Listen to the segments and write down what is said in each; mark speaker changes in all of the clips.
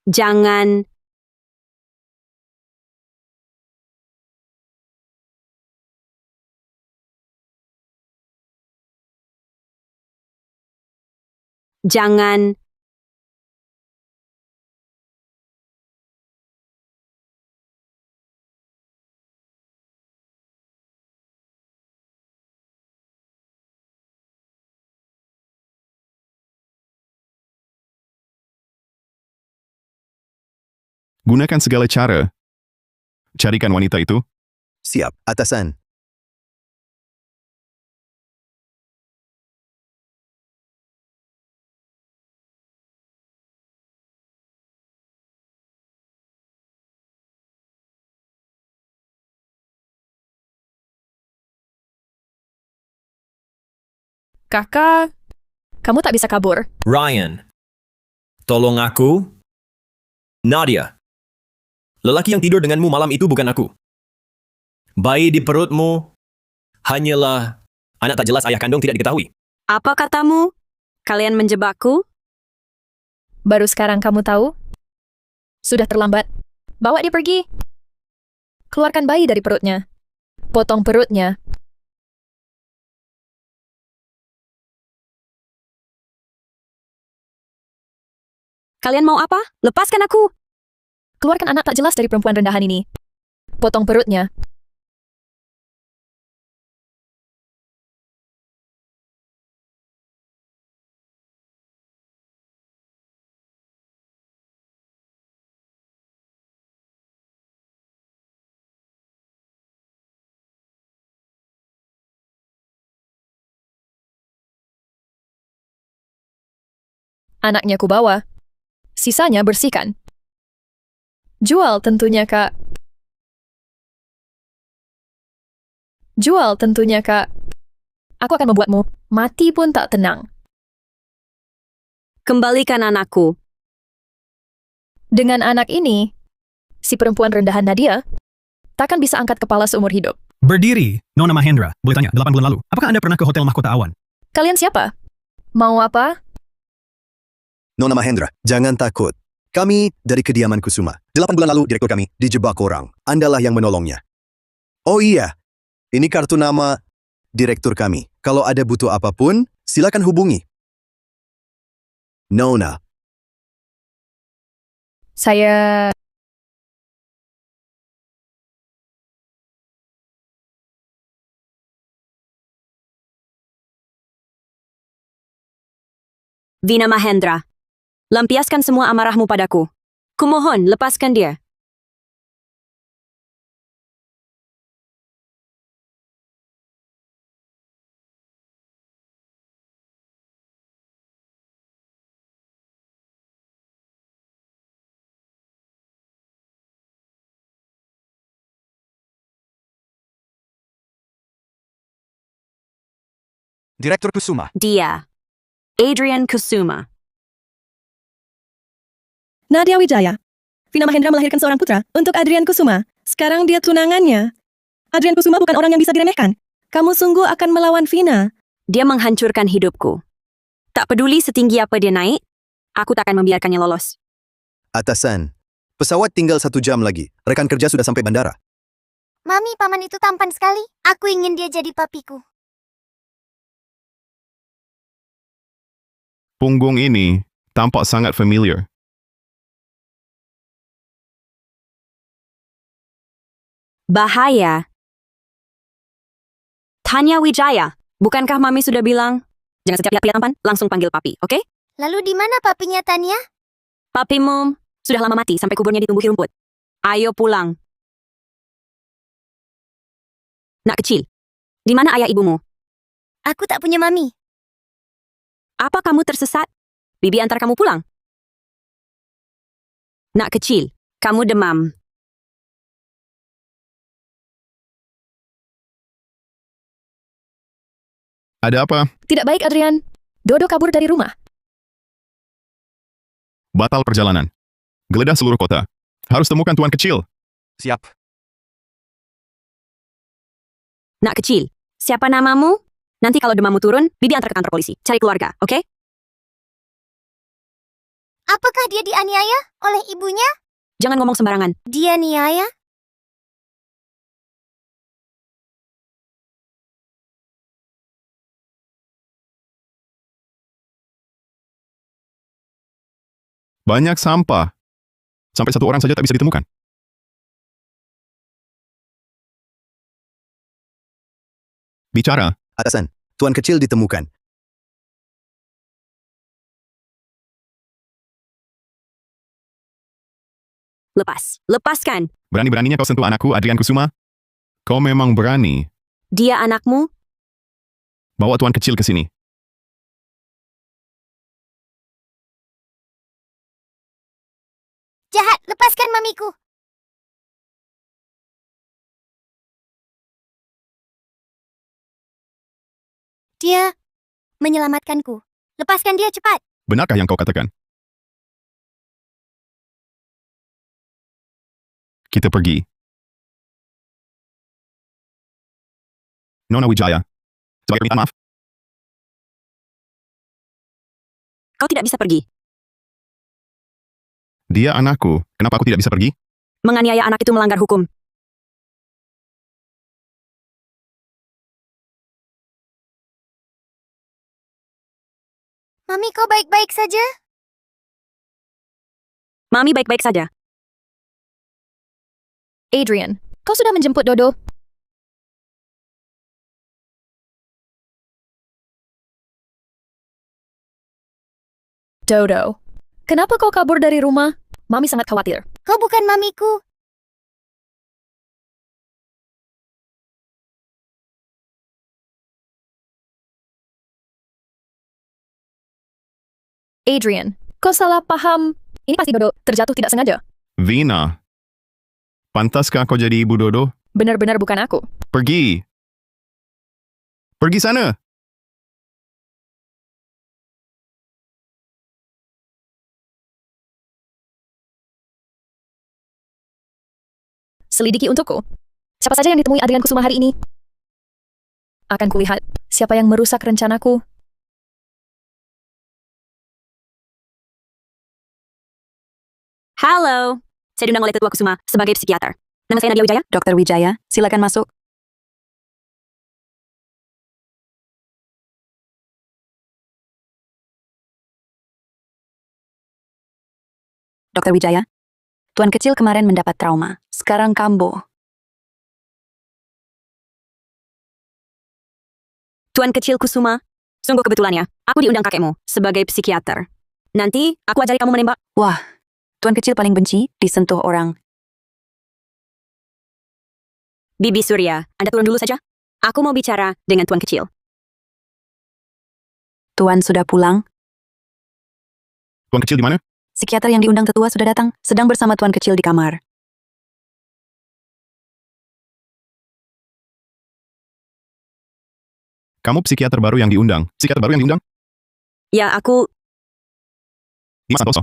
Speaker 1: Jangan. Jangan.
Speaker 2: Gunakan segala cara. Carikan wanita itu.
Speaker 3: Siap, atasan.
Speaker 4: Kakak, kamu tak bisa kabur.
Speaker 5: Ryan, tolong aku. Nadia, lelaki yang tidur denganmu malam itu bukan aku. Bayi di perutmu hanyalah anak tak jelas ayah kandung tidak diketahui.
Speaker 1: Apa katamu? Kalian menjebakku?
Speaker 4: Baru sekarang kamu tahu? Sudah terlambat. Bawa dia pergi. Keluarkan bayi dari perutnya. Potong perutnya.
Speaker 1: Kalian mau apa? Lepaskan aku!
Speaker 4: Keluarkan anak tak jelas dari perempuan rendahan ini. Potong perutnya. Anaknya ku bawa. Sisanya bersihkan. Jual tentunya, Kak. Jual tentunya, Kak. Aku akan membuatmu mati pun tak tenang.
Speaker 1: Kembalikan anakku.
Speaker 4: Dengan anak ini, si perempuan rendahan Nadia takkan bisa angkat kepala seumur hidup.
Speaker 6: Berdiri, Nona Mahendra. Boleh tanya, 8 bulan lalu, apakah Anda pernah ke Hotel Mahkota Awan?
Speaker 4: Kalian siapa? Mau apa?
Speaker 3: Nona Mahendra, jangan takut. Kami dari kediaman Kusuma. 8 bulan lalu direktur kami dijebak orang. Andalah yang menolongnya. Oh iya, ini kartu nama direktur kami. Kalau ada butuh apapun, silakan hubungi. Nona,
Speaker 4: Saya...
Speaker 1: Vina Mahendra. Lampiaskan semua amarahmu padaku. Kumohon, lepaskan dia.
Speaker 3: Direktur Kusuma.
Speaker 1: Dia. Adrian Kusuma.
Speaker 7: Nadia Wijaya. Vina Mahendra melahirkan seorang putra untuk Adrian Kusuma. Sekarang dia tunangannya. Adrian Kusuma bukan orang yang bisa diremehkan. Kamu sungguh akan melawan Vina.
Speaker 1: Dia menghancurkan hidupku. Tak peduli setinggi apa dia naik, aku tak akan membiarkannya lolos.
Speaker 3: Atasan, pesawat tinggal 1 jam lagi. Rekan kerja sudah sampai bandara.
Speaker 8: Mami, paman itu tampan sekali. Aku ingin dia jadi papiku.
Speaker 2: Punggung ini tampak sangat familiar.
Speaker 1: Bahaya. Tanya Wijaya, bukankah Mami sudah bilang, jangan setiap lihat tampan, langsung panggil papi, oke?
Speaker 8: Lalu di mana papinya Tania?
Speaker 1: Papimu sudah lama mati sampai kuburnya ditumbuhi rumput. Ayo pulang. Nak kecil, di mana ayah ibumu?
Speaker 8: Aku tak punya mami.
Speaker 1: Apa kamu tersesat? Bibi antar kamu pulang. Nak kecil, kamu demam.
Speaker 2: Ada apa?
Speaker 4: Tidak baik, Adrian. Dodo kabur dari rumah.
Speaker 2: Batal perjalanan. Geledah seluruh kota. Harus temukan tuan kecil.
Speaker 3: Siap.
Speaker 1: Nak kecil, siapa namamu? Nanti kalau demammu turun, Bibi antar ke kantor polisi. Cari keluarga, oke?
Speaker 8: Apakah dia dianiaya oleh ibunya?
Speaker 1: Jangan ngomong sembarangan.
Speaker 8: Dia niaya?
Speaker 2: Banyak sampah. Sampai satu orang saja tak bisa ditemukan. Bicara.
Speaker 3: Atasan, tuan kecil ditemukan.
Speaker 1: Lepaskan.
Speaker 2: Berani-beraninya kau sentuh anakku, Adrian Kusuma? Kau memang berani.
Speaker 1: Dia anakmu?
Speaker 2: Bawa tuan kecil ke sini.
Speaker 8: Jahat, lepaskan mamiku. Dia menyelamatkanku. Lepaskan dia cepat.
Speaker 2: Benarkah yang kau katakan? Kita pergi. Nona Wijaya. Sebagai permintaan maaf,
Speaker 1: Kau tidak bisa pergi.
Speaker 2: dia anakku. Kenapa aku tidak bisa pergi?
Speaker 1: Menganiaya anak itu melanggar hukum.
Speaker 8: Mami, kau baik-baik saja?
Speaker 1: Mami baik-baik saja.
Speaker 4: Adrian, kau sudah menjemput Dodo? Dodo, kenapa kau kabur dari rumah? Mami sangat khawatir.
Speaker 8: Kau bukan mamiku.
Speaker 4: Adrian, kau salah paham. Ini pasti Dodo terjatuh tidak sengaja.
Speaker 2: Vina. Pantaskah kau jadi ibu Dodo?
Speaker 4: Benar-benar bukan aku.
Speaker 2: Pergi. Pergi sana.
Speaker 4: Selidiki untukku. Siapa saja yang ditemui Adrian Kusuma hari ini? Akan kulihat siapa yang merusak rencanaku.
Speaker 1: Halo. Saya diundang oleh Tetua Kusuma sebagai psikiater. Nama saya Nadia Wijaya. Dr. Wijaya, silakan masuk. Dr. Wijaya, Tuan kecil kemarin mendapat trauma. Sekarang kambuh. Tuan kecil Kusuma, sungguh kebetulannya, aku diundang kakekmu sebagai psikiater. Nanti, aku ajari kamu menembak. Wah, Tuan kecil paling benci disentuh orang. Bibi Surya, Anda turun dulu saja. Aku mau bicara dengan Tuan kecil. Tuan sudah pulang?
Speaker 2: Tuan kecil di mana?
Speaker 1: Psikiater yang diundang tetua sudah datang, sedang bersama Tuan kecil di kamar.
Speaker 2: Kamu psikiater baru yang diundang. Psikiater baru yang diundang?
Speaker 1: Ya, aku...
Speaker 2: Dimas Santoso.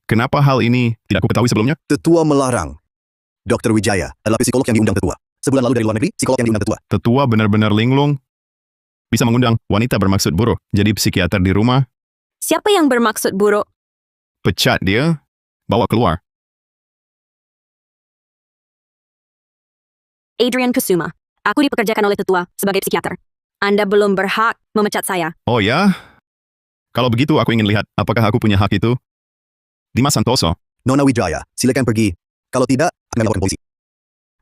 Speaker 2: Kenapa hal ini tidak ku ketahui sebelumnya?
Speaker 3: Tetua melarang. Dr. Wijaya adalah psikolog yang diundang tetua. Sebulan lalu dari luar negeri, psikolog yang diundang tetua.
Speaker 2: Tetua benar-benar linglung. Bisa mengundang wanita bermaksud buruk. Jadi psikiater di rumah,
Speaker 1: Siapa yang bermaksud buruk?
Speaker 2: pecat dia, bawa keluar.
Speaker 1: Adrian Kusuma. Aku dipekerjakan oleh tetua sebagai psikiater. Anda belum berhak memecat saya.
Speaker 2: Oh ya? Kalau begitu aku ingin lihat apakah aku punya hak itu. Dimas Santoso.
Speaker 3: Nona Wijaya, silakan pergi. Kalau tidak, akan laporkan polisi.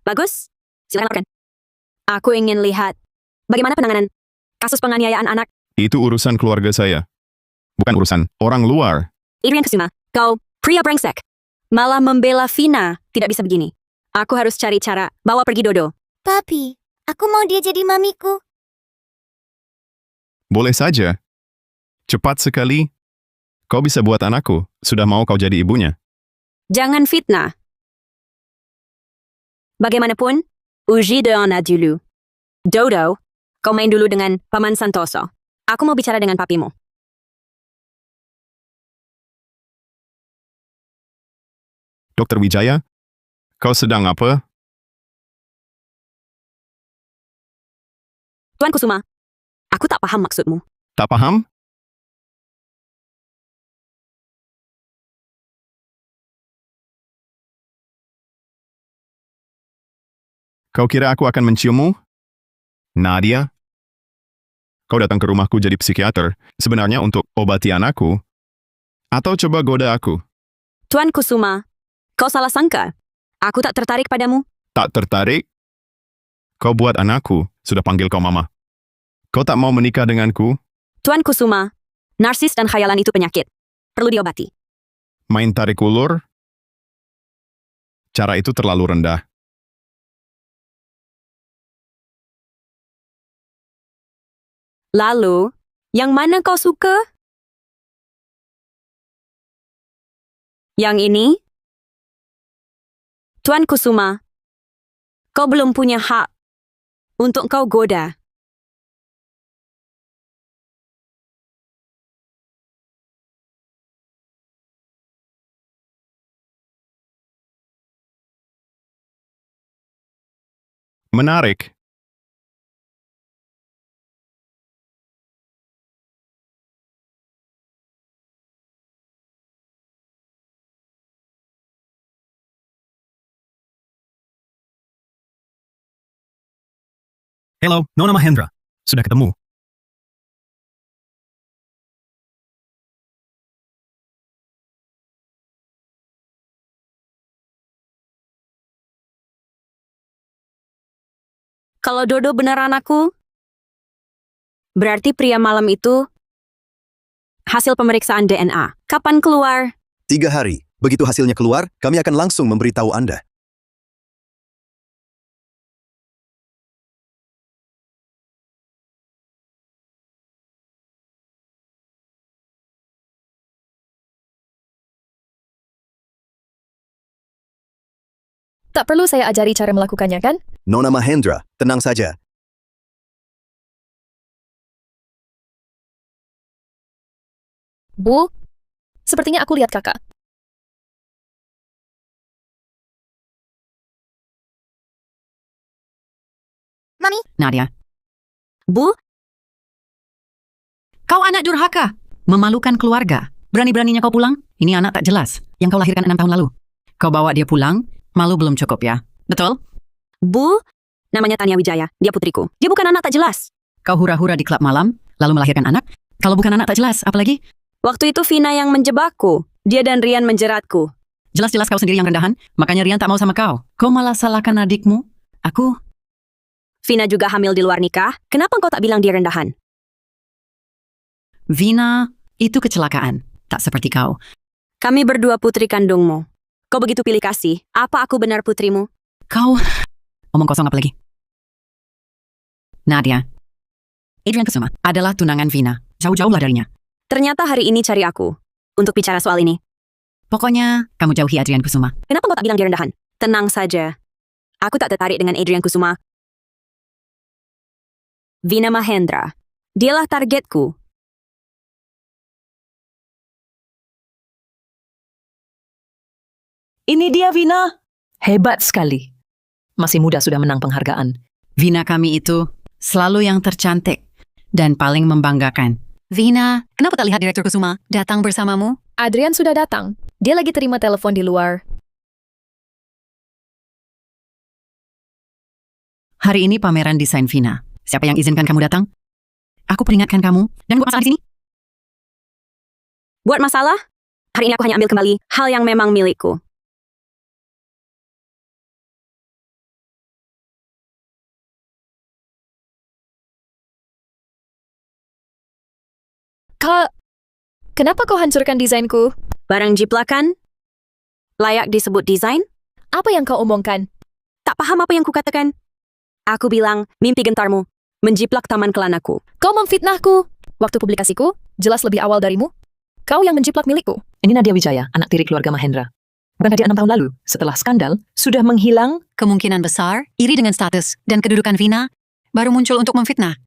Speaker 1: Bagus. Silakan laporkan. Aku ingin lihat bagaimana penanganan kasus penganiayaan anak.
Speaker 2: Itu urusan keluarga saya. Bukan urusan orang luar.
Speaker 1: Adrian Kusuma, kau pria brengsek. Malah membela Vina. Tidak bisa begini. Aku harus cari cara bawa pergi Dodo.
Speaker 8: Papi, aku mau dia jadi mamiku.
Speaker 2: Boleh saja. Cepat sekali. Kau bisa buat anakku. Sudah mau kau jadi ibunya.
Speaker 1: Jangan fitnah. Bagaimanapun, uji de en a dulu. Dodo, kau main dulu dengan Paman Santoso. Aku mau bicara dengan papimu.
Speaker 2: Dr. Wijaya, kau sedang apa?
Speaker 1: Tuan Kusuma, aku tak paham maksudmu.
Speaker 2: Tak paham? Kau kira aku akan menciummu? Nadia? Kau datang ke rumahku jadi psikiater, sebenarnya untuk obati anakku? Atau coba goda aku?
Speaker 1: Tuan Kusuma, kau salah sangka. Aku tak tertarik padamu.
Speaker 2: Tak tertarik? Kau buat anakku, sudah panggil kau mama. Kau tak mau menikah denganku?
Speaker 1: Tuan Kusuma, narsis dan khayalan itu penyakit. Perlu diobati.
Speaker 2: Main tarik ulur? Cara itu terlalu rendah.
Speaker 1: Lalu, yang mana kau suka? Yang ini? Tuan Kusuma, kau belum punya hak untuk kau goda.
Speaker 2: Menarik.
Speaker 6: Hello, Nona Mahendra. Sudah ketemu.
Speaker 1: Kalau Dodo benar anakku, berarti pria malam itu hasil pemeriksaan DNA. Kapan keluar?
Speaker 3: 3 hari. Begitu hasilnya keluar, kami akan langsung memberitahu Anda.
Speaker 4: Tak perlu saya ajari cara melakukannya, kan?
Speaker 3: Nona Mahendra, tenang saja.
Speaker 4: Bu, sepertinya aku lihat kakak.
Speaker 8: Mami,
Speaker 1: Nadia. Bu? Kau anak durhaka. Memalukan keluarga. Berani-beraninya kau pulang? Ini anak tak jelas. Yang kau lahirkan 6 tahun lalu. Kau bawa dia pulang, malu belum cukup ya? Betul? Bu, namanya Tania Wijaya. Dia putriku. Dia bukan anak tak jelas. Kau hura-hura di klub malam, lalu melahirkan anak? Kalau bukan anak tak jelas, apalagi? Waktu itu Vina yang menjebakku. Dia dan Rian menjeratku. Jelas-jelas kau sendiri yang rendahan, makanya Rian tak mau sama kau. Kau malah salahkan adikmu? Aku? Vina juga hamil di luar nikah. Kenapa kau tak bilang dia rendahan? Vina, itu kecelakaan. Tak seperti kau. Kami berdua putri kandungmu. Kau begitu pilih kasih. Apa aku benar putrimu? Kau... Omong kosong apa lagi? Nadia. Adrian Kusuma adalah tunangan Vina. Jauh-jauhlah darinya. Ternyata hari ini cari aku untuk bicara soal ini. Pokoknya, kamu jauhi Adrian Kusuma. Kenapa kau tak bilang dia rendahan? Tenang saja. Aku tak tertarik dengan Adrian Kusuma. Vina Mahendra. Dialah targetku.
Speaker 9: Ini dia Vina. Hebat sekali. Masih muda sudah menang penghargaan.
Speaker 1: Vina kami itu selalu yang tercantik dan paling membanggakan. Vina, kenapa tak lihat Direktur Kusuma datang bersamamu?
Speaker 4: Adrian sudah datang. Dia lagi terima telepon di luar.
Speaker 1: Hari ini pameran desain Vina. Siapa yang izinkan kamu datang? Aku peringatkan kamu dan buat masalah di sini. Buat masalah? Hari ini aku hanya ambil kembali hal yang memang milikku.
Speaker 4: Kak, kenapa kau hancurkan desainku?
Speaker 1: Barang jiplakan? Layak disebut desain?
Speaker 4: Apa yang kau omongkan?
Speaker 1: Tak paham apa yang kukatakan? Aku bilang, mimpi gentarmu. Menjiplak taman kelanaku.
Speaker 4: Kau memfitnahku. Waktu publikasiku, jelas lebih awal darimu. Kau yang menjiplak milikku.
Speaker 9: Ini Nadia Wijaya, anak tiri keluarga Mahendra. Bukankah dia 6 tahun lalu, setelah skandal, sudah menghilang?
Speaker 1: Kemungkinan besar, iri dengan status dan kedudukan Vina, baru muncul untuk memfitnah.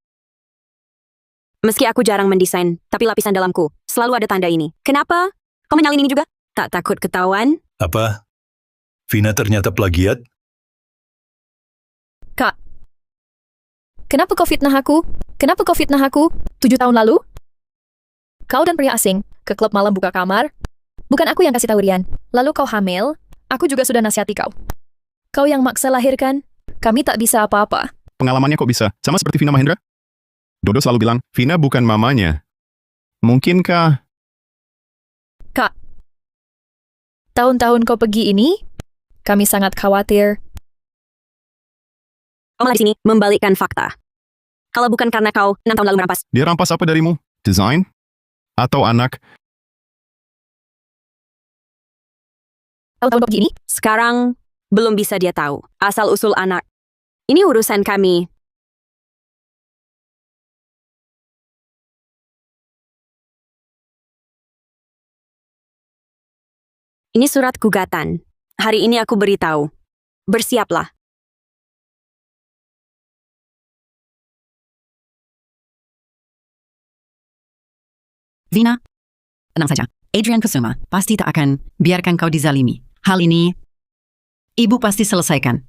Speaker 1: Meski aku jarang mendesain, tapi lapisan dalamku selalu ada tanda ini. Kenapa? Kau menyalin ini juga? Tak takut ketahuan?
Speaker 10: Apa? Vina ternyata plagiat?
Speaker 4: Kak, kenapa kau fitnah aku? Kenapa kau fitnah aku? 7 tahun lalu? Kau dan pria asing, ke klub malam buka kamar. Bukan aku yang kasih tahu Rian. Lalu kau hamil, aku juga sudah nasihati kau. Kau yang maksa lahirkan. Kami tak bisa apa-apa.
Speaker 2: Pengalamannya kok bisa? Sama seperti Vina Mahendra? Dodo selalu bilang, Vina bukan mamanya. Mungkinkah...
Speaker 4: Kak, tahun-tahun kau pergi ini, kami sangat khawatir.
Speaker 1: Kau malah di sini membalikkan fakta. Kalau bukan karena kau 6 tahun lalu merampas.
Speaker 2: Dia rampas apa darimu? Desain? Atau anak?
Speaker 4: Tahun-tahun kau pergi ini,
Speaker 1: Sekarang belum bisa dia tahu asal-usul anak. Ini urusan kami. Ini surat gugatan. Hari ini aku beritahu. Bersiaplah. Vina, tenang saja. Adrian Kusuma pasti tak akan biarkan kau dizalimi. Hal ini, ibu pasti selesaikan.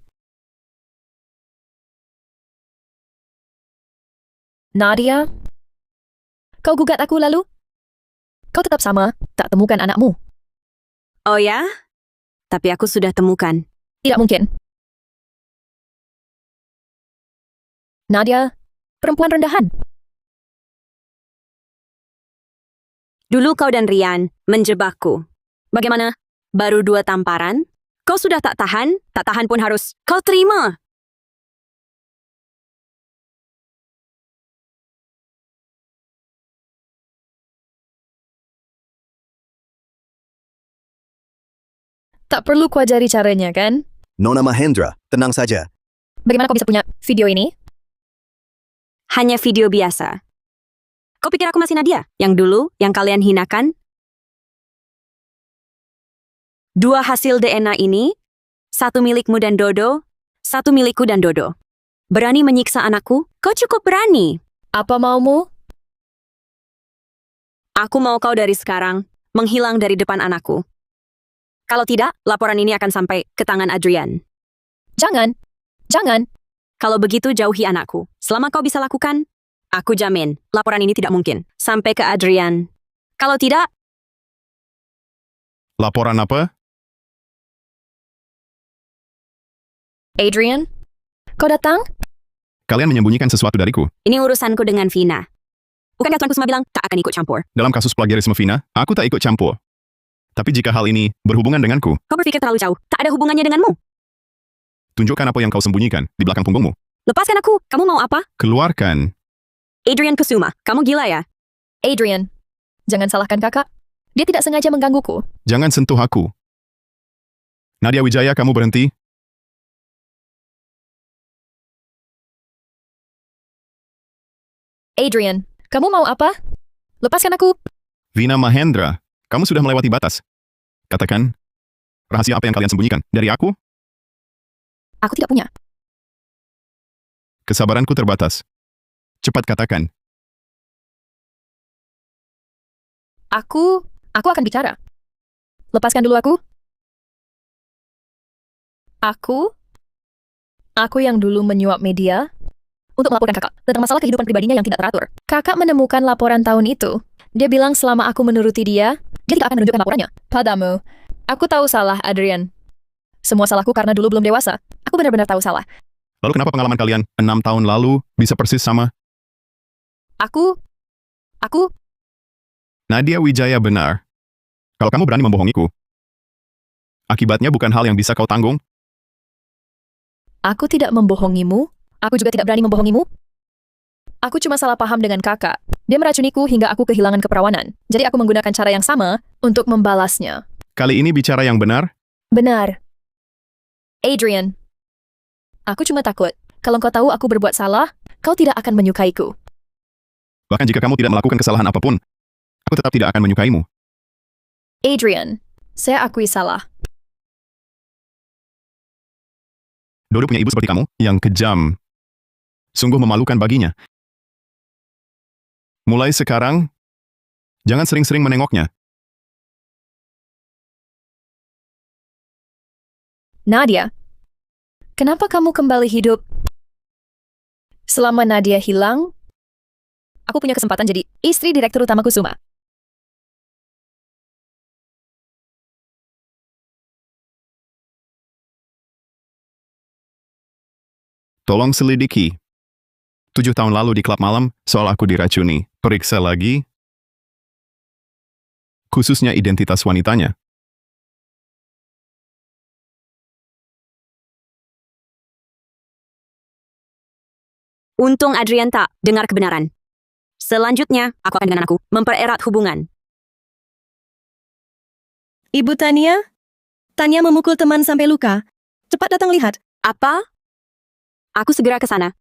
Speaker 4: Nadia, kau gugat aku lalu? Kau tetap sama, tak temukan anakmu.
Speaker 1: Oh ya? Tapi aku sudah temukan.
Speaker 4: Tidak mungkin. Nadia, perempuan rendahan.
Speaker 1: Dulu kau dan Rian menjebakku. Bagaimana? Baru 2 tamparan? Kau sudah tak tahan pun harus kau terima.
Speaker 4: Tak perlu kau ajari caranya, kan?
Speaker 3: Nona Mahendra, tenang saja.
Speaker 4: Bagaimana kau bisa punya video ini?
Speaker 1: Hanya video biasa. Kau pikir aku masih Nadia? Yang dulu, yang kalian hinakan? 2 hasil DNA ini, 1 milikmu dan Dodo, 1 milikku dan Dodo. Berani menyiksa anakku? Kau cukup berani.
Speaker 4: Apa maumu?
Speaker 1: Aku mau kau dari sekarang menghilang dari depan anakku. Kalau tidak, laporan ini akan sampai ke tangan Adrian.
Speaker 4: Jangan. Jangan.
Speaker 1: Kalau begitu jauhi anakku. Selama kau bisa lakukan, aku jamin laporan ini tidak mungkin sampai ke Adrian. Kalau tidak,
Speaker 2: Laporan apa?
Speaker 4: Adrian, kau datang?
Speaker 2: Kalian menyembunyikan sesuatu dariku.
Speaker 1: ini urusanku dengan Vina. Bukankah Tuan Kusuma bilang tak akan ikut campur?
Speaker 2: Dalam kasus plagiarisme Vina, aku tak ikut campur. Tapi jika hal ini berhubungan denganku,
Speaker 1: Kau berpikir terlalu jauh. Tak ada hubungannya denganmu.
Speaker 2: tunjukkan apa yang kau sembunyikan di belakang punggungmu.
Speaker 1: Lepaskan aku. Kamu mau apa?
Speaker 2: Keluarkan.
Speaker 1: Adrian Kusuma, kamu gila ya?
Speaker 4: Adrian, jangan salahkan kakak. Dia tidak sengaja menggangguku.
Speaker 2: Jangan sentuh aku. Nadia Wijaya, kamu berhenti.
Speaker 4: Adrian, kamu mau apa? Lepaskan aku.
Speaker 2: Vina Mahendra, kamu sudah melewati batas. Katakan, rahasia apa yang kalian sembunyikan? Dari aku?
Speaker 4: Aku tidak punya.
Speaker 2: Kesabaranku terbatas. Cepat katakan.
Speaker 4: Aku akan bicara. Lepaskan dulu aku. Aku yang dulu menyuap media untuk melaporkan kakak tentang masalah kehidupan pribadinya yang tidak teratur. Kakak menemukan laporan tahun itu. Dia bilang selama aku menuruti dia tidak akan menunjukkan laporannya padamu. Aku tahu salah, Adrian. Semua salahku karena dulu belum dewasa. Aku benar-benar tahu salah.
Speaker 2: Lalu kenapa pengalaman kalian 6 tahun lalu bisa persis sama?
Speaker 4: Aku
Speaker 2: Nadia Wijaya benar. Kalau kamu berani membohongiku, akibatnya bukan hal yang bisa kau tanggung.
Speaker 4: Aku tidak membohongimu. Aku juga tidak berani membohongimu. Aku cuma salah paham dengan kakak. Dia meracuniku hingga aku kehilangan keperawanan. Jadi aku menggunakan cara yang sama untuk membalasnya.
Speaker 2: Kali ini bicara yang benar.
Speaker 4: Benar. Adrian, aku cuma takut. Kalau kau tahu aku berbuat salah, kau tidak akan menyukaiku.
Speaker 2: Bahkan jika kamu tidak melakukan kesalahan apapun, aku tetap tidak akan menyukaimu.
Speaker 4: Adrian, saya akui salah.
Speaker 2: Dodo punya ibu seperti kamu, yang kejam. Sungguh memalukan baginya. Mulai sekarang, jangan sering-sering menengoknya.
Speaker 4: Nadia, kenapa kamu kembali hidup? Selama Nadia hilang, aku punya kesempatan jadi istri direktur utama Kusuma.
Speaker 2: Tolong selidiki. 7 tahun lalu di klub malam, soal aku diracuni. Periksa lagi. Khususnya identitas wanitanya.
Speaker 1: Untung Adrian tak dengar kebenaran. Selanjutnya, aku akan dengan anakku mempererat hubungan.
Speaker 7: Ibu Tania? Tania memukul teman sampai luka. Cepat datang lihat.
Speaker 1: Apa? Aku segera ke sana.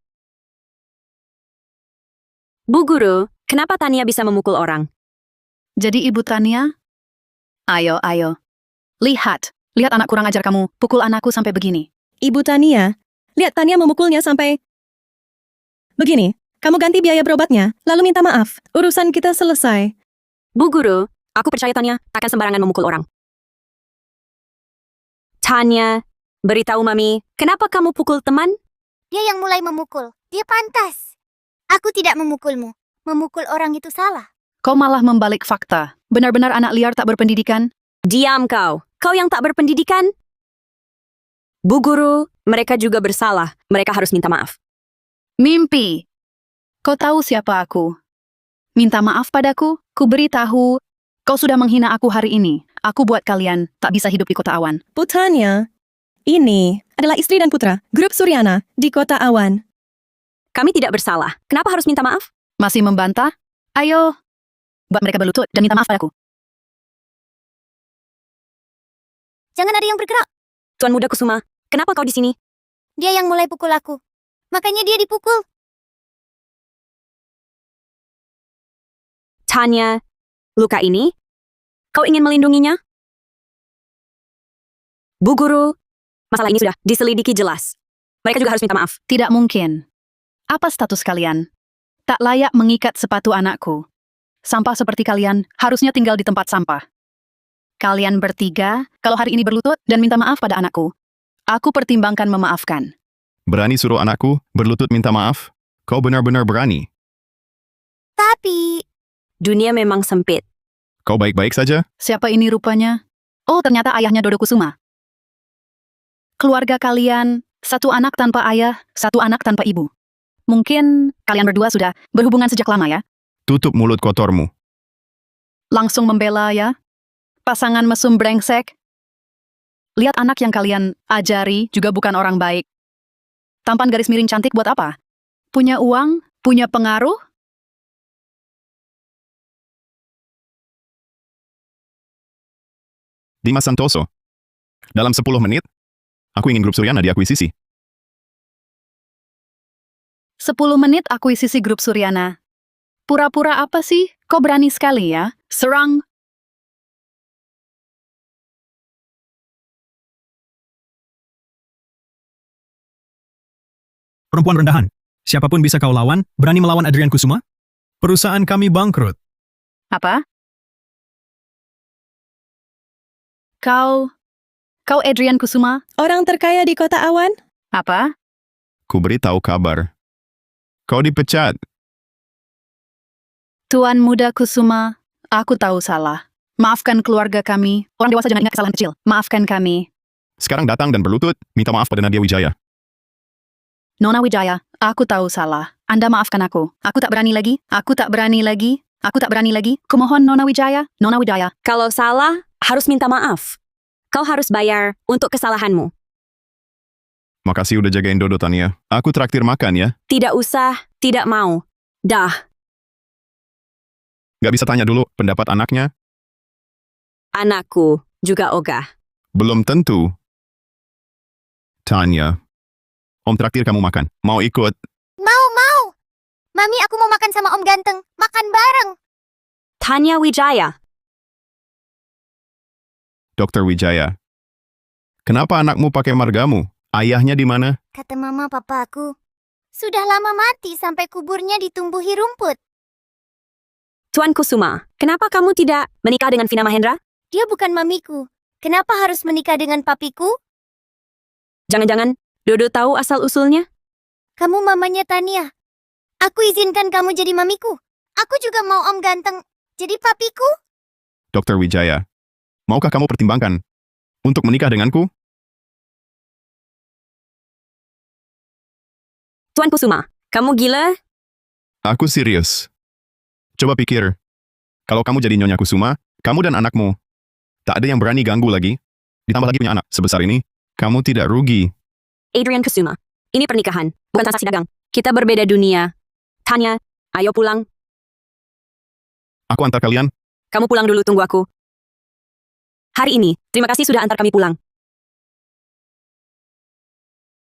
Speaker 1: Bu Guru, kenapa Tania bisa memukul orang?
Speaker 11: Jadi Ibu Tania? Ayo. Lihat anak kurang ajar kamu, pukul anakku sampai begini.
Speaker 7: Ibu Tania, lihat Tania memukulnya sampai... Begini, kamu ganti biaya berobatnya, lalu minta maaf. Urusan kita selesai.
Speaker 1: Bu Guru, aku percaya Tania takkan sembarangan memukul orang. Tania, beritahu Mami, kenapa kamu pukul teman?
Speaker 8: Dia yang mulai memukul. Dia pantas. Aku tidak memukulmu. Memukul orang itu salah.
Speaker 11: Kau malah membalik fakta. Benar-benar anak liar tak berpendidikan?
Speaker 1: Diam kau. Kau yang tak berpendidikan? Bu Guru, mereka juga bersalah. Mereka harus minta maaf.
Speaker 11: Mimpi. Kau tahu siapa aku? Minta maaf padaku? Ku beritahu, kau sudah menghina aku hari ini. Aku buat kalian tak bisa hidup di Kota Awan.
Speaker 7: Putanya, ini adalah istri dan putra grup Suryana di Kota Awan.
Speaker 1: Kami tidak bersalah. Kenapa harus minta maaf?
Speaker 11: Masih membantah? Ayo, buat mereka berlutut dan minta maaf padaku.
Speaker 8: Jangan ada yang bergerak.
Speaker 1: Tuan Muda Kusuma, kenapa kau di sini?
Speaker 8: Dia yang mulai pukul aku. Makanya dia dipukul.
Speaker 1: Tanya, luka ini, kau ingin melindunginya? Bu Guru, masalah ini sudah diselidiki jelas. Mereka juga harus minta maaf.
Speaker 11: Tidak mungkin. Apa status kalian? Tak layak mengikat sepatu anakku. Sampah seperti kalian harusnya tinggal di tempat sampah. Kalian bertiga, kalau hari ini berlutut dan minta maaf pada anakku, aku pertimbangkan memaafkan.
Speaker 2: Berani suruh anakku berlutut minta maaf? Kau benar-benar berani.
Speaker 8: Tapi...
Speaker 1: Dunia memang sempit.
Speaker 2: Kau baik-baik saja?
Speaker 11: Siapa ini rupanya? Oh, ternyata ayahnya Dodo Kusuma. Keluarga kalian, satu anak tanpa ayah, satu anak tanpa ibu. Mungkin kalian berdua sudah berhubungan sejak lama ya?
Speaker 2: Tutup mulut kotormu.
Speaker 11: Langsung membela ya? Pasangan mesum brengsek. Lihat anak yang kalian ajari juga bukan orang baik. Tampan garis miring cantik buat apa? Punya uang? Punya pengaruh?
Speaker 2: Dimas Santoso. Dalam 10 menit, aku ingin grup Suryana diakuisisi.
Speaker 11: 10 menit akuisisi grup Suryana. Pura-pura apa sih? Kau berani sekali ya? Serang.
Speaker 6: Perempuan rendahan. Siapapun bisa kau lawan, berani melawan Adrian Kusuma? Perusahaan kami bangkrut.
Speaker 11: Apa? Kau Adrian Kusuma?
Speaker 7: Orang terkaya di Kota Awan?
Speaker 11: Apa?
Speaker 2: Ku beritahu kabar. Kau dipecat.
Speaker 11: Tuan Muda Kusuma, aku tahu salah. Maafkan keluarga kami. Orang dewasa jangan ingat kesalahan kecil. Maafkan kami.
Speaker 2: Sekarang datang dan berlutut, minta maaf pada Nadia Wijaya.
Speaker 11: Nona Wijaya, aku tahu salah. Anda maafkan aku. Aku tak berani lagi. Aku tak berani lagi. Aku tak berani lagi. Kumohon Nona Wijaya. Nona Wijaya.
Speaker 1: Kalau salah, harus minta maaf. Kau harus bayar untuk kesalahanmu.
Speaker 2: Makasih udah jagain Dodo, Tania. Aku traktir makan ya.
Speaker 1: Tidak usah, tidak mau. Dah.
Speaker 2: Gak bisa tanya dulu pendapat anaknya?
Speaker 1: Anakku juga ogah.
Speaker 2: Belum tentu. Tanya. Om traktir kamu makan. Mau ikut?
Speaker 8: Mau. Mami, aku mau makan sama Om Ganteng. Makan bareng.
Speaker 1: Tanya Wijaya.
Speaker 2: Dr. Wijaya. Kenapa anakmu pakai margamu? Ayahnya di mana?
Speaker 8: Kata mama papa aku. Sudah lama mati sampai kuburnya ditumbuhi rumput.
Speaker 1: Tuan Kusuma, kenapa kamu tidak menikah dengan Vina Mahendra?
Speaker 8: Dia bukan mamiku. Kenapa harus menikah dengan papiku?
Speaker 1: Jangan-jangan Dodo tahu asal-usulnya?
Speaker 8: Kamu mamanya Tania. Aku izinkan kamu jadi mamiku. Aku juga mau Om Ganteng jadi papiku.
Speaker 2: Dr. Wijaya. Maukah kamu pertimbangkan untuk menikah denganku?
Speaker 1: Tuan Kusuma, kamu gila?
Speaker 2: Aku serius. Coba pikir. Kalau kamu jadi Nyonya Kusuma, kamu dan anakmu, tak ada yang berani ganggu lagi. Ditambah lagi punya anak sebesar ini, kamu tidak rugi.
Speaker 1: Adrian Kusuma, ini pernikahan, bukan transaksi dagang. Kita berbeda dunia. Tanya, ayo pulang.
Speaker 2: Aku antar kalian.
Speaker 1: Kamu pulang dulu, tunggu aku. Hari ini, terima kasih sudah antar kami pulang.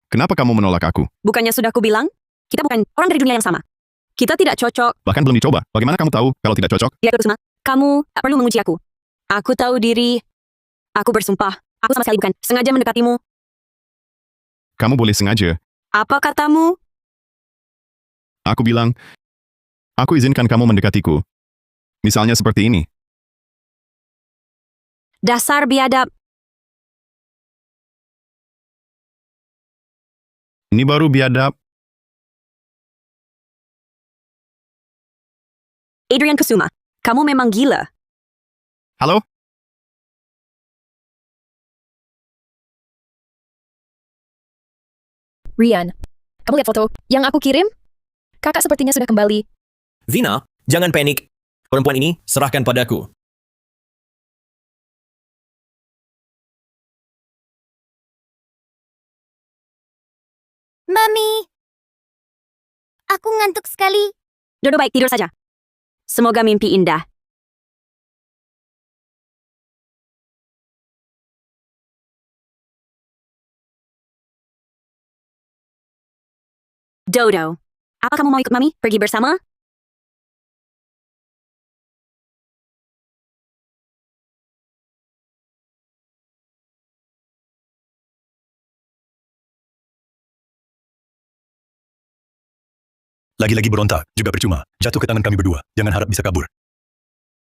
Speaker 2: Kenapa kamu menolak aku?
Speaker 1: Bukannya sudah aku bilang? Kita bukan orang dari dunia yang sama. Kita tidak cocok.
Speaker 2: Bahkan belum dicoba. Bagaimana kamu tahu kalau tidak cocok?
Speaker 1: Direktur Kusuma, kamu tak perlu menguji aku. Aku tahu diri. Aku bersumpah. Aku sama sekali bukan sengaja mendekatimu.
Speaker 2: Kamu boleh sengaja.
Speaker 1: Apa katamu?
Speaker 2: Aku bilang, aku izinkan kamu mendekatiku. Misalnya seperti ini.
Speaker 1: Dasar biadab.
Speaker 2: Ini baru biadab.
Speaker 1: Adrian Kusuma, kamu memang gila.
Speaker 2: Halo?
Speaker 4: Rian, kamu lihat foto yang aku kirim? Kakak sepertinya sudah kembali.
Speaker 5: Vina, jangan panik. Perempuan ini serahkan padaku.
Speaker 8: Mami, aku ngantuk sekali.
Speaker 1: Dodo baik, tidur saja. Semoga mimpi indah. Dodo, apa kamu mau ikut Mami pergi bersama?
Speaker 10: Lagi-lagi berontak, juga percuma. Jatuh ke tangan kami berdua. Jangan harap bisa kabur.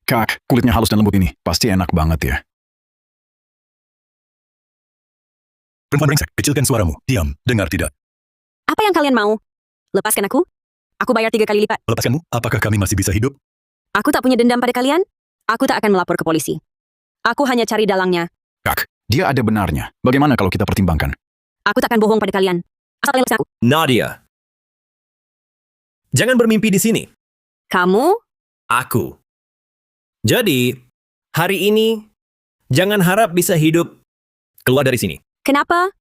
Speaker 12: Kak, kulitnya halus dan lembut ini. Pasti enak banget ya.
Speaker 10: Perempuan brengsek, kecilkan suaramu. Diam, dengar tidak.
Speaker 1: Apa yang kalian mau? Lepaskan aku? Aku bayar 3 kali lipat.
Speaker 10: Lepaskanmu, apakah kami masih bisa hidup?
Speaker 1: Aku tak punya dendam pada kalian. Aku tak akan melapor ke polisi. Aku hanya cari dalangnya.
Speaker 12: Kak, dia ada benarnya. Bagaimana kalau kita pertimbangkan?
Speaker 1: Aku tak akan bohong pada kalian. Asal kalian lepaskan aku.
Speaker 5: Nadia. Jangan bermimpi di sini.
Speaker 1: Kamu?
Speaker 5: Aku. Jadi, hari ini, jangan harap bisa hidup keluar dari sini.
Speaker 1: Kenapa?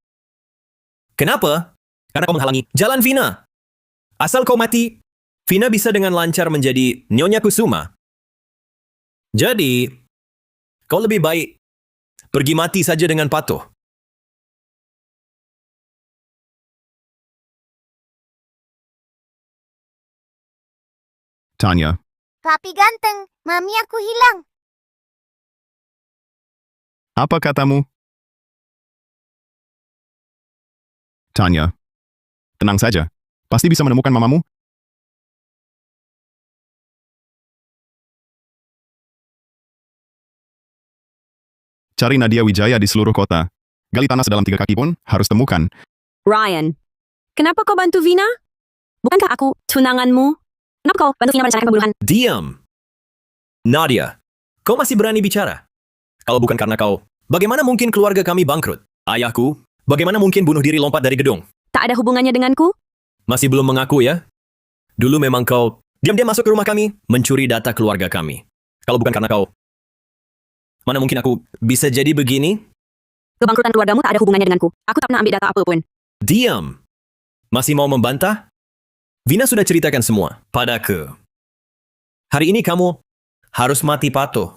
Speaker 5: Kenapa? Karena kau menghalangi jalan Vina. Asal kau mati, Vina bisa dengan lancar menjadi Nyonya Kusuma. Jadi, kau lebih baik pergi mati saja dengan patuh.
Speaker 2: Tanya,
Speaker 8: Papi ganteng, Mami aku hilang.
Speaker 2: apa katamu? Tanya, tenang saja. Pasti bisa menemukan mamamu. Cari Nadia Wijaya di seluruh kota. Gali tanah sedalam 3 kaki pun harus temukan.
Speaker 1: Ryan, kenapa kau bantu Vina? Bukankah aku tunanganmu? Kenapa kau bantu Vina merencanakan pembunuhan?
Speaker 5: Diam. Nadia, kau masih berani bicara? Kalau bukan karena kau, bagaimana mungkin keluarga kami bangkrut? Ayahku, bagaimana mungkin bunuh diri lompat dari gedung?
Speaker 1: Tak ada hubungannya denganku?
Speaker 5: Masih belum mengaku ya? Dulu memang kau diam-diam masuk ke rumah kami, mencuri data keluarga kami. Kalau bukan karena kau, mana mungkin aku bisa jadi begini?
Speaker 1: Kebangkrutan keluargamu tak ada hubungannya denganku. Aku tak pernah ambil data apapun.
Speaker 5: Diam. Masih mau membantah? Vina sudah ceritakan semua padaku. Hari ini kamu harus mati patuh.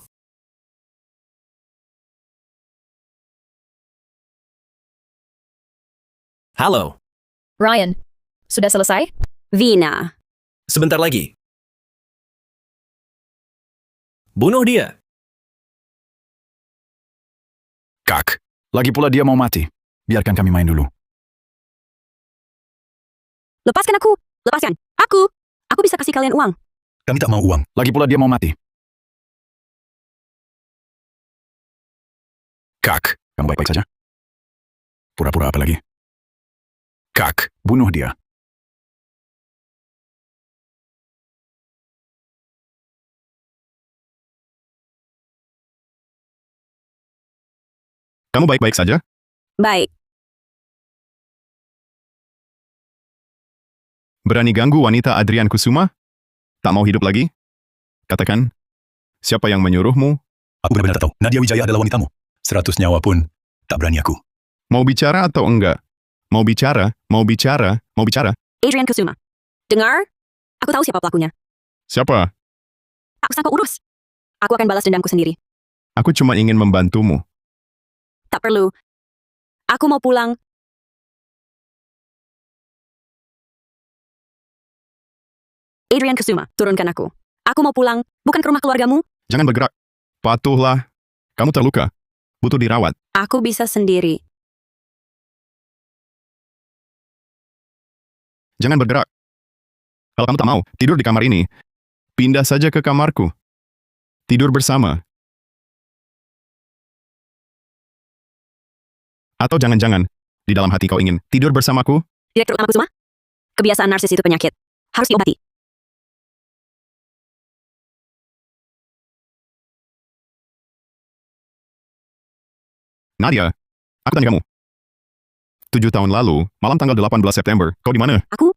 Speaker 5: Halo,
Speaker 4: Ryan, sudah selesai?
Speaker 1: Vina.
Speaker 5: sebentar lagi. Bunuh dia.
Speaker 12: Kak, lagi pula dia mau mati. Biarkan kami main dulu.
Speaker 1: Lepaskan aku. Lepaskan. Aku. Aku bisa kasih kalian uang.
Speaker 10: Kami tak mau uang.
Speaker 12: Lagi pula dia mau mati. Kak, kamu baik-baik saja? Pura-pura apa lagi? Kak, bunuh dia.
Speaker 2: Kamu baik-baik saja?
Speaker 1: Baik.
Speaker 2: Berani ganggu wanita Adrian Kusuma? Tak mau hidup lagi? Katakan, siapa yang menyuruhmu?
Speaker 10: Aku benar-benar tak tahu. Nadia Wijaya adalah wanitamu. 100 nyawa pun tak berani aku.
Speaker 2: Mau bicara atau enggak? Mau bicara, mau bicara, mau bicara.
Speaker 1: Adrian Kusuma. Dengar? Aku tahu siapa pelakunya.
Speaker 2: Siapa?
Speaker 1: Aku sangka urus. Aku akan balas dendamku sendiri.
Speaker 2: Aku cuma ingin membantumu.
Speaker 1: Tak perlu. Aku mau pulang. Adrian Kusuma, turunkan aku. Aku mau pulang, bukan ke rumah keluargamu.
Speaker 2: Jangan bergerak. Patuhlah. Kamu terluka. Butuh dirawat.
Speaker 1: Aku bisa sendiri.
Speaker 2: Jangan bergerak. Kalau kamu tak mau tidur di kamar ini, pindah saja ke kamarku. Tidur bersama. Atau jangan-jangan, di dalam hati kau ingin tidur bersamaku?
Speaker 1: Direktur utama Kusuma? Kebiasaan narsis itu penyakit. Harus diobati.
Speaker 2: Nadia, aku tanya kamu. 7 tahun lalu, malam tanggal 18 September, kau di mana?
Speaker 1: Aku?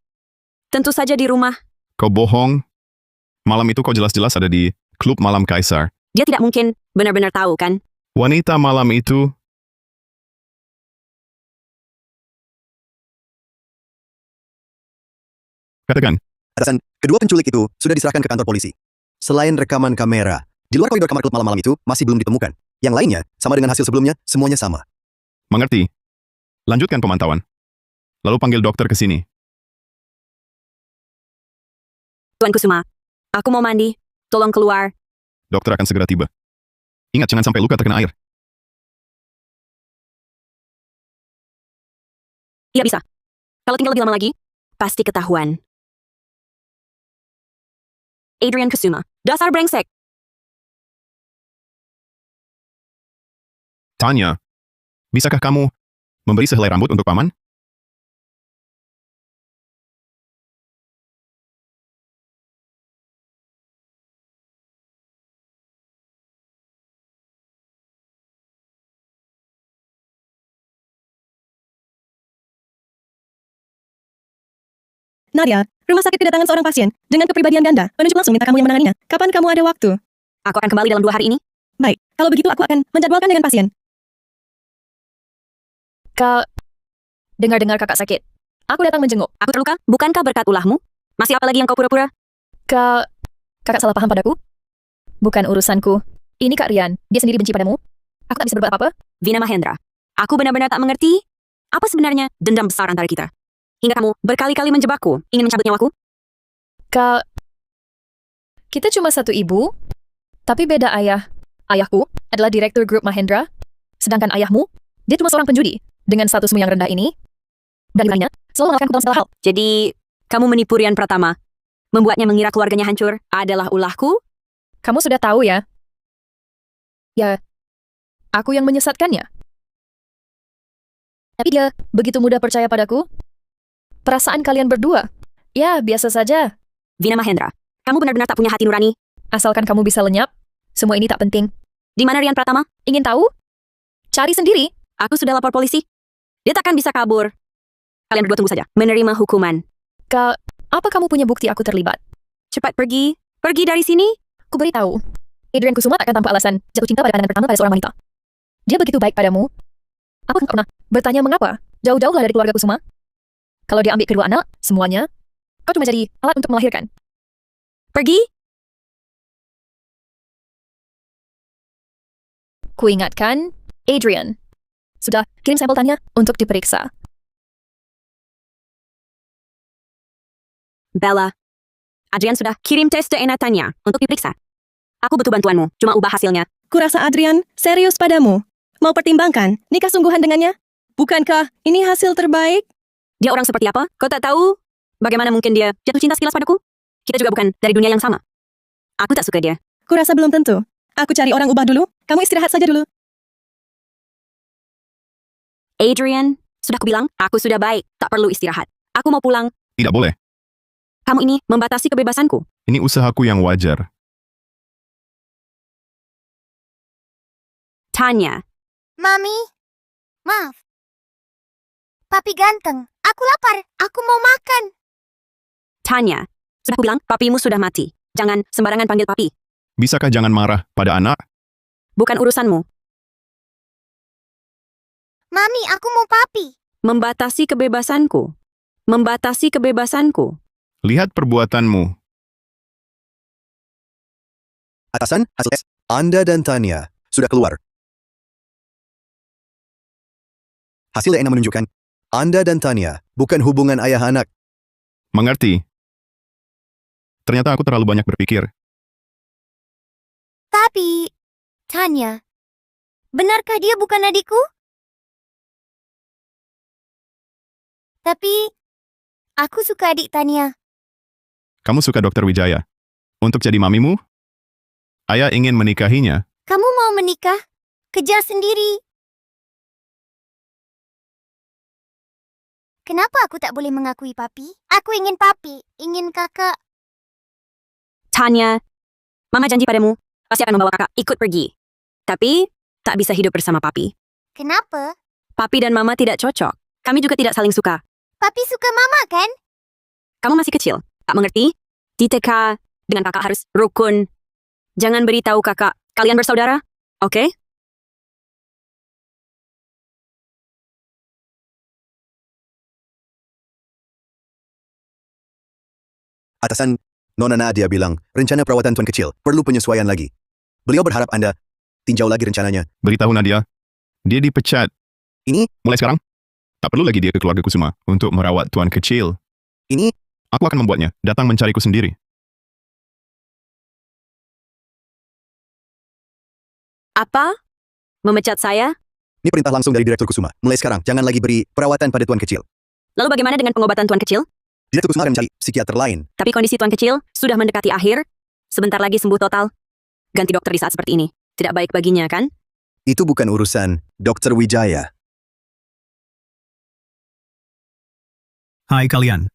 Speaker 1: Tentu saja di rumah.
Speaker 2: Kau bohong. Malam itu kau jelas-jelas ada di klub malam Kaisar.
Speaker 1: Dia tidak mungkin benar-benar tahu, kan?
Speaker 2: Wanita malam itu... Katakan,
Speaker 3: Atasan, kedua penculik itu sudah diserahkan ke kantor polisi. Selain rekaman kamera, di luar koridor kamar klub malam-malam itu masih belum ditemukan. Yang lainnya, sama dengan hasil sebelumnya, semuanya sama.
Speaker 2: mengerti. Lanjutkan pemantauan. Lalu panggil dokter ke sini.
Speaker 1: Tuan Kusuma, aku mau mandi. Tolong keluar.
Speaker 2: Dokter akan segera tiba. Ingat, jangan sampai luka terkena air.
Speaker 1: Iya bisa. Kalau tinggal lebih lama lagi, pasti ketahuan. Adrian Kusuma, dasar brengsek.
Speaker 2: Tanya, bisakah kamu memberi sehelai rambut untuk paman?
Speaker 7: Nadia, rumah sakit kedatangan seorang pasien dengan kepribadian ganda. Menunjuk langsung minta kamu yang menanganinya. Kapan kamu ada waktu?
Speaker 1: Aku akan kembali dalam 2 hari ini.
Speaker 7: Baik, kalau begitu aku akan menjadwalkan dengan pasien.
Speaker 4: Kak, dengar-dengar kakak sakit. Aku datang menjenguk.
Speaker 1: Aku terluka? Bukankah berkat ulahmu? Masih apa lagi yang kau pura-pura?
Speaker 4: Kak, kakak salah paham padaku? Bukan urusanku. Ini Kak Rian. Dia sendiri benci padamu. Aku tak bisa berbuat apa-apa.
Speaker 1: Vina Mahendra, aku benar-benar tak mengerti apa sebenarnya dendam besar antara kita. Hingga kamu berkali-kali menjebakku, ingin mencabut nyawaku.
Speaker 4: Kak, kita cuma satu ibu, tapi beda ayah. Ayahku adalah direktur grup Mahendra, sedangkan ayahmu, dia cuma seorang penjudi. Dengan statusmu yang rendah ini, berani-beraninya selalu melakukan dalam segala hal.
Speaker 1: Jadi, kamu menipu Rian Pratama, membuatnya mengira keluarganya hancur adalah ulahku?
Speaker 4: Kamu sudah tahu ya? Ya, aku yang menyesatkannya. Tapi dia begitu mudah percaya padaku. Perasaan kalian berdua, ya biasa saja.
Speaker 1: Vina Mahendra, kamu benar-benar tak punya hati nurani.
Speaker 4: Asalkan kamu bisa lenyap, semua ini tak penting.
Speaker 1: Di mana Rian Pratama?
Speaker 4: Ingin tahu? Cari sendiri.
Speaker 1: Aku sudah lapor polisi. Dia takkan bisa kabur. Kalian berdua tunggu saja, menerima hukuman.
Speaker 4: Kak, apa kamu punya bukti aku terlibat?
Speaker 1: Cepat pergi. Pergi dari sini.
Speaker 4: Ku beritahu. Adrian Kusuma takkan tanpa alasan jatuh cinta pada pandangan pertama pada seorang wanita. Dia begitu baik padamu. Apa enggak pernah bertanya mengapa? Jauh-jauhlah dari keluarga Kusuma. Kalau dia ambil kedua anak, semuanya, kau cuma jadi alat untuk melahirkan.
Speaker 1: Pergi.
Speaker 4: Ku ingatkan, Adrian. Sudah kirim sampel tanya untuk diperiksa.
Speaker 1: Bella, Adrian sudah kirim tes DNA tanya untuk diperiksa. Aku butuh bantuanmu, cuma ubah hasilnya.
Speaker 7: Kurasa Adrian serius padamu. Mau pertimbangkan nikah sungguhan dengannya? Bukankah ini hasil terbaik?
Speaker 1: Dia orang seperti apa? Kau tak tahu? Bagaimana mungkin dia jatuh cinta sekilas padaku? Kita juga bukan dari dunia yang sama. Aku tak suka dia.
Speaker 7: Kurasa belum tentu. Aku cari orang ubah dulu. Kamu istirahat saja dulu.
Speaker 1: Adrian, sudah kubilang, aku sudah baik. Tak perlu istirahat. Aku mau pulang.
Speaker 2: Tidak boleh.
Speaker 1: Kamu ini membatasi kebebasanku.
Speaker 2: Ini usahaku yang wajar.
Speaker 1: Tanya.
Speaker 8: Mami, maaf. Papi ganteng, aku lapar. Aku mau makan.
Speaker 1: Tanya, sudah aku bilang papimu sudah mati. Jangan sembarangan panggil papi.
Speaker 2: Bisakah jangan marah pada anak?
Speaker 1: Bukan urusanmu.
Speaker 8: Mami, aku mau papi.
Speaker 1: Membatasi kebebasanku. Membatasi kebebasanku.
Speaker 2: Lihat perbuatanmu.
Speaker 3: Atasan, hasil tes. Anda dan Tania sudah keluar. Hasil DNA menunjukkan Anda dan Tania bukan hubungan ayah anak.
Speaker 2: Mengerti? Ternyata aku terlalu banyak berpikir.
Speaker 8: Tapi, Tanya, benarkah dia bukan adikku? Tapi, aku suka adik Tania.
Speaker 2: Kamu suka Dr. Wijaya. Untuk jadi mamimu? Ayah ingin menikahinya.
Speaker 8: Kamu mau menikah? Kejar sendiri. Kenapa aku tak boleh mengakui papi? Aku ingin papi, ingin kakak.
Speaker 1: Tanya, Mama janji padamu, pasti akan membawa kakak ikut pergi. Tapi, tak bisa hidup bersama papi.
Speaker 8: Kenapa?
Speaker 1: Papi dan Mama tidak cocok. Kami juga tidak saling suka.
Speaker 8: Papi suka mama kan?
Speaker 1: Kamu masih kecil, tak mengerti? Di TK, dengan kakak harus rukun. Jangan beritahu kakak, kalian bersaudara, oke?
Speaker 3: Atasan, Nona Nadia bilang, rencana perawatan tuan kecil perlu penyesuaian lagi. Beliau berharap Anda tinjau lagi rencananya.
Speaker 2: Beritahu Nadia. Dia dipecat.
Speaker 3: Ini?
Speaker 2: Mulai sekarang, tak perlu lagi dia ke keluarga Kusuma untuk merawat tuan kecil.
Speaker 3: Ini?
Speaker 2: Aku akan membuatnya datang mencariku sendiri.
Speaker 1: Apa? Memecat saya?
Speaker 3: Ini perintah langsung dari Direktur Kusuma. Mulai sekarang, jangan lagi beri perawatan pada tuan kecil.
Speaker 1: Lalu bagaimana dengan pengobatan tuan kecil?
Speaker 3: Direktur Kusuma akan mencari psikiater lain.
Speaker 1: Tapi kondisi tuan kecil sudah mendekati akhir. Sebentar lagi sembuh total. Ganti dokter di saat seperti ini. Tidak baik baginya, kan?
Speaker 3: Itu bukan urusan Dr. Wijaya.
Speaker 6: Hai kalian.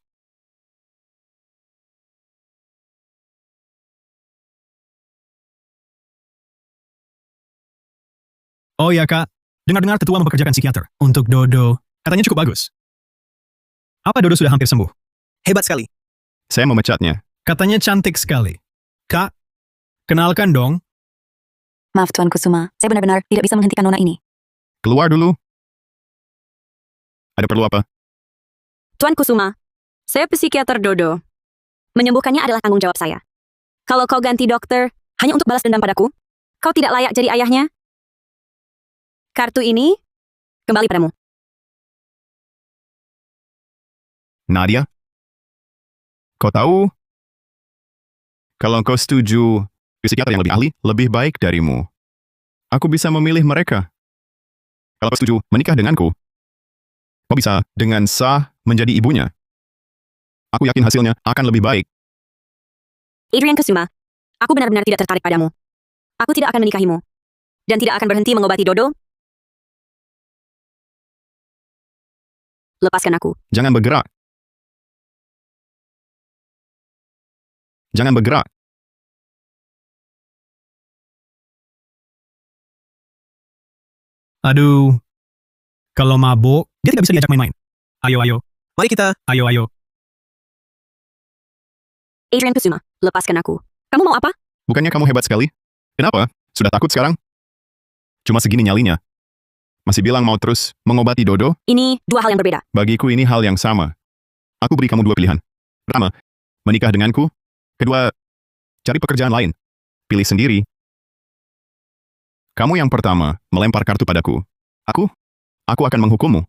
Speaker 6: Oh ya kak, dengar-dengar tetua mempekerjakan psikiater untuk Dodo. Katanya cukup bagus. Apa Dodo sudah hampir sembuh?
Speaker 5: Hebat sekali.
Speaker 2: Saya memecatnya.
Speaker 6: Katanya cantik sekali. Kak, kenalkan dong.
Speaker 1: Maaf Tuan Kusuma, saya benar-benar tidak bisa menghentikan nona ini.
Speaker 2: Keluar dulu. Ada perlu apa?
Speaker 1: Tuan Kusuma, saya psikiater Dodo. Menyembuhkannya adalah tanggung jawab saya. Kalau kau ganti dokter hanya untuk balas dendam padaku, kau tidak layak jadi ayahnya. Kartu ini kembali padamu.
Speaker 2: Nadia? Kau tahu? Kalau kau setuju, psikiater yang lebih ahli lebih baik darimu. Aku bisa memilih mereka. Kalau kau setuju menikah denganku, kau bisa dengan sah menjadi ibunya. Aku yakin hasilnya akan lebih baik.
Speaker 1: Adrian Kusuma, aku benar-benar tidak tertarik padamu. Aku tidak akan menikahimu. Dan tidak akan berhenti mengobati Dodo. Lepaskan aku.
Speaker 2: Jangan bergerak. Jangan bergerak.
Speaker 6: Aduh, kalau mabuk, dia tidak bisa diajak main-main. Ayo, ayo.
Speaker 5: Mari kita.
Speaker 6: Ayo, ayo.
Speaker 1: Adrian Kusuma, lepaskan aku. Kamu mau apa?
Speaker 2: Bukannya kamu hebat sekali? Kenapa? Sudah takut sekarang? Cuma segini nyalinya. Masih bilang mau terus mengobati Dodo?
Speaker 1: Ini dua hal yang berbeda.
Speaker 2: Bagiku ini hal yang sama. Aku beri kamu dua pilihan. Pertama, menikah denganku. Kedua, cari pekerjaan lain. Pilih sendiri. Kamu yang pertama, melempar kartu padaku. Aku akan menghukummu.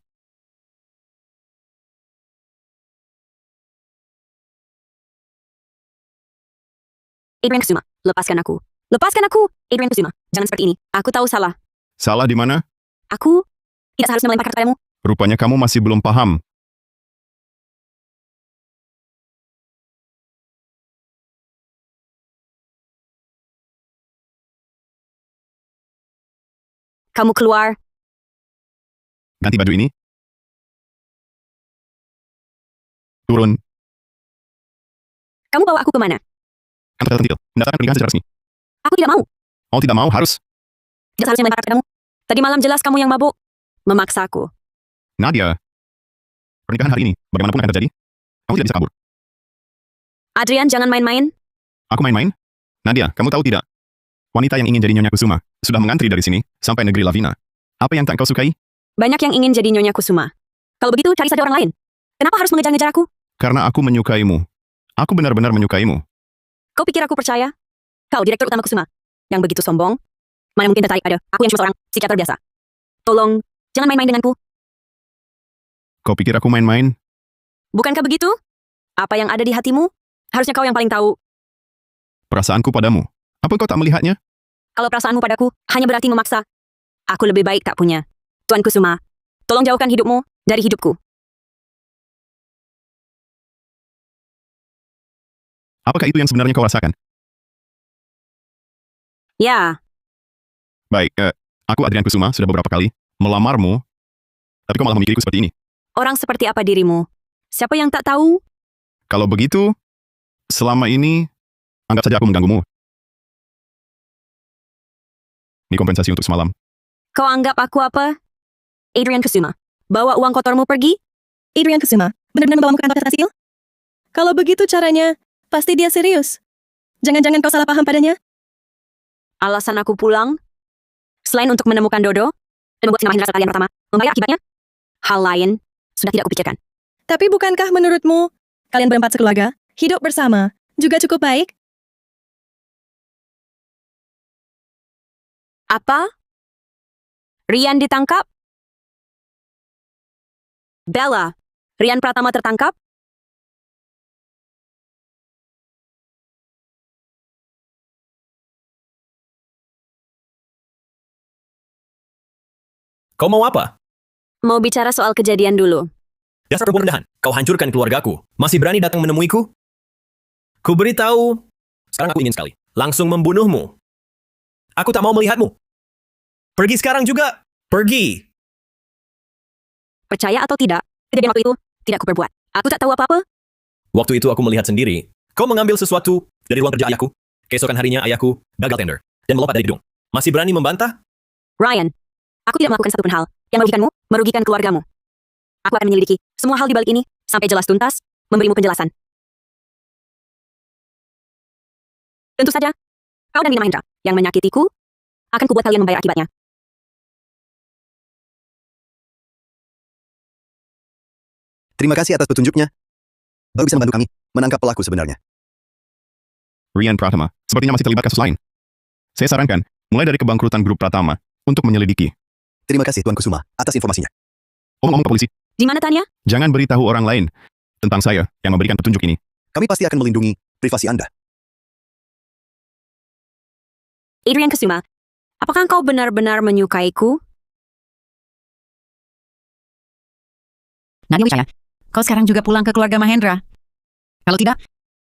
Speaker 1: Adrian Kusuma, lepaskan aku. Lepaskan aku, Adrian Kusuma. Jangan seperti ini. Aku tahu salah.
Speaker 2: Salah di mana?
Speaker 1: Aku tidak seharusnya melempar kartu padamu.
Speaker 2: Rupanya kamu masih belum paham.
Speaker 1: Kamu keluar.
Speaker 2: Ganti baju ini. Turun.
Speaker 1: Kamu bawa aku kemana?
Speaker 2: Kantor tertentil. Mendaftarkan pernikahan secara resmi.
Speaker 1: Aku tidak mau.
Speaker 2: Oh tidak mau, harus.
Speaker 1: Tidak seharusnya melempar kartu padamu. Tadi malam jelas kamu yang mabuk. Memaksa aku.
Speaker 2: Nadia. Pernikahan hari ini, bagaimanapun akan terjadi, kamu tidak bisa kabur.
Speaker 1: Adrian, jangan main-main.
Speaker 2: Aku main-main? Nadia, kamu tahu tidak? Wanita yang ingin jadi Nyonya Kusuma sudah mengantri dari sini sampai negeri Lavina. Apa yang tak kau sukai?
Speaker 1: Banyak yang ingin jadi Nyonya Kusuma. Kalau begitu, cari saja orang lain. Kenapa harus mengejar-ngejar aku?
Speaker 2: Karena aku menyukaimu. Aku benar-benar menyukaimu.
Speaker 1: Kau pikir aku percaya? Kau, Direktur Utama Kusuma. Yang begitu sombong. Mana mungkin tertarik pada aku yang cuma seorang psikiater biasa. Tolong, jangan main-main denganku.
Speaker 2: Kau pikir aku main-main?
Speaker 1: Bukankah begitu? Apa yang ada di hatimu? Harusnya kau yang paling tahu.
Speaker 2: Perasaanku padamu. Apa kau tak melihatnya?
Speaker 1: Kalau perasaanmu padaku hanya berarti memaksa. Aku lebih baik tak punya. Tuan Kusuma, tolong jauhkan hidupmu dari hidupku.
Speaker 2: Apakah itu yang sebenarnya kau rasakan?
Speaker 1: Ya,
Speaker 2: Baik, aku Adrian Kusuma sudah beberapa kali melamarmu, tapi kau malah memikirku seperti ini.
Speaker 1: orang seperti apa dirimu? Siapa yang tak tahu?
Speaker 2: Kalau begitu, selama ini, anggap saja aku mengganggumu. Ini kompensasi untuk semalam.
Speaker 1: Kau anggap aku apa? Adrian Kusuma, bawa uang kotormu pergi?
Speaker 7: Adrian Kusuma, benar-benar membawamu ke kantor Hasil? Kalau begitu caranya, pasti dia serius. Jangan-jangan kau salah paham padanya?
Speaker 1: Alasan aku pulang? Selain untuk menemukan Dodo dan membuat Vina Mahendra kalian pertama, membayar akibatnya? Hal lain sudah tidak kupikirkan.
Speaker 7: Tapi bukankah menurutmu, kalian berempat sekeluarga, hidup bersama, juga cukup baik?
Speaker 1: Apa? Rian ditangkap? Bella, Rian Pratama tertangkap?
Speaker 5: Kau mau apa?
Speaker 1: Mau bicara soal kejadian dulu.
Speaker 5: Dasar perempuan rendahan. Kau hancurkan keluargaku. Masih berani datang menemuiku? Ku beritahu. Sekarang aku ingin sekali. Langsung membunuhmu. Aku tak mau melihatmu. Pergi sekarang juga. Pergi.
Speaker 1: Percaya atau tidak, kejadian waktu itu tidak kuperbuat. Aku tak tahu apa-apa.
Speaker 5: Waktu itu aku melihat sendiri. Kau mengambil sesuatu dari ruang kerja ayahku. Keesokan harinya ayahku gagal tender dan melompat dari gedung. Masih berani membantah?
Speaker 1: Ryan, aku tidak melakukan satu pun hal yang merugikanmu, merugikan keluargamu. Aku akan menyelidiki semua hal di balik ini sampai jelas tuntas, memberimu penjelasan. Tentu saja, kau dan Vina Mahendra yang menyakitiku akan kubuat kalian membayar akibatnya.
Speaker 3: Terima kasih atas petunjuknya. Baru bisa membantu kami menangkap pelaku sebenarnya.
Speaker 2: Rian Pratama, sepertinya masih terlibat kasus lain. Saya sarankan, mulai dari kebangkrutan grup Pratama, untuk menyelidiki.
Speaker 3: Terima kasih Tuan Kusuma atas informasinya.
Speaker 2: Omong-omong ke polisi,
Speaker 1: Di mana Tanya?
Speaker 2: jangan beritahu orang lain tentang saya yang memberikan petunjuk ini.
Speaker 3: Kami pasti akan melindungi privasi Anda.
Speaker 1: Adrian Kusuma, apakah kau benar-benar menyukaiku? Nadia Wijaya, kau sekarang juga pulang ke keluarga Mahendra. Kalau tidak,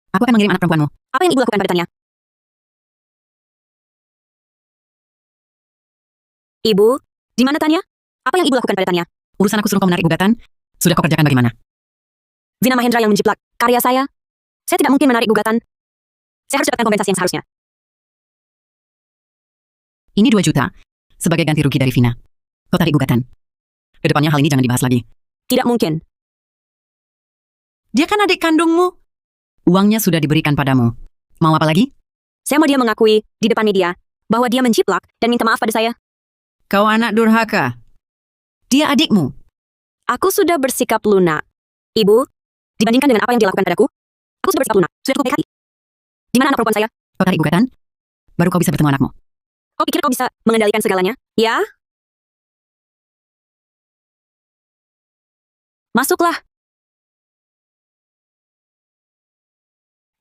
Speaker 1: aku akan mengirim anak perempuanmu. Apa yang ibu lakukan pada Tanya? Ibu, di mana Tanya? Apa yang ibu lakukan pada Tanya? Urusan aku suruh kau menarik gugatan, sudah kau kerjakan bagaimana? Vina Mahendra yang menjiplak karya saya. Saya tidak mungkin menarik gugatan. Saya harus dapatkan kompensasi yang seharusnya. Ini 2 juta, sebagai ganti rugi dari Vina. Kau tarik gugatan. Kedepannya hal ini jangan dibahas lagi. Tidak mungkin. Dia kan adik kandungmu. Uangnya sudah diberikan padamu. Mau apa lagi? Saya mau dia mengakui di depan media bahwa dia menjiplak dan minta maaf pada saya. Kau anak durhaka. Dia adikmu. Aku sudah bersikap lunak. Ibu, dibandingkan dengan apa yang dilakukan padaku, aku sudah bersikap lunak. Sudah cukup baik hati. Di mana anak perempuan saya? Kau tarik gugatan, baru kau bisa bertemu anakmu. Kau pikir kau bisa mengendalikan segalanya? Ya? Masuklah.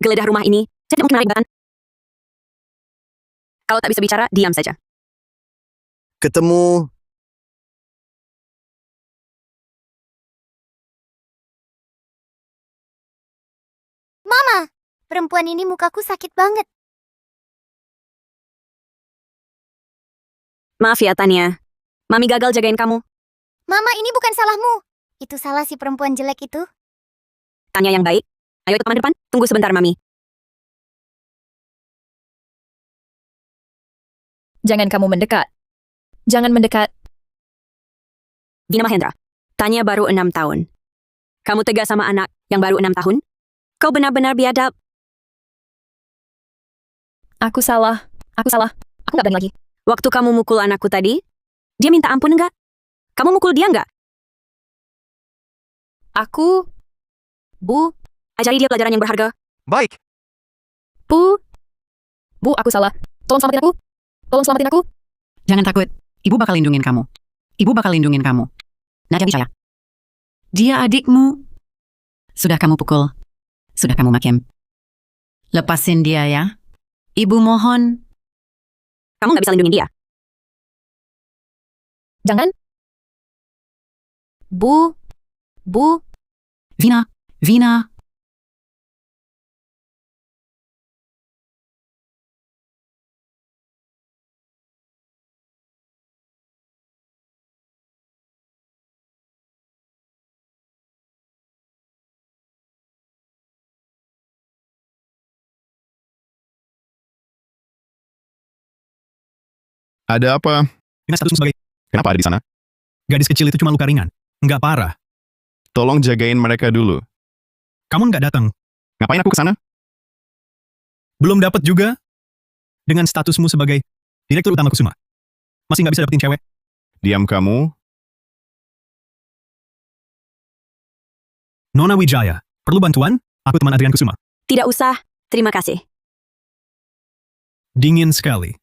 Speaker 1: Geledah rumah ini, saya tidak mungkin menarik gugatan. Kalau tak bisa bicara, diam saja.
Speaker 3: Ketemu
Speaker 8: Mama, perempuan ini mukaku sakit banget.
Speaker 1: Maaf ya, Tania. Mami gagal jagain kamu.
Speaker 8: Mama, ini bukan salahmu. Itu salah si perempuan jelek itu.
Speaker 1: Tania yang baik. Ayo ke taman depan, tunggu sebentar, Mami.
Speaker 4: Jangan kamu mendekat. Jangan mendekat.
Speaker 1: Vina Mahendra, Tania baru 6 tahun. Kamu tegas sama anak yang baru 6 tahun? Kau benar-benar biadab.
Speaker 4: Aku salah. Aku nggak berani lagi.
Speaker 1: Waktu kamu mukul anakku tadi, dia minta ampun enggak? Kamu mukul dia enggak?
Speaker 4: Bu,
Speaker 1: Ajari dia pelajaran yang berharga.
Speaker 3: Baik.
Speaker 4: Bu, aku salah. Tolong selamatin aku.
Speaker 1: Jangan takut. Ibu bakal lindungin kamu. Nadia Wijaya. Dia adikmu. Sudah kamu pukul. Sudah kamu makin. Lepasin dia ya. Ibu mohon. Kamu nggak bisa lindungin dia.
Speaker 4: Jangan. Bu.
Speaker 1: Vina.
Speaker 2: Ada apa?
Speaker 6: Dengan statusmu sebagai
Speaker 2: Kenapa ada di sana?
Speaker 6: gadis kecil itu cuma luka ringan. Nggak parah.
Speaker 2: Tolong jagain mereka dulu.
Speaker 6: Kamu nggak datang.
Speaker 2: Ngapain aku ke sana?
Speaker 6: Belum dapat juga. Dengan statusmu sebagai direktur utama Kusuma. Masih nggak bisa dapetin cewek.
Speaker 2: Diam kamu.
Speaker 6: Nona Wijaya, perlu bantuan? Aku teman Adrian Kusuma.
Speaker 1: Tidak usah. Terima kasih.
Speaker 6: Dingin sekali.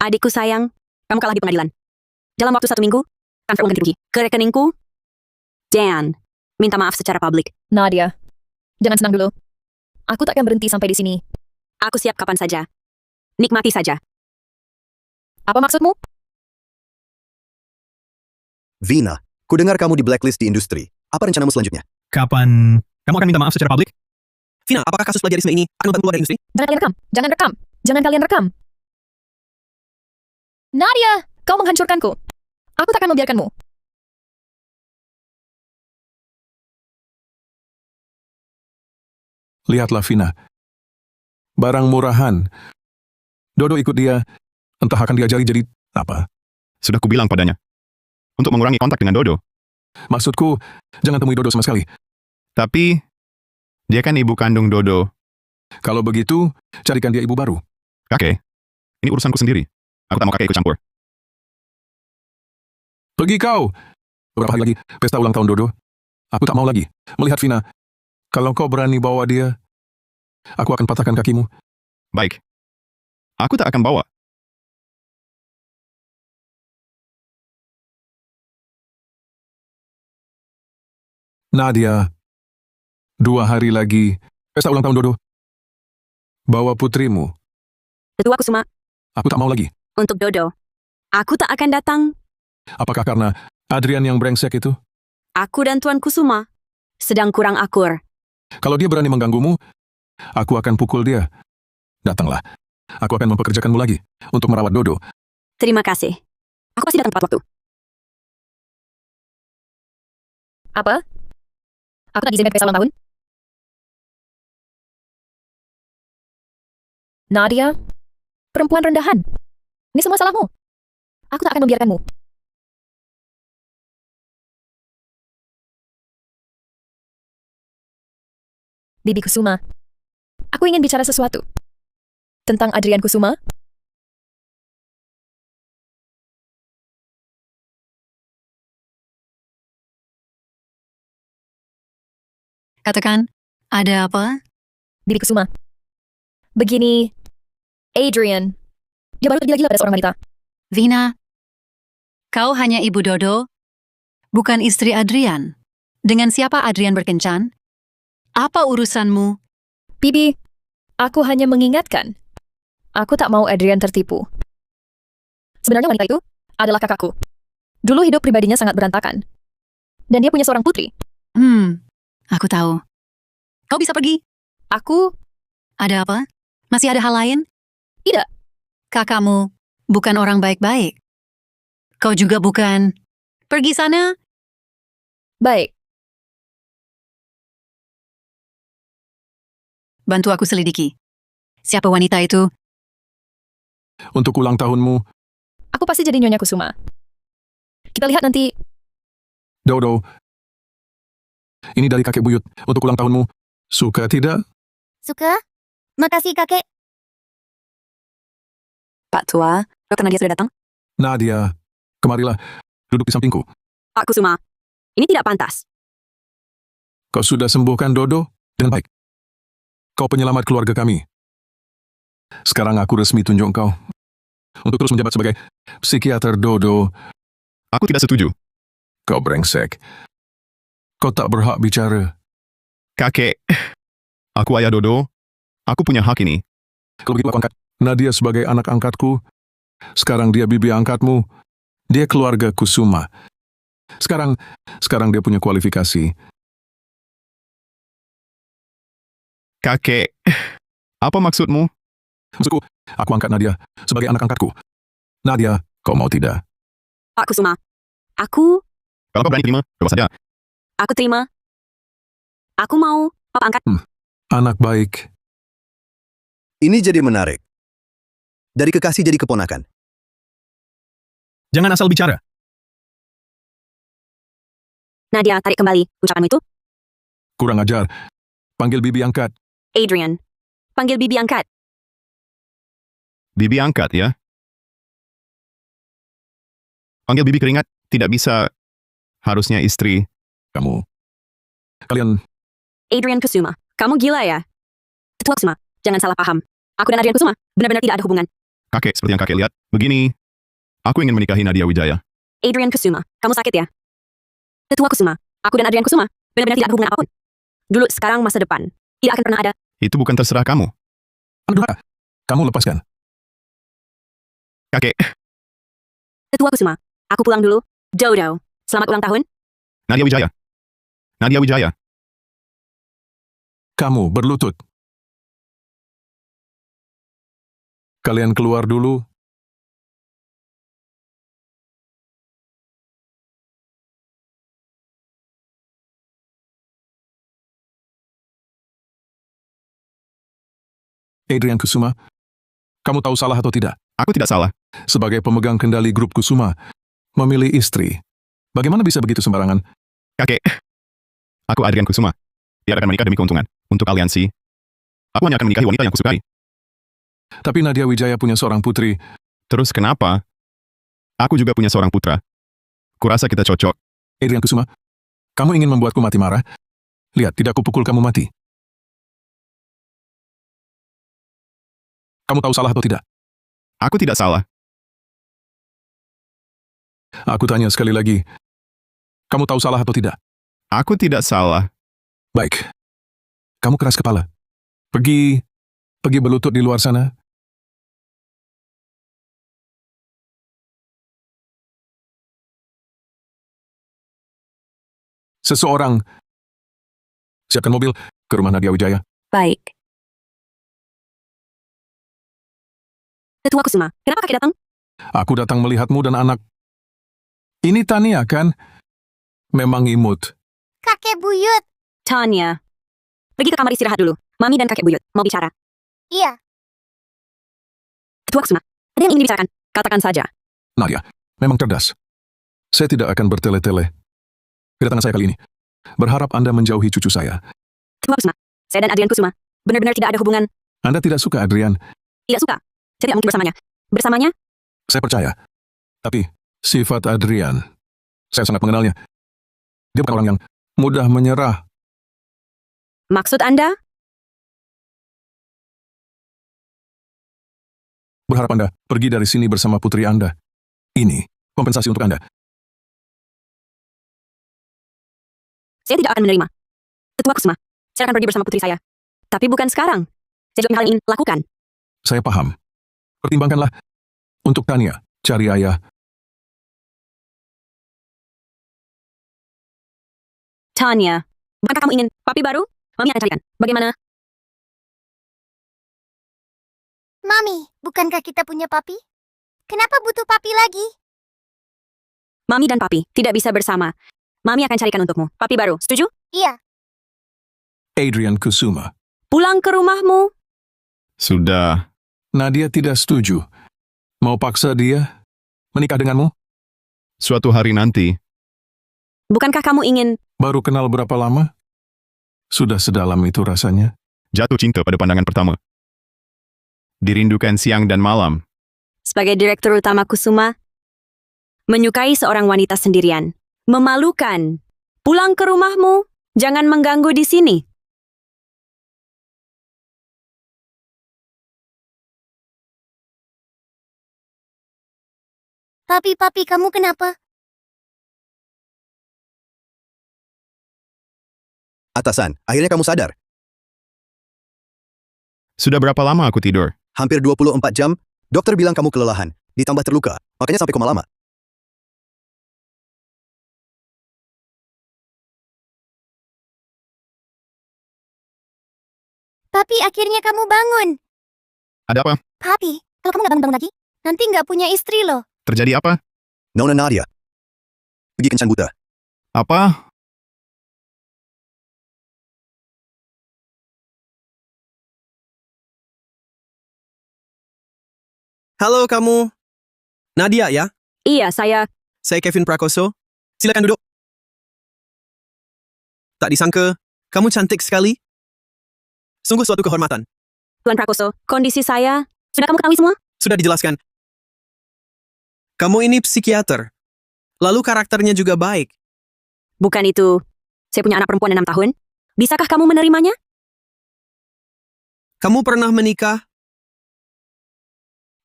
Speaker 1: Adikku sayang, kamu kalah di pengadilan. Dalam waktu 1 minggu, transfer uang ganti rugi ke rekeningku. Dan minta maaf secara publik.
Speaker 4: Nadia, jangan senang dulu. Aku tak akan berhenti sampai di sini.
Speaker 1: Aku siap kapan saja. Nikmati saja.
Speaker 4: Apa maksudmu?
Speaker 3: Vina, ku dengar kamu di blacklist di industri. Apa rencanamu selanjutnya?
Speaker 6: Kapan kamu akan minta maaf secara publik?
Speaker 5: Vina, apakah kasus plagiarisme ini akan membantu keluar dari industri?
Speaker 4: Jangan kalian rekam. Nadia, kau menghancurkanku. Aku tak akan membiarkanmu.
Speaker 12: Lihatlah Vina. Barang murahan. Dodo ikut dia. Entah akan diajari jadi apa.
Speaker 2: Sudah kubilang padanya. Untuk mengurangi kontak dengan Dodo.
Speaker 12: Maksudku, jangan temui Dodo sama sekali.
Speaker 2: Tapi, dia kan ibu kandung Dodo.
Speaker 12: Kalau begitu, carikan dia ibu baru.
Speaker 2: Kakek, ini urusanku sendiri. Aku tak mau kakek ikut campur.
Speaker 12: Pergi kau! Beberapa hari lagi, pesta ulang tahun Dodo. Aku tak mau lagi melihat Vina. Kalau kau berani bawa dia, aku akan patahkan kakimu.
Speaker 2: Baik. Aku tak akan bawa.
Speaker 12: Nadia, 2 hari lagi, pesta ulang tahun Dodo. Bawa putrimu.
Speaker 1: Tetua Kusuma,
Speaker 12: Aku tak mau lagi.
Speaker 1: untuk Dodo. Aku tak akan datang.
Speaker 12: Apakah karena Adrian yang brengsek itu?
Speaker 1: Aku dan Tuan Kusuma sedang kurang akur.
Speaker 12: Kalau dia berani mengganggumu, aku akan pukul dia. Datanglah. Aku akan mempekerjakanmu lagi untuk merawat Dodo.
Speaker 1: Terima kasih. Aku pasti datang tepat waktu.
Speaker 4: Apa? Aku tak diizinkan pesta ulang tahun? Nadia, perempuan rendahan. Ini semua salahmu. Aku tak akan membiarkanmu. Bibi Kusuma, aku ingin bicara sesuatu. Tentang Adrian Kusuma?
Speaker 1: Katakan, ada apa?
Speaker 4: Bibi Kusuma. Begini, Adrian. Dia baru tergila-gila pada seorang wanita.
Speaker 1: Vina, kau hanya ibu Dodo, bukan istri Adrian. Dengan siapa Adrian berkencan? Apa urusanmu?
Speaker 4: Bibi, aku hanya mengingatkan. Aku tak mau Adrian tertipu. Sebenarnya wanita itu adalah kakakku. Dulu hidup pribadinya sangat berantakan. Dan dia punya seorang putri.
Speaker 1: Aku tahu. Kau bisa pergi.
Speaker 4: Aku,
Speaker 1: Ada apa? Masih ada hal lain?
Speaker 4: Tidak.
Speaker 1: Kakakmu bukan orang baik-baik. Kau juga bukan. Pergi sana.
Speaker 4: baik.
Speaker 1: Bantu aku selidiki. Siapa wanita itu?
Speaker 12: Untuk ulang tahunmu,
Speaker 4: Aku pasti jadi Nyonya Kusuma. Kita lihat nanti
Speaker 12: Dodo, ini dari kakek buyut untuk ulang tahunmu. Suka tidak?
Speaker 8: Suka? Makasih, kakek.
Speaker 1: Pak Tua, Dokter Nadia sudah datang?
Speaker 12: Nadia, kemarilah. Duduk di sampingku.
Speaker 1: Pak Kusuma, ini tidak pantas.
Speaker 12: Kau sudah sembuhkan Dodo dengan baik. Kau penyelamat keluarga kami. Sekarang aku resmi tunjuk kau untuk terus menjabat sebagai psikiater Dodo.
Speaker 2: Aku tidak setuju.
Speaker 12: Kau brengsek. Kau tak berhak bicara.
Speaker 2: Kakek, aku ayah Dodo. Aku punya hak ini.
Speaker 12: Kalau begitu aku angkat Nadia sebagai anak angkatku. Sekarang dia bibi angkatmu. Dia keluarga Kusuma. Sekarang dia punya kualifikasi.
Speaker 2: Kakek, apa maksudmu?
Speaker 12: Maksudku, aku angkat Nadia sebagai anak angkatku. Nadia, kau mau tidak?
Speaker 1: Pak Kusuma, aku
Speaker 2: Kalau kau berani terima, coba saja.
Speaker 1: terima. Aku mau Papa angkat.
Speaker 12: Anak baik.
Speaker 3: Ini jadi menarik. Dari kekasih jadi keponakan.
Speaker 6: Jangan asal bicara.
Speaker 1: Nadia, tarik kembali ucapanmu itu.
Speaker 12: Kurang ajar. Panggil bibi angkat.
Speaker 1: Adrian, panggil bibi angkat.
Speaker 2: Bibi angkat ya. Panggil bibi keringat, tidak bisa. Harusnya istri.
Speaker 12: Kalian,
Speaker 1: Adrian Kusuma, kamu gila ya? Tetua Kusuma, jangan salah paham. Aku dan Adrian Kusuma benar-benar tidak ada hubungan.
Speaker 2: Kakek, seperti yang kakek lihat. Begini, aku ingin menikahi Nadia Wijaya.
Speaker 1: Adrian Kusuma, kamu sakit ya? Tetua Kusuma, aku dan Adrian Kusuma benar-benar tidak ada hubungan apapun. Dulu, sekarang, masa depan. Tidak akan pernah ada.
Speaker 2: Itu bukan terserah kamu.
Speaker 12: aduh, kamu lepaskan.
Speaker 2: Kakek,
Speaker 1: Tetua Kusuma, aku pulang dulu. Dodo, selamat ulang tahun.
Speaker 2: Nadia Wijaya. Nadia Wijaya.
Speaker 12: Kamu berlutut. Kalian keluar dulu. Adrian Kusuma, kamu tahu salah atau tidak?
Speaker 2: Aku tidak salah.
Speaker 12: Sebagai pemegang kendali grup Kusuma, memilih istri. Bagaimana bisa begitu sembarangan?
Speaker 2: Kakek, aku Adrian Kusuma. Tidak akan menikah demi keuntungan. Untuk aliansi, aku hanya akan menikahi wanita yang kusukai.
Speaker 12: Tapi Nadia Wijaya punya seorang putri.
Speaker 2: Terus kenapa? Aku juga punya seorang putra. Kurasa kita cocok.
Speaker 12: Adrian Kusuma, kamu ingin membuatku mati marah? Lihat, tidak kupukul kamu mati. Kamu tahu salah atau tidak?
Speaker 2: Aku tidak salah.
Speaker 12: Aku tanya sekali lagi. Kamu tahu salah atau tidak?
Speaker 2: Aku tidak salah.
Speaker 12: Baik. Kamu keras kepala. Pergi berlutut di luar sana. Seseorang siapkan mobil ke rumah Nadia Wijaya.
Speaker 1: Baik. Tetua Kusuma, kenapa kakek datang?
Speaker 12: Aku datang melihatmu dan anak. Ini Tania kan? Memang imut.
Speaker 8: Kakek buyut.
Speaker 1: Tanya, pergi ke kamar istirahat dulu. Mami dan kakek buyut mau bicara.
Speaker 8: Iya.
Speaker 1: Tetua Kusuma, ada yang ingin dibicarakan? Katakan saja.
Speaker 12: Nadia, memang cerdas. Saya tidak akan bertele-tele. Kedatangan saya kali ini. Berharap Anda menjauhi cucu saya.
Speaker 1: Tetua Kusuma, saya dan Adrian Kusuma benar-benar tidak ada hubungan.
Speaker 12: Anda tidak suka Adrian.
Speaker 1: Tidak suka. Saya tidak mungkin bersamanya. Bersamanya?
Speaker 12: Saya percaya. Tapi, sifat Adrian, saya sangat mengenalnya. Dia bukan orang yang mudah menyerah.
Speaker 1: Maksud Anda?
Speaker 12: Berharap Anda pergi dari sini bersama putri Anda. Ini kompensasi untuk Anda.
Speaker 1: Saya tidak akan menerima. Tetua Kusuma, saya akan pergi bersama putri saya. Tapi bukan sekarang. Saya juga hal yang ingin lakukan.
Speaker 12: Saya paham. Pertimbangkanlah. Untuk Tania, cari ayah.
Speaker 1: Tanya, bukankah kamu ingin papi baru? Mami akan carikan. Bagaimana?
Speaker 8: Mami, bukankah kita punya papi? Kenapa butuh papi lagi?
Speaker 1: Mami dan papi tidak bisa bersama. Mami akan carikan untukmu. Papi baru, setuju?
Speaker 8: Iya.
Speaker 12: Adrian Kusuma.
Speaker 1: Pulang ke rumahmu.
Speaker 2: Sudah.
Speaker 12: Nadia tidak setuju. Mau paksa dia menikah denganmu?
Speaker 2: Suatu hari nanti,
Speaker 1: Bukankah kamu ingin...
Speaker 12: Baru kenal berapa lama? Sudah sedalam itu rasanya.
Speaker 2: Jatuh cinta pada pandangan pertama. Dirindukan siang dan malam.
Speaker 1: Sebagai direktur utama Kusuma, menyukai seorang wanita sendirian. Memalukan. Pulang ke rumahmu. Jangan mengganggu di sini.
Speaker 8: Tapi papi, kamu kenapa?
Speaker 3: Atasan, akhirnya kamu sadar.
Speaker 2: Sudah berapa lama aku tidur?
Speaker 3: Hampir 24 jam, dokter bilang kamu kelelahan, ditambah terluka, makanya sampai koma lama.
Speaker 8: Papi, akhirnya kamu bangun.
Speaker 2: Ada apa?
Speaker 8: Papi, kalau kamu nggak bangun-bangun lagi, nanti nggak punya istri loh.
Speaker 2: Terjadi apa?
Speaker 3: Nona Nadia. Pergi kencan buta.
Speaker 2: Apa?
Speaker 13: Halo kamu. Nadia ya?
Speaker 1: Iya, saya...
Speaker 13: Saya Kevin Prakoso. Silakan duduk. Tak disangka, kamu cantik sekali. Sungguh suatu kehormatan.
Speaker 1: Tuan Prakoso, kondisi saya... Sudah kamu ketahui semua?
Speaker 13: Sudah dijelaskan. Kamu ini psikiater. Lalu karakternya juga baik.
Speaker 1: Bukan itu. Saya punya anak perempuan 6 tahun. Bisakah kamu menerimanya?
Speaker 13: Kamu pernah menikah?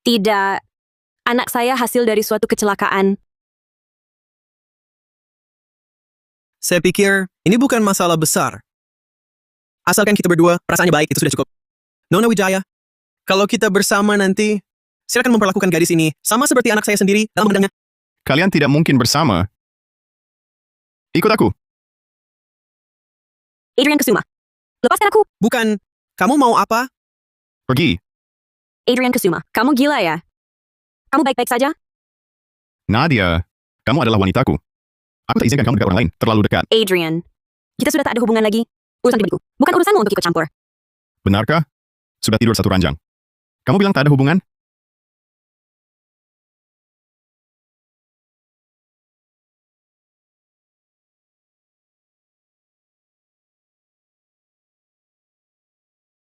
Speaker 1: Tidak. Anak saya hasil dari suatu kecelakaan.
Speaker 13: Saya pikir ini bukan masalah besar. Asalkan kita berdua perasaannya baik, itu sudah cukup. Nona Wijaya, kalau kita bersama nanti, silakan memperlakukan gadis ini sama seperti anak saya sendiri dalam memandangnya.
Speaker 2: Kalian tidak mungkin bersama. Ikut aku.
Speaker 1: Adrian Kusuma. Lepaskan aku.
Speaker 13: Bukan. Kamu mau apa?
Speaker 2: Pergi.
Speaker 1: Adrian Kusuma, kamu gila ya? Kamu baik-baik saja?
Speaker 2: Nadia, kamu adalah wanitaku. Aku tak izinkan kamu dekat orang lain, terlalu dekat.
Speaker 1: Adrian, kita sudah tak ada hubungan lagi. Urusan pribadiku. Bukan urusanmu untuk ikut campur.
Speaker 2: Benarkah? Sudah tidur satu ranjang. Kamu bilang tak ada hubungan?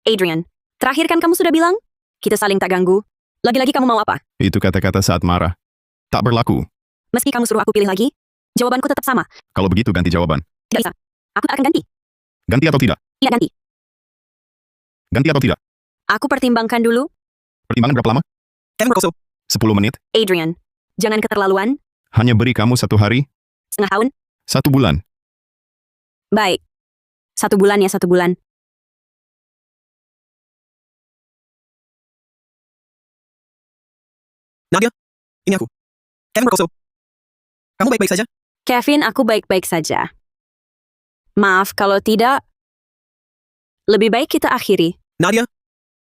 Speaker 1: Adrian, terakhir kan kamu sudah bilang? Kita saling tak ganggu. Lagi-lagi kamu mau apa?
Speaker 2: Itu kata-kata saat marah. Tak berlaku.
Speaker 1: Meski kamu suruh aku pilih lagi, jawabanku tetap sama.
Speaker 2: Kalau begitu ganti jawaban.
Speaker 1: Tidak bisa. Aku tak akan ganti.
Speaker 2: Ganti atau tidak?
Speaker 1: Iya, ganti.
Speaker 2: Ganti atau tidak?
Speaker 1: Aku pertimbangkan dulu.
Speaker 2: Pertimbangan berapa lama?
Speaker 13: Kevin Prakoso.
Speaker 2: 10 menit.
Speaker 1: Adrian, jangan keterlaluan.
Speaker 2: Hanya beri kamu 1 hari,
Speaker 1: Setengah tahun.
Speaker 2: 1 bulan.
Speaker 1: Baik. 1 bulan ya, 1 bulan.
Speaker 13: Nadia, ini aku. Kevin Prakoso. Kamu baik-baik saja?
Speaker 1: Kevin, aku baik-baik saja. Maaf kalau tidak. Lebih baik kita akhiri.
Speaker 13: Nadia,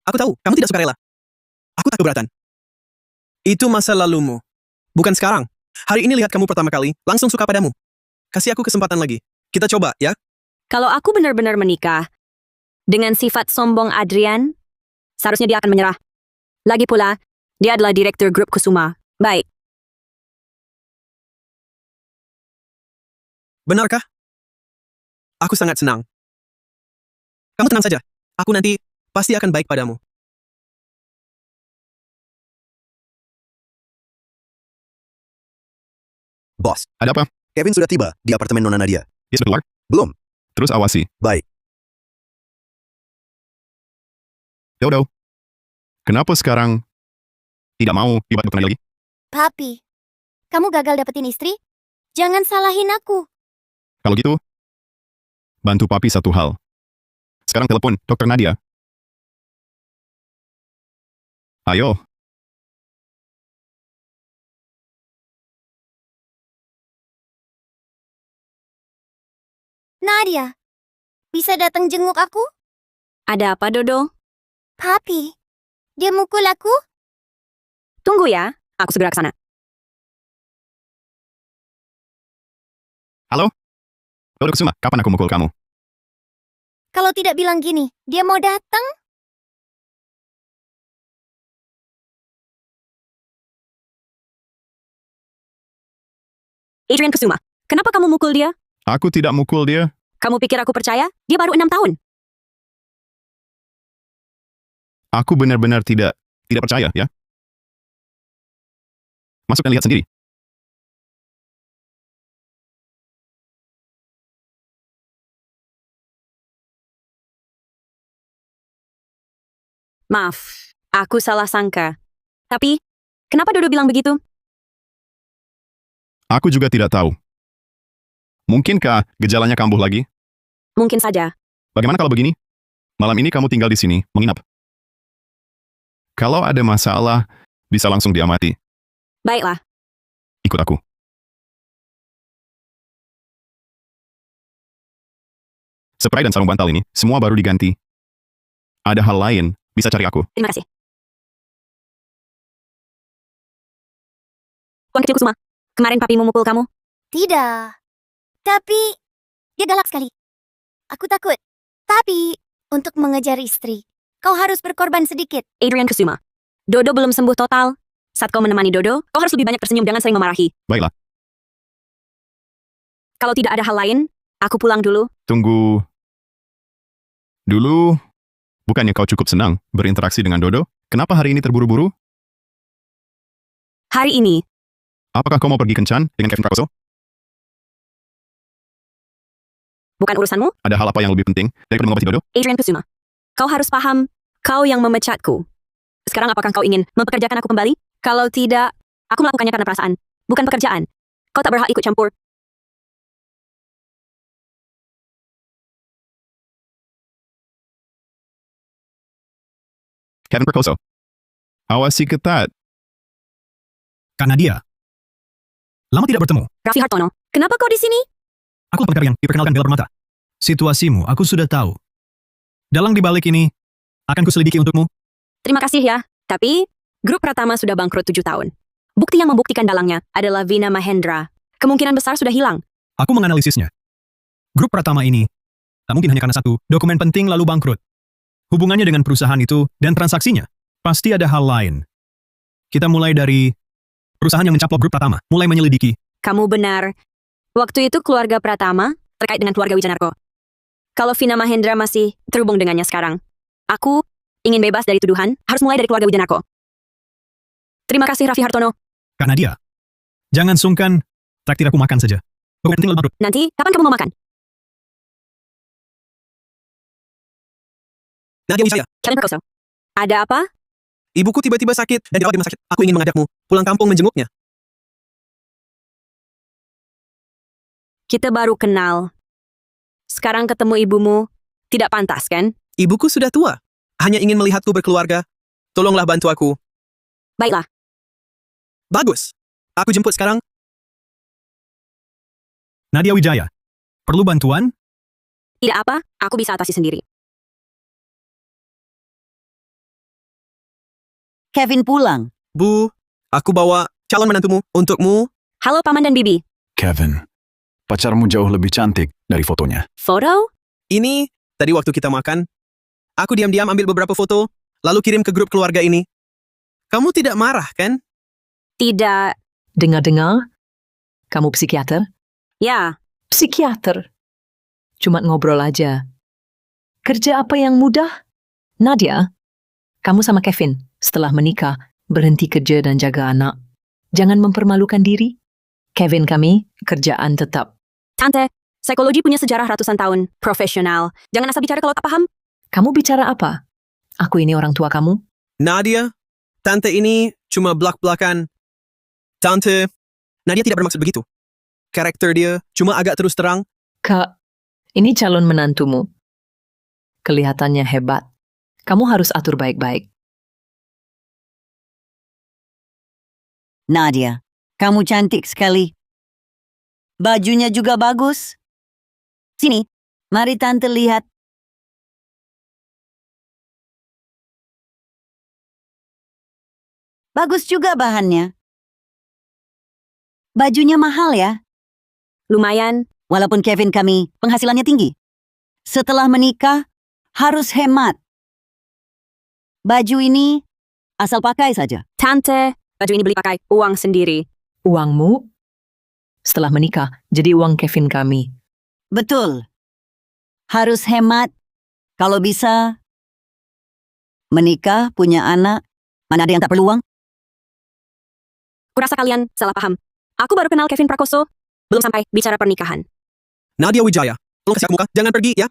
Speaker 13: aku tahu, kamu tidak suka rela. Aku tak keberatan. Itu masa lalumu. Bukan sekarang. Hari ini lihat kamu pertama kali, langsung suka padamu. Kasih aku kesempatan lagi. Kita coba, ya?
Speaker 1: Kalau aku benar-benar menikah dengan sifat sombong Adrian, seharusnya dia akan menyerah. Lagi pula, dia adalah direktur grup Kusuma. Baik.
Speaker 13: Benarkah? Aku sangat senang. Kamu tenang saja. Aku nanti pasti akan baik padamu.
Speaker 3: Bos,
Speaker 2: Ada apa?
Speaker 3: Kevin sudah tiba di apartemen Nona Nadia.
Speaker 2: Dia sudah keluar?
Speaker 3: Belum.
Speaker 2: Terus awasi.
Speaker 3: Baik.
Speaker 2: Dodo. Kenapa sekarang tidak mau dibantu Nadia lagi?
Speaker 8: Papi, kamu gagal dapetin istri? Jangan salahin aku.
Speaker 2: Kalau gitu, bantu papi satu hal. Sekarang telepon Dokter Nadia. Ayo.
Speaker 8: Nadia, bisa datang jenguk aku?
Speaker 1: Ada apa, Dodo?
Speaker 8: Papi, dia mukul aku?
Speaker 1: Tunggu ya, aku segera ke sana.
Speaker 2: Halo? Dodo Kusuma, kapan aku mukul kamu?
Speaker 8: Kalau tidak bilang gini, dia mau datang?
Speaker 1: Adrian Kusuma, Kenapa kamu mukul dia?
Speaker 2: Aku tidak mukul dia.
Speaker 1: Kamu pikir aku percaya? Dia baru 6 tahun.
Speaker 2: Aku benar-benar tidak percaya, ya. Masuk dan lihat sendiri.
Speaker 1: Maaf, aku salah sangka. Tapi, kenapa Dodo bilang begitu?
Speaker 2: Aku juga tidak tahu. Mungkinkah gejalanya kambuh lagi?
Speaker 1: Mungkin saja.
Speaker 2: Bagaimana kalau begini? Malam ini kamu tinggal di sini, menginap. Kalau ada masalah, bisa langsung diamati.
Speaker 1: Baiklah.
Speaker 2: Ikut aku. Spray dan sarung bantal ini, semua baru diganti. Ada hal lain, bisa cari aku.
Speaker 1: Terima kasih. Tuan kecil Kusuma, kemarin papi memukul kamu?
Speaker 8: Tidak. Tapi, dia galak sekali. Aku takut. Tapi, untuk mengejar istri, kau harus berkorban sedikit.
Speaker 1: Adrian Kusuma, Dodo belum sembuh total. Saat kau menemani Dodo, kau harus lebih banyak tersenyum, jangan sering memarahi.
Speaker 2: Baiklah,
Speaker 1: Kalau tidak ada hal lain, aku pulang dulu.
Speaker 2: tunggu. Dulu, bukannya kau cukup senang berinteraksi dengan Dodo? Kenapa hari ini terburu-buru?
Speaker 1: Hari ini,
Speaker 2: Apakah kau mau pergi kencan dengan Kevin Prakoso?
Speaker 1: bukan urusanmu,
Speaker 2: Ada hal apa yang lebih penting daripada mengobati Dodo?
Speaker 1: Adrian Kusuma. Kau harus paham, kau yang memecatku. Sekarang apakah kau ingin mempekerjakan aku kembali? Kalau tidak, aku melakukannya karena perasaan, bukan pekerjaan. Kau tak berhak ikut campur.
Speaker 2: Kevin Prakoso. Awasi ketat.
Speaker 6: Kak Nadia. Lama tidak bertemu.
Speaker 1: Raffi Hartono, kenapa kau di sini?
Speaker 6: Aku pendekar yang diperkenalkan Bella Permata. Situasimu, aku sudah tahu. Dalang di balik ini, akan kuselidiki untukmu.
Speaker 1: Terima kasih ya. Tapi, grup Pratama sudah bangkrut 7 tahun. Bukti yang membuktikan dalangnya adalah Vina Mahendra. Kemungkinan besar sudah hilang.
Speaker 6: Aku menganalisisnya. Grup Pratama ini, tak mungkin hanya karena satu dokumen penting lalu bangkrut. Hubungannya dengan perusahaan itu dan transaksinya, pasti ada hal lain. Kita mulai dari perusahaan yang mencaplok grup Pratama, mulai menyelidiki.
Speaker 1: Kamu benar. Waktu itu keluarga Pratama terkait dengan keluarga Wijanarko. Kalau Vina Mahendra masih terhubung dengannya sekarang, aku ingin bebas dari tuduhan, harus mulai dari keluarga Wijanarko. Terima kasih Raffi Hartono.
Speaker 6: Kak Nadia, jangan sungkan, traktir aku makan saja. Bukan tinggal bangkrut.
Speaker 1: Nanti, kapan kamu mau makan?
Speaker 13: Nadia Wijaya,
Speaker 1: Kevin Prakoso. Ada apa?
Speaker 13: ibuku tiba-tiba sakit dan dirawat di rumah sakit. Aku ingin mengajakmu pulang kampung menjenguknya.
Speaker 1: Kita baru kenal. Sekarang ketemu ibumu, tidak pantas kan?
Speaker 13: Ibuku sudah tua, hanya ingin melihatku berkeluarga. Tolonglah bantu aku.
Speaker 1: Baiklah,
Speaker 13: Bagus. Aku jemput sekarang.
Speaker 6: Nadia Wijaya, perlu bantuan?
Speaker 1: tidak apa, aku bisa atasi sendiri.
Speaker 14: Kevin pulang.
Speaker 13: Bu, aku bawa calon menantumu untukmu.
Speaker 1: Halo Paman dan Bibi.
Speaker 10: Kevin, pacarmu jauh lebih cantik dari fotonya.
Speaker 1: Foto?
Speaker 13: Ini, tadi waktu kita makan, aku diam-diam ambil beberapa foto, lalu kirim ke grup keluarga ini. Kamu tidak marah, kan?
Speaker 1: Tidak.
Speaker 9: Dengar-dengar, kamu psikiater?
Speaker 1: Ya,
Speaker 9: Psikiater. Cuma ngobrol aja. Kerja apa yang mudah? Nadia, kamu sama Kevin, setelah menikah, berhenti kerja dan jaga anak. Jangan mempermalukan diri. Kevin kami, kerjaan tetap.
Speaker 1: Tante, psikologi punya sejarah ratusan tahun, profesional. Jangan asal bicara kalau tak paham.
Speaker 9: Kamu bicara apa? Aku ini orang tua kamu?
Speaker 13: Nadia, tante ini cuma belak-belakan. Tante, Nadia tidak bermaksud begitu. Karakter dia cuma agak terus terang.
Speaker 9: Kak, ini calon menantumu. Kelihatannya hebat. Kamu harus atur baik-baik.
Speaker 14: Nadia, kamu cantik sekali. Bajunya juga bagus. Sini, mari tante lihat. Bagus juga bahannya. Bajunya mahal ya?
Speaker 1: Lumayan.
Speaker 14: Walaupun Kevin kami penghasilannya tinggi. Setelah menikah, harus hemat. Baju ini asal pakai saja.
Speaker 1: Tante, baju ini beli pakai uang sendiri.
Speaker 9: Uangmu? setelah menikah, jadi uang Kevin kami.
Speaker 14: Betul. Harus hemat. Kalau bisa, menikah, punya anak, mana ada yang tak perlu uang?
Speaker 1: Kurasa kalian salah paham. Aku baru kenal Kevin Prakoso, belum sampai bicara pernikahan.
Speaker 13: Nadia Wijaya, tolong kasih aku muka, jangan pergi ya.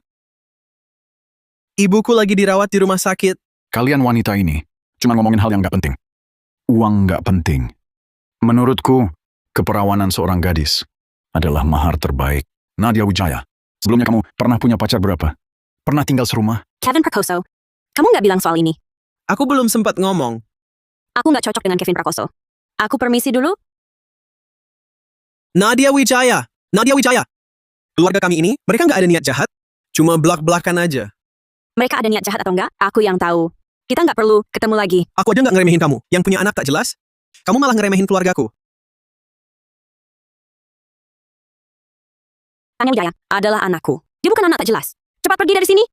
Speaker 13: Ibuku lagi dirawat di rumah sakit.
Speaker 10: Kalian wanita ini cuma ngomongin hal yang nggak penting. Uang nggak penting. Menurutku, keperawanan seorang gadis adalah mahar terbaik. Nadia Wijaya, sebelumnya kamu pernah punya pacar berapa? Pernah tinggal serumah?
Speaker 1: Kevin Prakoso, kamu nggak bilang soal ini.
Speaker 13: Aku belum sempat ngomong.
Speaker 1: Aku nggak cocok dengan Kevin Prakoso. Aku permisi dulu.
Speaker 13: Nadia Wijaya, Nadia Wijaya. Keluarga kami ini, mereka nggak ada niat jahat. Cuma belak-belakan aja.
Speaker 1: Mereka ada niat jahat atau enggak, aku yang tahu. Kita nggak perlu ketemu lagi.
Speaker 13: Aku aja nggak ngeremehin kamu. Yang punya anak tak jelas. Kamu malah ngeremehin keluargaku.
Speaker 1: Tanya Wijaya adalah anakku. Dia bukan anak tak jelas. Cepat pergi dari sini.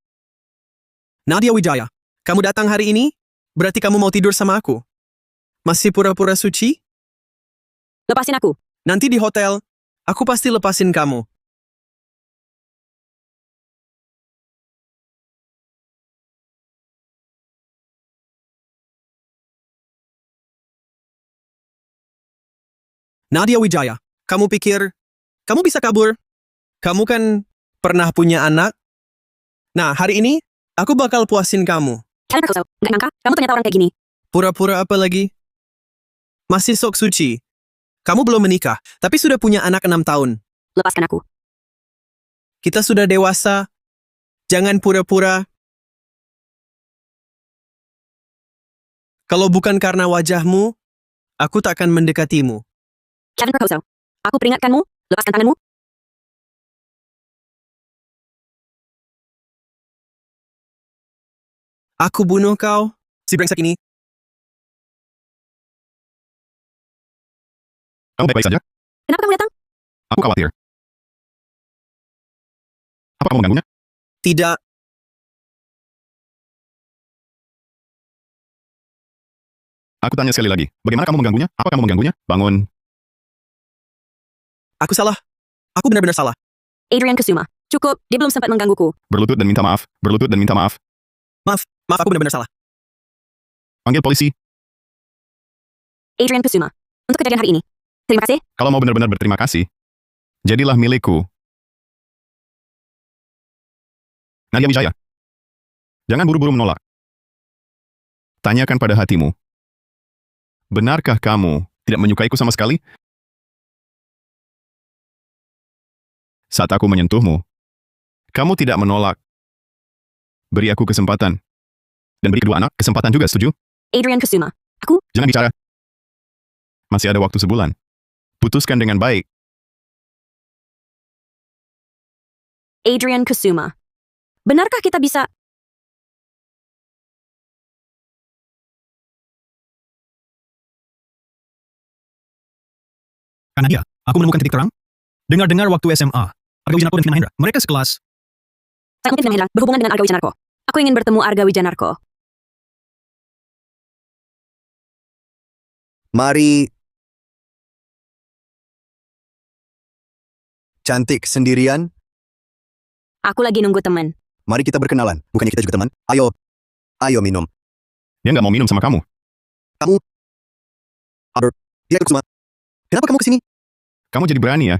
Speaker 13: Nadia Wijaya, kamu datang hari ini, berarti kamu mau tidur sama aku. Masih pura-pura suci?
Speaker 1: Lepasin aku.
Speaker 13: Nanti di hotel, aku pasti lepasin kamu. Nadia Wijaya, kamu pikir kamu bisa kabur? Kamu kan pernah punya anak? Nah, hari ini aku bakal puasin kamu.
Speaker 1: Kevin Prakoso, nggak nyangka kamu ternyata orang kayak gini.
Speaker 13: Pura-pura apa lagi? Masih sok suci. Kamu belum menikah, tapi sudah punya anak 6 tahun.
Speaker 1: Lepaskan aku.
Speaker 13: Kita sudah dewasa. Jangan pura-pura. Kalau bukan karena wajahmu, aku tak akan mendekatimu.
Speaker 1: Kevin Prakoso, aku peringatkanmu, lepaskan tanganmu.
Speaker 13: Aku bunuh kau, si brengsek ini.
Speaker 2: Kamu baik-baik saja?
Speaker 1: Kenapa kamu datang?
Speaker 2: Aku khawatir. Apa kamu mengganggunya?
Speaker 13: Tidak.
Speaker 2: Aku tanya sekali lagi. Bagaimana kamu mengganggunya? Apa kamu mengganggunya? Bangun.
Speaker 13: Aku salah. Aku benar-benar salah.
Speaker 1: Adrian Kusuma, cukup, dia belum sempat menggangguku.
Speaker 2: Berlutut dan minta maaf. Berlutut dan minta maaf.
Speaker 13: Maaf, aku benar-benar salah.
Speaker 2: Panggil polisi.
Speaker 1: Adrian Kusuma, untuk kejadian hari ini. Terima kasih.
Speaker 2: Kalau mau benar-benar berterima kasih, jadilah milikku. Nadia Wijaya. Jangan buru-buru menolak. Tanyakan pada hatimu. Benarkah kamu tidak menyukaiku sama sekali? Saat aku menyentuhmu, kamu tidak menolak. Beri aku kesempatan. Dan beri kedua anak kesempatan juga, setuju?
Speaker 1: Adrian Kusuma, aku...
Speaker 2: Jangan bicara. Masih ada waktu sebulan. Putuskan dengan baik.
Speaker 1: Adrian Kusuma, benarkah kita bisa...
Speaker 6: Karena dia, aku menemukan titik terang. Dengar-dengar waktu SMA, Arga Wijanarko dan Vina Mahendra, mereka sekelas.
Speaker 1: Saya mungkin Vina Mahendra berhubungan dengan Arga Wijanarko. Aku ingin bertemu Arga Wijanarko.
Speaker 3: Mari. Cantik sendirian.
Speaker 1: Aku lagi nunggu teman.
Speaker 3: Mari kita berkenalan. Bukannya kita juga teman? Ayo. Ayo minum.
Speaker 2: Dia nggak mau minum sama kamu.
Speaker 3: Kamu. Albert. Dia Kusuma. Kenapa kamu kesini?
Speaker 2: Kamu jadi berani ya?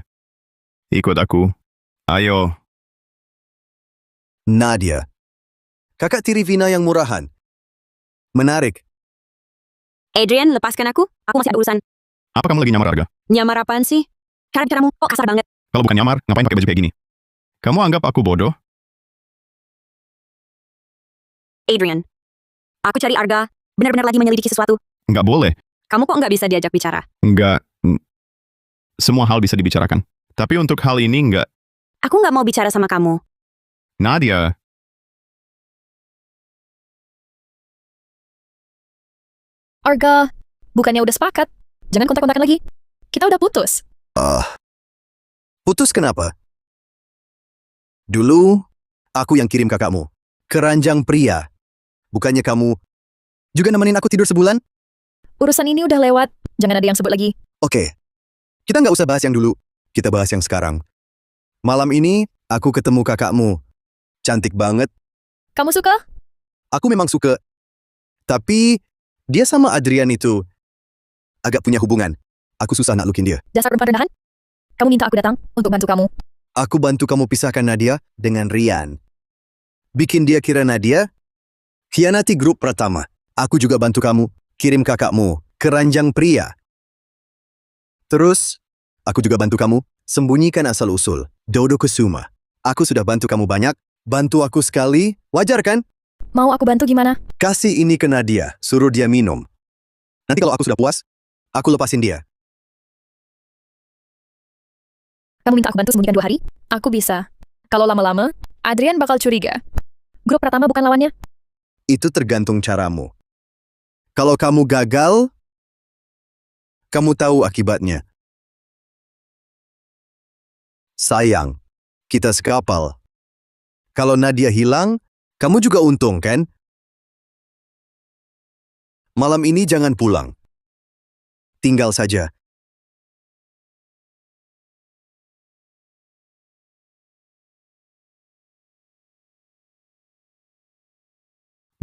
Speaker 2: Ikut aku. Ayo.
Speaker 3: Nadia. Kakak tiri Vina yang murahan. Menarik.
Speaker 1: Adrian, lepaskan aku. Aku masih ada urusan.
Speaker 2: Apa kamu lagi nyamar Arga?
Speaker 1: Nyamar apaan sih? Cara bicaramu kok kasar banget.
Speaker 2: Kalau bukan nyamar, ngapain pakai baju kayak gini? Kamu anggap aku bodoh?
Speaker 1: Adrian, aku cari Arga. Benar-benar lagi menyelidiki sesuatu.
Speaker 2: Nggak boleh.
Speaker 1: Kamu kok nggak bisa diajak bicara?
Speaker 2: Nggak. Semua hal bisa dibicarakan. Tapi untuk hal ini nggak.
Speaker 1: Aku nggak mau bicara sama kamu.
Speaker 2: Nadia.
Speaker 4: Arga, bukannya udah sepakat? Jangan kontak-kontakan lagi. Kita udah putus.
Speaker 3: Putus kenapa? Dulu, aku yang kirim kakakmu. Keranjang pria. Bukannya kamu juga nemenin aku tidur sebulan?
Speaker 4: Urusan ini udah lewat. Jangan ada yang sebut lagi.
Speaker 3: Oke. Kita nggak usah bahas yang dulu. kita bahas yang sekarang. Malam ini, aku ketemu kakakmu. Cantik banget.
Speaker 4: Kamu suka?
Speaker 3: Aku memang suka. Tapi, dia sama Adrian itu agak punya hubungan. Aku susah naklukin dia.
Speaker 4: Dasar perempuan rendahan? Kamu minta aku datang untuk bantu kamu.
Speaker 3: Aku bantu kamu pisahkan Nadia dengan Rian. Bikin dia kira Nadia khianati grup pertama. Aku juga bantu kamu kirim kakakmu ke ranjang pria. Terus, aku juga bantu kamu sembunyikan asal-usul Dodo Kusuma. Aku sudah bantu kamu banyak, bantu aku sekali, wajar kan?
Speaker 4: Mau aku bantu gimana?
Speaker 3: Kasih ini ke Nadia, suruh dia minum. Nanti kalau aku sudah puas, aku lepasin dia.
Speaker 4: Kamu minta aku bantu sembunyikan 2 hari? Aku bisa. Kalau lama-lama, Adrian bakal curiga. Grup pertama bukan lawannya.
Speaker 3: Itu tergantung caramu. Kalau kamu gagal, kamu tahu akibatnya. Sayang, kita sekapal. Kalau Nadia hilang, kamu juga untung, kan? Malam ini jangan pulang. Tinggal saja.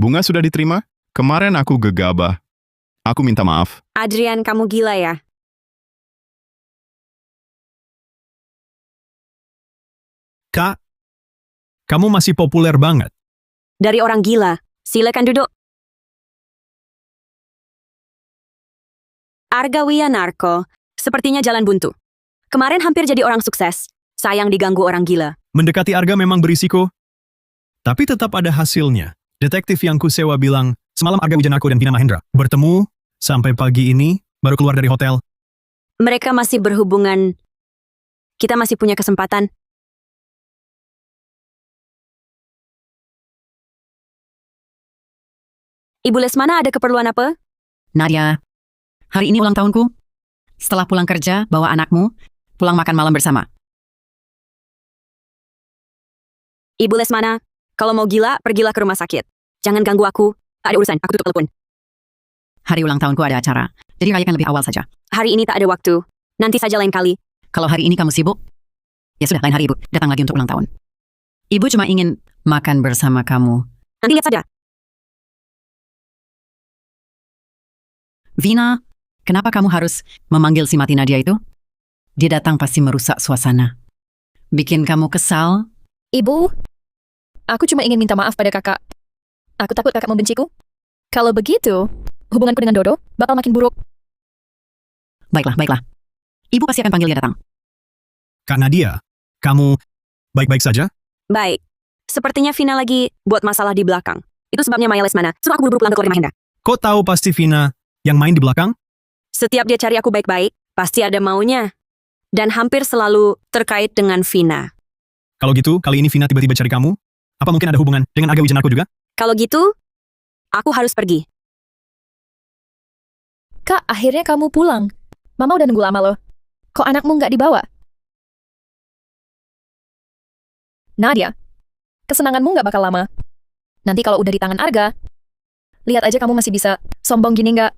Speaker 2: Bunga sudah diterima? Kemarin aku gegabah. Aku minta maaf.
Speaker 1: Adrian, kamu gila ya?
Speaker 6: Kak, kamu masih populer banget.
Speaker 1: Dari orang gila. Silakan duduk. Arga Wianarko, sepertinya jalan buntu. Kemarin hampir jadi orang sukses. Sayang diganggu orang gila.
Speaker 6: Mendekati Arga memang berisiko, tapi tetap ada hasilnya. Detektif yang kusewa bilang, semalam Arga Wijanarko dan Vina Mahendra bertemu sampai pagi ini, baru keluar dari hotel.
Speaker 1: Mereka masih berhubungan. Kita masih punya kesempatan. Ibu Lesmana ada keperluan apa?
Speaker 15: Nadia, hari ini ulang tahunku. Setelah pulang kerja, bawa anakmu, pulang makan malam bersama.
Speaker 1: Ibu Lesmana, kalau mau gila, pergilah ke rumah sakit. Jangan ganggu aku. Tak ada urusan, aku tutup telepon.
Speaker 15: Hari ulang tahunku ada acara, jadi rayakan lebih awal saja.
Speaker 1: Hari ini tak ada waktu. Nanti saja lain kali.
Speaker 15: Kalau hari ini kamu sibuk, ya sudah, lain hari Ibu datang lagi untuk ulang tahun. Ibu cuma ingin makan bersama kamu.
Speaker 1: Nanti lihat saja.
Speaker 15: Vina, kenapa kamu harus memanggil si mati Nadia itu? Dia datang pasti merusak suasana. Bikin kamu kesal.
Speaker 4: Ibu, aku cuma ingin minta maaf pada kakak. Aku takut kakak membenciku. Kalau begitu, hubunganku dengan Dodo bakal makin buruk.
Speaker 15: Baiklah, baiklah. Ibu pasti akan panggil dia datang.
Speaker 6: Kak Nadia, kamu baik-baik saja?
Speaker 1: Baik. Sepertinya Vina lagi buat masalah di belakang. Itu sebabnya Maya Lesmana suruh aku buru-buru pulang ke keluarga Mahendra.
Speaker 6: Kok tahu pasti Vina yang main di belakang?
Speaker 1: Setiap dia cari aku baik-baik, pasti ada maunya. Dan hampir selalu terkait dengan Vina.
Speaker 6: Kalau gitu, kali ini Vina tiba-tiba cari kamu? Apa mungkin ada hubungan dengan Arga Wijanarko juga?
Speaker 1: Kalau gitu, aku harus pergi.
Speaker 4: Kak, akhirnya kamu pulang. Mama udah nunggu lama loh. Kok anakmu nggak dibawa? Nadia, kesenanganmu nggak bakal lama. Nanti kalau udah di tangan Arga, lihat aja kamu masih bisa sombong gini nggak?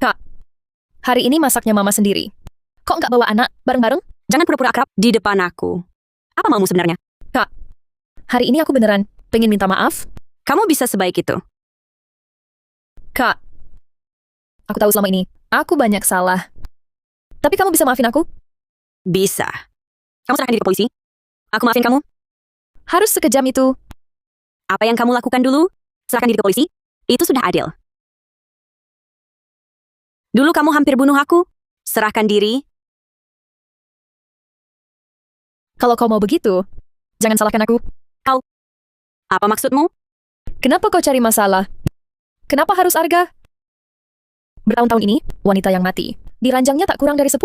Speaker 4: Kak, hari ini masaknya mama sendiri. Kok nggak bawa anak bareng-bareng?
Speaker 1: Jangan pura-pura akrab di depan aku. Apa maumu sebenarnya?
Speaker 4: Kak, hari ini aku beneran pengen minta maaf.
Speaker 1: Kamu bisa sebaik itu.
Speaker 4: Kak, aku tahu selama ini aku banyak salah. Tapi kamu bisa maafin aku?
Speaker 1: Bisa. Kamu serahkan diri ke polisi. Aku maafin kamu.
Speaker 4: Harus sekejam itu.
Speaker 1: Apa yang kamu lakukan dulu, serahkan diri ke polisi. Itu sudah adil. Dulu kamu hampir bunuh aku. Serahkan diri.
Speaker 4: Kalau kau mau begitu, jangan salahkan aku.
Speaker 1: Kau. Apa maksudmu?
Speaker 4: Kenapa kau cari masalah? Kenapa harus Arga? Bertahun-tahun ini, wanita yang mati. Di ranjangnya tak kurang dari 10.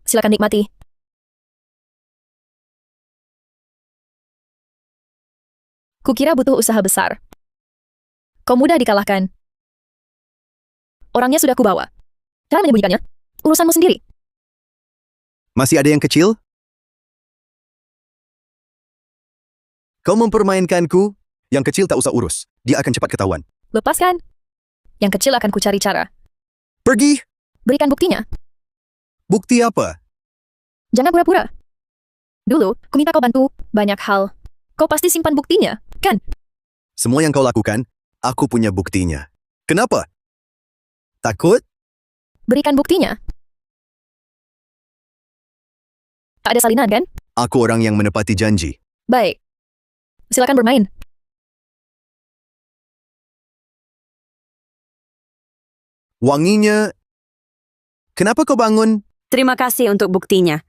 Speaker 4: Silakan nikmati. Kukira butuh usaha besar. Kau mudah dikalahkan. Orangnya sudah kubawa. Cara menyembunyikannya, urusanmu sendiri.
Speaker 3: Masih ada yang kecil? Kau mempermainkanku, yang kecil tak usah urus. Dia akan cepat ketahuan.
Speaker 4: Lepaskan. Yang kecil akan ku cari cara.
Speaker 3: Pergi!
Speaker 4: Berikan buktinya.
Speaker 3: Bukti apa?
Speaker 4: Jangan pura-pura. Dulu, ku minta kau bantu banyak hal. Kau pasti simpan buktinya, kan?
Speaker 3: Semua yang kau lakukan, aku punya buktinya. Kenapa? Takut?
Speaker 4: Berikan buktinya. Tak ada salinan, kan?
Speaker 3: Aku orang yang menepati janji.
Speaker 4: Baik. Silakan bermain.
Speaker 3: Wanginya... Kenapa kau bangun?
Speaker 15: Terima kasih untuk buktinya.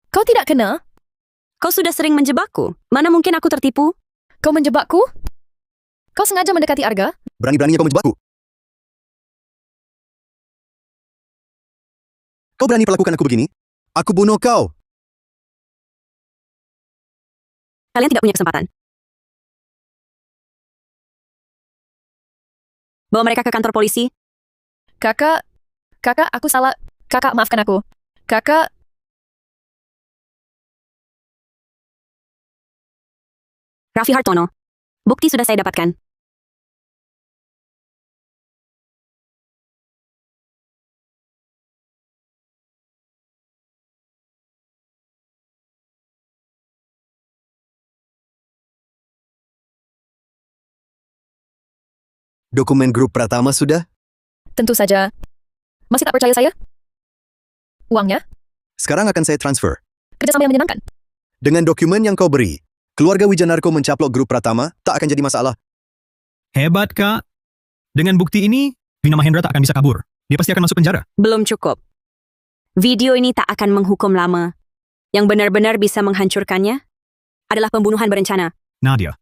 Speaker 4: Kau tidak kenal?
Speaker 15: Kau sudah sering menjebakku. Mana mungkin aku tertipu?
Speaker 4: Kau menjebakku? Kau sengaja mendekati Arga?
Speaker 3: Berani-beraninya kau menjebakku. Kau berani perlakukan aku begini? Aku bunuh kau.
Speaker 15: Kalian tidak punya kesempatan. Bawa mereka ke kantor polisi.
Speaker 4: Kakak, aku salah. Kakak, maafkan aku. Kakak,
Speaker 15: Raffi Hartono. Bukti sudah saya dapatkan.
Speaker 3: Dokumen grup Pratama sudah?
Speaker 4: tentu saja. Masih tak percaya saya? Uangnya?
Speaker 3: Sekarang akan saya transfer.
Speaker 4: Kerjasama yang menyenangkan.
Speaker 3: Dengan dokumen yang kau beri, keluarga Wijanarko mencaplok grup Pratama tak akan jadi masalah.
Speaker 6: Hebat, Kak. Dengan bukti ini, Vina Mahendra tak akan bisa kabur. Dia pasti akan masuk penjara.
Speaker 15: Belum cukup. Video ini tak akan menghukum lama. Yang benar-benar bisa menghancurkannya adalah pembunuhan berencana.
Speaker 6: Nadia,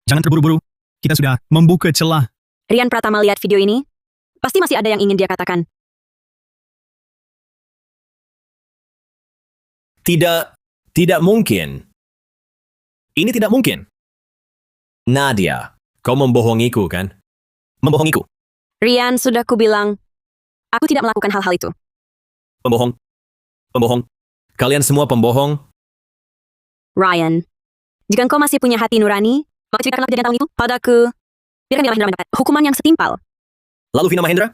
Speaker 6: jangan terburu-buru. Kita sudah membuka celah.
Speaker 15: Rian Pratama lihat video ini, pasti masih ada yang ingin dia katakan.
Speaker 5: Tidak mungkin. Ini tidak mungkin. Nadia, kau membohongiku, kan? Membohongiku.
Speaker 15: Rian, sudah kubilang, aku tidak melakukan hal-hal itu.
Speaker 5: Pembohong. Pembohong. Kalian semua pembohong.
Speaker 15: Ryan, jika engkau masih punya hati nurani, maka ceritakanlah kejadian tahun itu padaku. Biarkan Vina Mahendra mendapat hukuman yang setimpal.
Speaker 5: Lalu Vina Mahendra?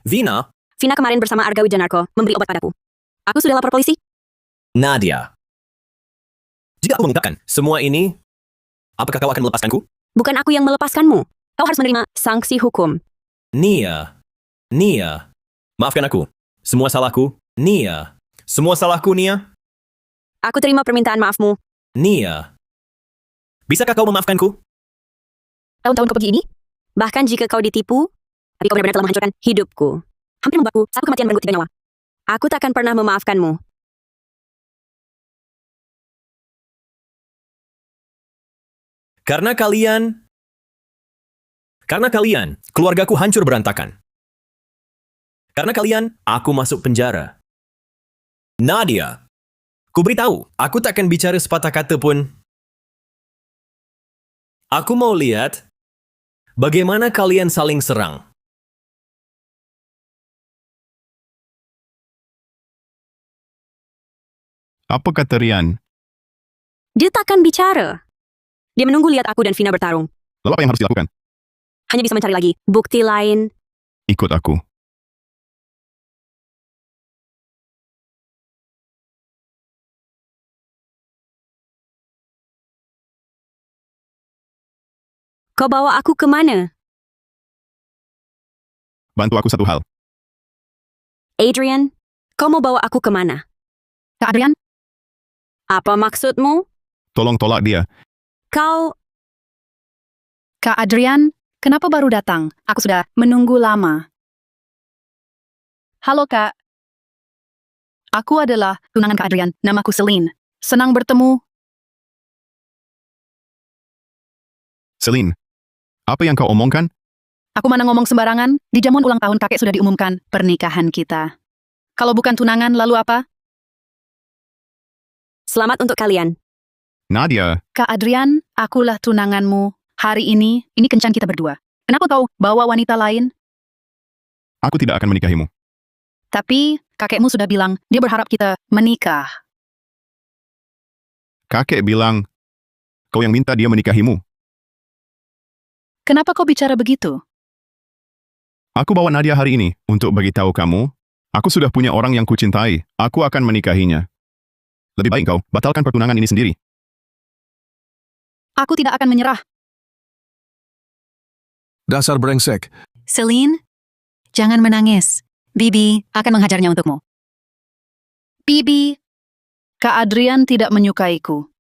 Speaker 5: Vina
Speaker 15: kemarin bersama Arga Wijanarko memberi obat padaku. Aku sudah lapor polisi.
Speaker 5: Nadia. Jika aku mengungkapkan semua ini, apakah kau akan melepaskanku?
Speaker 15: Bukan aku yang melepaskanmu. Kau harus menerima sanksi hukum.
Speaker 5: Nia. Maafkan aku. Semua salahku. Nia. Semua salahku, Nia.
Speaker 15: Aku terima permintaan maafmu.
Speaker 5: Nia. Bisakah kau memaafkanku?
Speaker 4: Tahun-tahun kau pergi ini?
Speaker 15: Bahkan jika kau ditipu, tapi kau benar-benar telah menghancurkan hidupku. Hampir membuatku satu kematian merenggut 3 nyawa. Aku tak akan pernah memaafkanmu.
Speaker 5: Karena kalian, keluargaku hancur berantakan. Karena kalian, aku masuk penjara. Nadia, ku beritahu, aku tak akan bicara sepatah kata pun. Aku mau lihat bagaimana kalian saling serang.
Speaker 2: Apa kata Rian?
Speaker 15: Dia tak akan bicara. Dia menunggu lihat aku dan Vina bertarung.
Speaker 2: Lalu apa yang harus dilakukan?
Speaker 15: Hanya bisa mencari lagi bukti lain.
Speaker 2: Ikut aku.
Speaker 15: Kau bawa aku kemana?
Speaker 2: Bantu aku satu hal.
Speaker 15: Adrian, kau mau bawa aku kemana?
Speaker 11: Kak Adrian,
Speaker 15: Apa maksudmu?
Speaker 2: Tolong tolak dia.
Speaker 15: Kau...
Speaker 11: Kak Adrian, kenapa baru datang? Aku sudah menunggu lama. Halo Kak. Aku adalah tunangan Kak Adrian. Namaku Celine. Senang bertemu.
Speaker 2: Celine, apa yang kau omongkan?
Speaker 11: Aku mana ngomong sembarangan? Di jamuan ulang tahun kakek sudah diumumkan pernikahan kita. Kalau bukan tunangan, lalu apa?
Speaker 15: Selamat untuk kalian.
Speaker 2: Nadia,
Speaker 11: Kak Adrian, akulah tunanganmu. Hari ini kencan kita berdua. Kenapa kau bawa wanita lain?
Speaker 2: aku tidak akan menikahimu.
Speaker 11: Tapi kakekmu sudah bilang dia berharap kita menikah.
Speaker 2: Kakek bilang, kau yang minta dia menikahimu.
Speaker 11: Kenapa kau bicara begitu?
Speaker 2: Aku bawa Nadia hari ini untuk beritahu kamu, aku sudah punya orang yang kucintai. Aku akan menikahinya. Lebih baik kau batalkan pertunangan ini sendiri.
Speaker 11: Aku tidak akan menyerah.
Speaker 12: Dasar brengsek.
Speaker 15: Celine, jangan menangis. Bibi akan menghajarnya untukmu.
Speaker 11: Bibi, Kak Adrian tidak menyukaiku.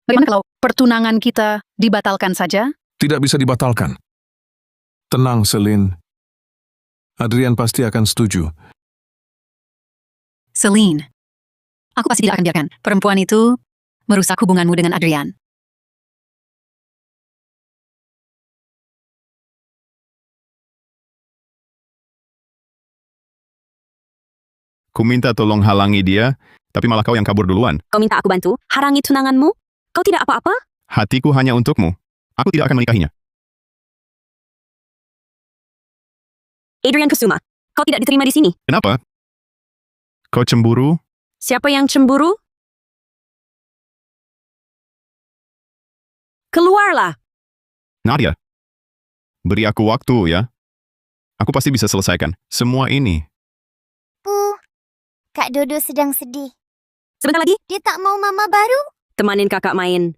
Speaker 11: Bagaimana kalau pertunangan kita dibatalkan saja?
Speaker 12: Tidak bisa dibatalkan. Tenang, Celine. Adrian pasti akan setuju.
Speaker 15: Celine, aku pasti tidak akan biarkan perempuan itu merusak hubunganmu dengan Adrian.
Speaker 2: Ku minta tolong halangi dia, tapi malah kau yang kabur duluan.
Speaker 1: Kau minta aku bantu? Harangi tunanganmu? Kau tidak apa-apa?
Speaker 2: Hatiku hanya untukmu. Aku tidak akan menikahinya.
Speaker 1: Adrian Kusuma, kau tidak diterima di sini.
Speaker 2: Kenapa? Kau cemburu?
Speaker 1: Siapa yang cemburu? Keluarlah.
Speaker 2: Nadia. Beri aku waktu ya. Aku pasti bisa selesaikan semua ini.
Speaker 8: Kak Dodo sedang sedih.
Speaker 1: Sebentar lagi.
Speaker 8: Dia tak mau mama baru.
Speaker 1: Temanin kakak main.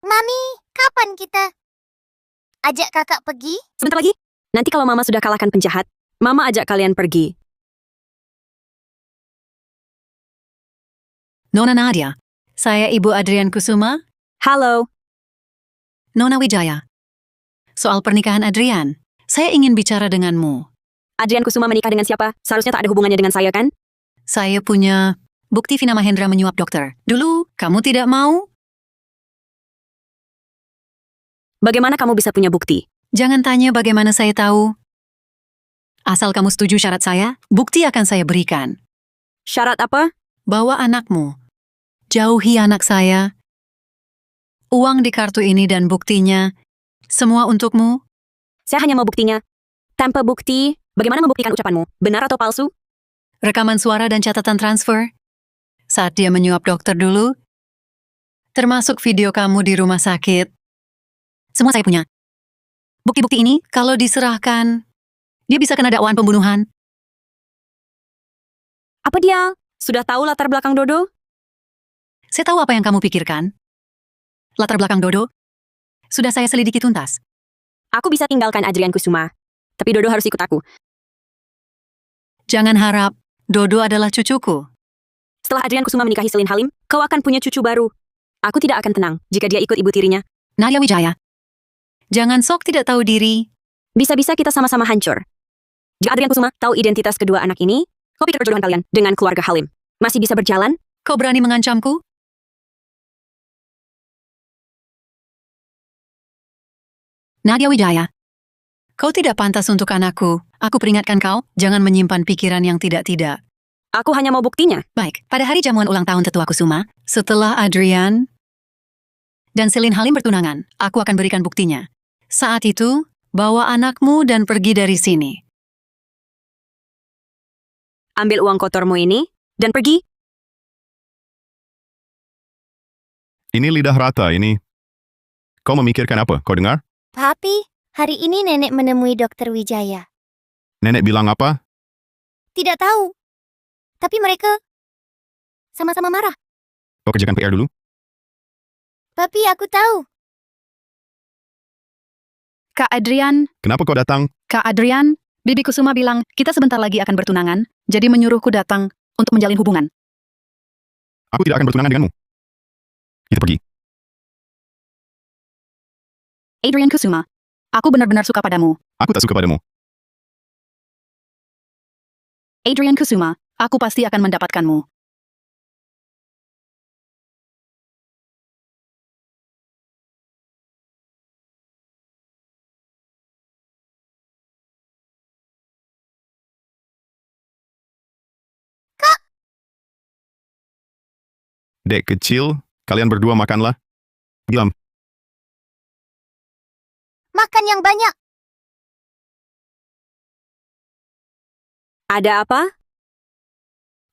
Speaker 8: Mami, kapan kita ajak kakak pergi?
Speaker 1: Sebentar lagi. Nanti kalau mama sudah kalahkan penjahat, mama ajak kalian pergi.
Speaker 15: Nona Nadia, saya Ibu Adrian Kusuma.
Speaker 1: Halo.
Speaker 15: Nona Wijaya. Soal pernikahan Adrian, saya ingin bicara denganmu.
Speaker 1: Adrian Kusuma menikah dengan siapa? Seharusnya tak ada hubungannya dengan saya, kan?
Speaker 15: Saya punya bukti Vina Mahendra menyuap dokter. Dulu, kamu tidak mau?
Speaker 1: Bagaimana kamu bisa punya bukti?
Speaker 15: Jangan tanya bagaimana saya tahu. Asal kamu setuju syarat saya, bukti akan saya berikan.
Speaker 1: Syarat apa?
Speaker 15: Bawa anakmu. Jauhi anak saya. Uang di kartu ini dan buktinya, semua untukmu.
Speaker 1: Saya hanya mau buktinya. Tanpa bukti, bagaimana membuktikan ucapanmu? Benar atau palsu?
Speaker 15: Rekaman suara dan catatan transfer. Saat dia menyuap dokter dulu. Termasuk video kamu di rumah sakit. Semua saya punya. Bukti-bukti ini, kalau diserahkan, dia bisa kena dakwaan pembunuhan.
Speaker 1: Apa dia? Sudah tahu latar belakang Dodo?
Speaker 15: Saya tahu apa yang kamu pikirkan. Latar belakang Dodo, sudah saya selidiki tuntas.
Speaker 1: Aku bisa tinggalkan Adrian Kusuma, tapi Dodo harus ikut aku.
Speaker 15: Jangan harap Dodo adalah cucuku.
Speaker 1: Setelah Adrian Kusuma menikahi Celine Halim, kau akan punya cucu baru. Aku tidak akan tenang jika dia ikut ibu tirinya.
Speaker 15: Nadia Wijaya, jangan sok tidak tahu diri.
Speaker 1: Bisa-bisa kita sama-sama hancur. Jika Adrian Kusuma tahu identitas kedua anak ini, kau pikir perjodohan kalian dengan keluarga Halim masih bisa berjalan?
Speaker 15: Kau berani mengancamku? Nadia Wijaya, kau tidak pantas untuk anakku. Aku peringatkan kau, jangan menyimpan pikiran yang tidak-tidak.
Speaker 1: Aku hanya mau buktinya.
Speaker 15: Baik, pada hari jamuan ulang tahun tetua Kusuma, setelah Adrian dan Celine Halim bertunangan, aku akan berikan buktinya. Saat itu, bawa anakmu dan pergi dari sini.
Speaker 1: Ambil uang kotormu ini, dan pergi.
Speaker 2: Ini lidah rata ini. Kau memikirkan apa? Kau dengar?
Speaker 8: Papi, hari ini nenek menemui Dokter Wijaya.
Speaker 2: Nenek bilang apa?
Speaker 8: Tidak tahu. Tapi mereka sama-sama marah.
Speaker 2: Kau kerjakan PR dulu.
Speaker 8: Papi, aku tahu.
Speaker 11: Kak Adrian,
Speaker 2: Kenapa kau datang?
Speaker 11: Kak Adrian, Bibi Kusuma bilang kita sebentar lagi akan bertunangan, jadi menyuruhku datang untuk menjalin hubungan.
Speaker 2: Aku tidak akan bertunangan denganmu. Kita pergi.
Speaker 11: Adrian Kusuma, aku benar-benar suka padamu.
Speaker 2: Aku tak suka padamu.
Speaker 11: Adrian Kusuma, aku pasti akan mendapatkanmu.
Speaker 2: Dek kecil, kalian berdua makanlah. Diam.
Speaker 8: Makan yang banyak.
Speaker 1: Ada apa?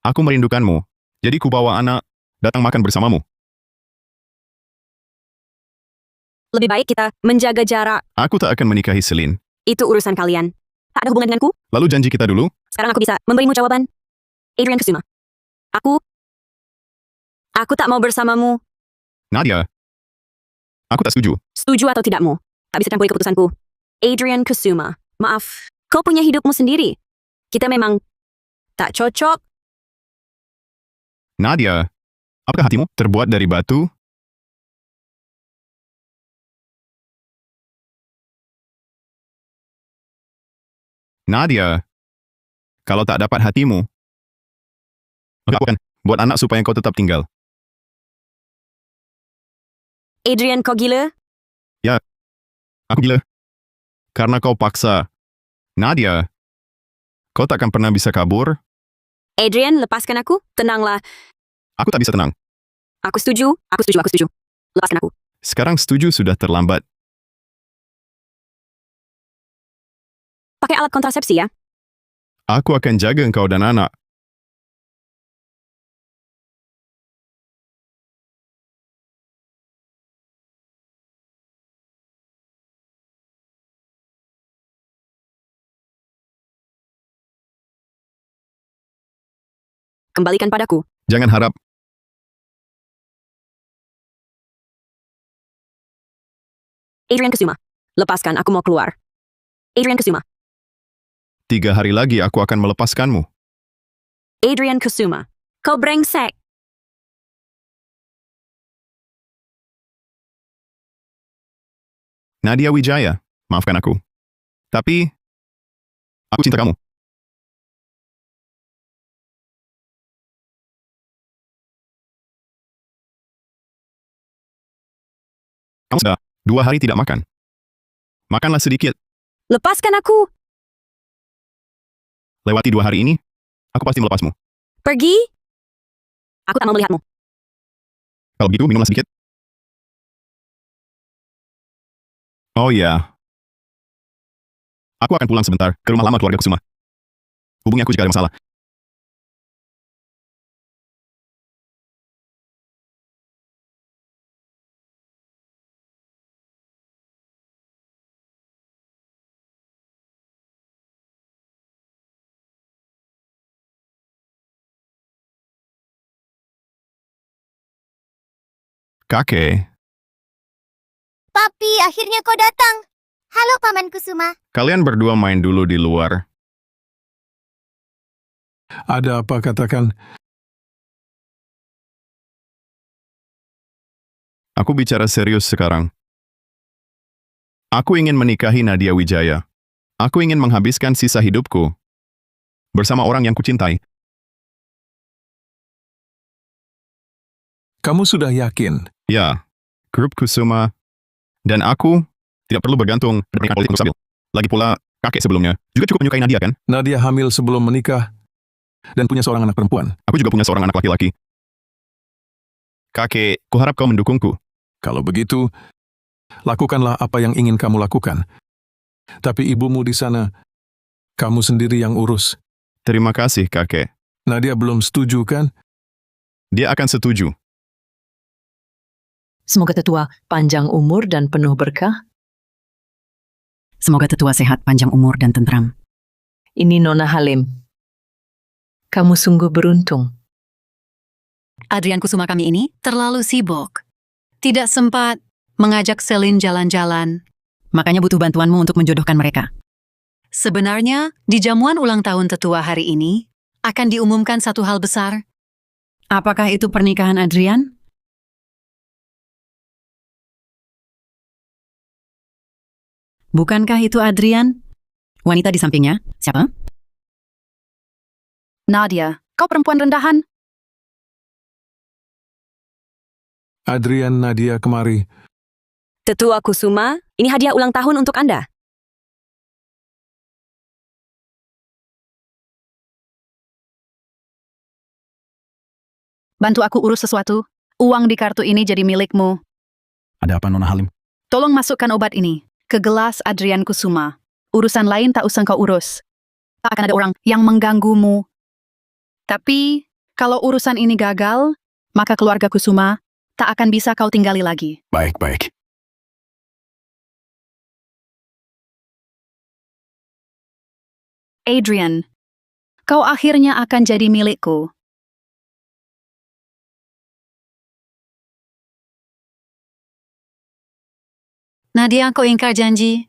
Speaker 2: Aku merindukanmu. Jadi ku bawa anak, datang makan bersamamu.
Speaker 1: Lebih baik kita menjaga jarak.
Speaker 2: Aku tak akan menikahi Celine.
Speaker 1: Itu urusan kalian. tak ada hubungan denganku.
Speaker 2: Lalu janji kita dulu.
Speaker 1: Sekarang aku bisa memberimu jawaban. Adrian Kusuma. Aku tak mau bersamamu.
Speaker 2: Nadia. Aku tak setuju.
Speaker 1: Setuju atau tidakmu, tak bisa campuri keputusanku. Adrian Kusuma. Maaf, kau punya hidupmu sendiri. Kita memang tak cocok.
Speaker 2: Nadia. Apakah hatimu terbuat dari batu? Nadia. Kalau tak dapat hatimu, maka aku akan buat anak supaya kau tetap tinggal.
Speaker 1: Adrian, kau gila?
Speaker 2: Ya, aku gila. Karena kau paksa. Nadia, kau takkan pernah bisa kabur.
Speaker 1: Adrian, lepaskan aku. Tenanglah.
Speaker 2: Aku tak bisa tenang.
Speaker 1: Aku setuju. Lepaskan aku.
Speaker 2: Sekarang setuju sudah terlambat.
Speaker 1: Pakai alat kontrasepsi ya.
Speaker 2: Aku akan jaga engkau dan anak.
Speaker 1: Kembalikan padaku.
Speaker 2: Jangan harap.
Speaker 1: Adrian Kusuma. Lepaskan, aku mau keluar. Adrian Kusuma.
Speaker 2: 3 hari lagi aku akan melepaskanmu.
Speaker 1: Adrian Kusuma. Kau brengsek.
Speaker 2: Nadia Wijaya, maafkan aku. Tapi, aku cinta kamu. Kamu sudah 2 hari tidak makan. Makanlah sedikit.
Speaker 1: Lepaskan aku.
Speaker 2: Lewati 2 hari ini, aku pasti melepasmu.
Speaker 1: Pergi. Aku tak mau melihatmu.
Speaker 2: Kalau begitu, minumlah sedikit. Oh ya. Aku akan pulang sebentar ke rumah lama keluarga Kusuma. Hubungi aku jika ada masalah. Kakek,
Speaker 8: Papi, akhirnya kau datang. Halo, Paman Kusuma.
Speaker 2: kalian berdua main dulu di luar.
Speaker 12: Ada apa katakan?
Speaker 2: Aku bicara serius sekarang. Aku ingin menikahi Nadia Wijaya. Aku ingin menghabiskan sisa hidupku bersama orang yang kucintai.
Speaker 12: Kamu sudah yakin?
Speaker 2: Ya, grup Kusuma dan aku tidak perlu bergantung pada pernikahan politik stabil. Lagi pula, kakek sebelumnya juga cukup menyukai Nadia, kan?
Speaker 12: Nadia hamil sebelum menikah dan punya seorang anak perempuan.
Speaker 2: Aku juga punya seorang anak laki-laki. Kakek, kuharap kau mendukungku.
Speaker 12: Kalau begitu, lakukanlah apa yang ingin kamu lakukan. Tapi ibumu di sana, kamu sendiri yang urus.
Speaker 2: Terima kasih, kakek.
Speaker 12: Nadia belum setuju, kan?
Speaker 2: Dia akan setuju.
Speaker 9: Semoga tetua panjang umur dan penuh berkah.
Speaker 1: Semoga tetua sehat, panjang umur, dan tentram.
Speaker 9: Ini Nona Halim. Kamu sungguh beruntung.
Speaker 15: Adrian Kusuma kami ini terlalu sibuk. Tidak sempat mengajak Selin jalan-jalan.
Speaker 1: Makanya butuh bantuanmu untuk menjodohkan mereka.
Speaker 15: Sebenarnya, di jamuan ulang tahun tetua hari ini, akan diumumkan satu hal besar.
Speaker 1: Apakah itu pernikahan Adrian? Bukankah itu Adrian? Wanita di sampingnya, siapa?
Speaker 11: Nadia, kau perempuan rendahan.
Speaker 12: Adrian, Nadia, kemari.
Speaker 1: Tetua Kusuma, ini hadiah ulang tahun untuk Anda.
Speaker 11: Bantu aku urus sesuatu. Uang di kartu ini jadi milikmu.
Speaker 10: Ada apa, Nona Halim?
Speaker 11: Tolong masukkan obat ini ke gelas Adrian Kusuma. Urusan lain tak usah kau urus. Tak akan ada orang yang mengganggumu. Tapi, kalau urusan ini gagal, maka keluarga Kusuma tak akan bisa kau tinggali lagi.
Speaker 10: Baik.
Speaker 11: Adrian, kau akhirnya akan jadi milikku.
Speaker 15: Nadia, kau ingkar janji.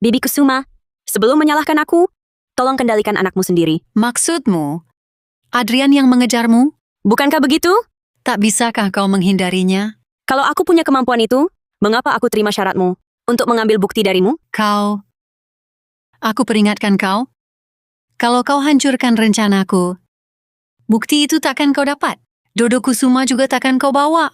Speaker 1: Bibi Kusuma, sebelum menyalahkan aku, tolong kendalikan anakmu sendiri.
Speaker 15: Maksudmu, Adrian yang mengejarmu?
Speaker 1: Bukankah begitu?
Speaker 15: Tak bisakah kau menghindarinya?
Speaker 1: Kalau aku punya kemampuan itu, mengapa aku terima syaratmu untuk mengambil bukti darimu?
Speaker 15: Aku peringatkan kau. Kalau kau hancurkan rencanaku, bukti itu takkan kau dapat. Dodo Kusuma juga takkan kau bawa.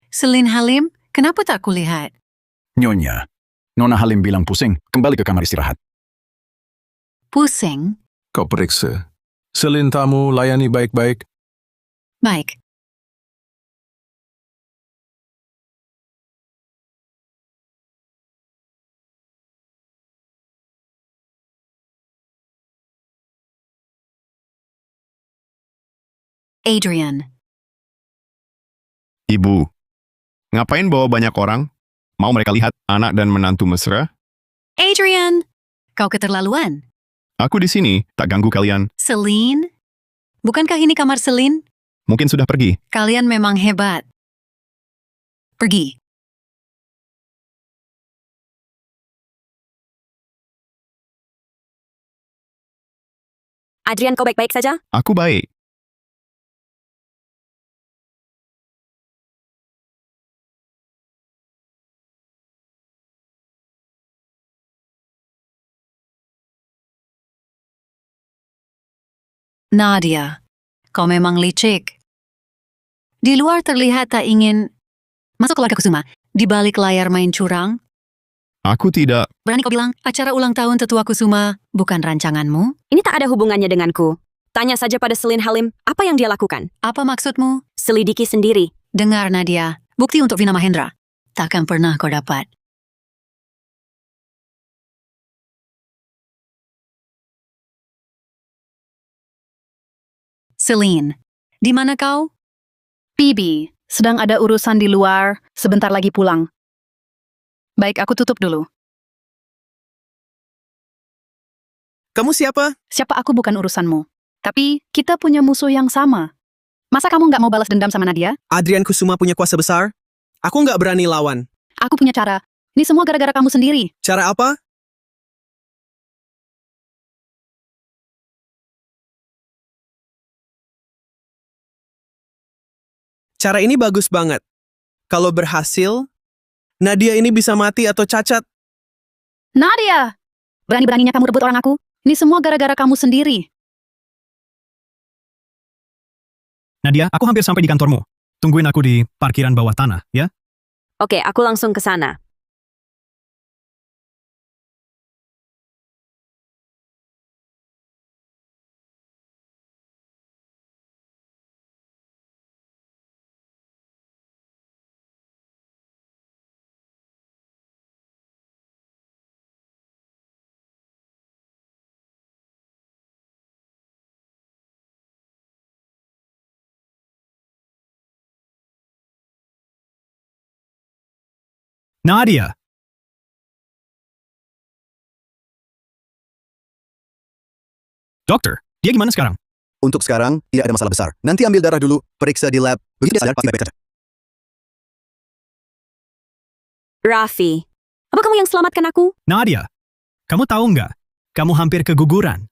Speaker 15: Selin Halim, kenapa tak kulihat?
Speaker 10: Nyonya, Nona Halim bilang pusing, kembali ke kamar istirahat.
Speaker 15: Pusing?
Speaker 12: Kau periksa. Selin tamu layani baik-baik.
Speaker 15: Baik. Adrian.
Speaker 2: Ibu, ngapain bawa banyak orang? Mau mereka lihat anak dan menantu mesra?
Speaker 15: Adrian! Kau keterlaluan.
Speaker 2: Aku di sini, tak ganggu kalian.
Speaker 15: Selin? Bukankah ini kamar Selin?
Speaker 2: Mungkin sudah pergi.
Speaker 15: Kalian memang hebat. Pergi.
Speaker 1: Adrian, kau baik-baik saja?
Speaker 2: Aku baik.
Speaker 15: Nadia, kau memang licik. Di luar terlihat tak ingin masuk keluarga Kusuma. Di balik layar main curang.
Speaker 2: Aku tidak.
Speaker 15: Berani kau bilang acara ulang tahun tetua Kusuma bukan rancanganmu?
Speaker 1: Ini tak ada hubungannya denganku. Tanya saja pada Selin Halim, apa yang dia lakukan?
Speaker 15: Apa maksudmu?
Speaker 1: Selidiki sendiri.
Speaker 15: Dengar Nadia, bukti untuk Vina Mahendra. Takkan pernah kau dapat. Selin, di mana kau?
Speaker 11: Bibi, sedang ada urusan di luar, sebentar lagi pulang. Baik, aku tutup dulu.
Speaker 13: Kamu siapa?
Speaker 11: Siapa aku bukan urusanmu. Tapi, kita punya musuh yang sama. Masa kamu nggak mau balas dendam sama Nadia?
Speaker 13: Adrian Kusuma punya kuasa besar. Aku nggak berani lawan.
Speaker 11: Aku punya cara. Ini semua gara-gara kamu sendiri.
Speaker 13: Cara apa? Cara ini bagus banget. Kalau berhasil, Nadia ini bisa mati atau cacat.
Speaker 11: Nadia! Berani-beraninya kamu rebut orang aku. Ini semua gara-gara kamu sendiri.
Speaker 6: Nadia, aku hampir sampai di kantormu. Tungguin aku di parkiran bawah tanah, ya?
Speaker 1: Oke, aku langsung ke sana.
Speaker 6: Nadia! Dokter, dia gimana sekarang?
Speaker 3: Untuk sekarang, tidak ada masalah besar. Nanti ambil darah dulu, periksa di lab. Begitu dia sadar, pasti baik-baik saja.
Speaker 1: Raffi, apa kamu yang selamatkan aku?
Speaker 6: Nadia, kamu tahu nggak? Kamu hampir keguguran.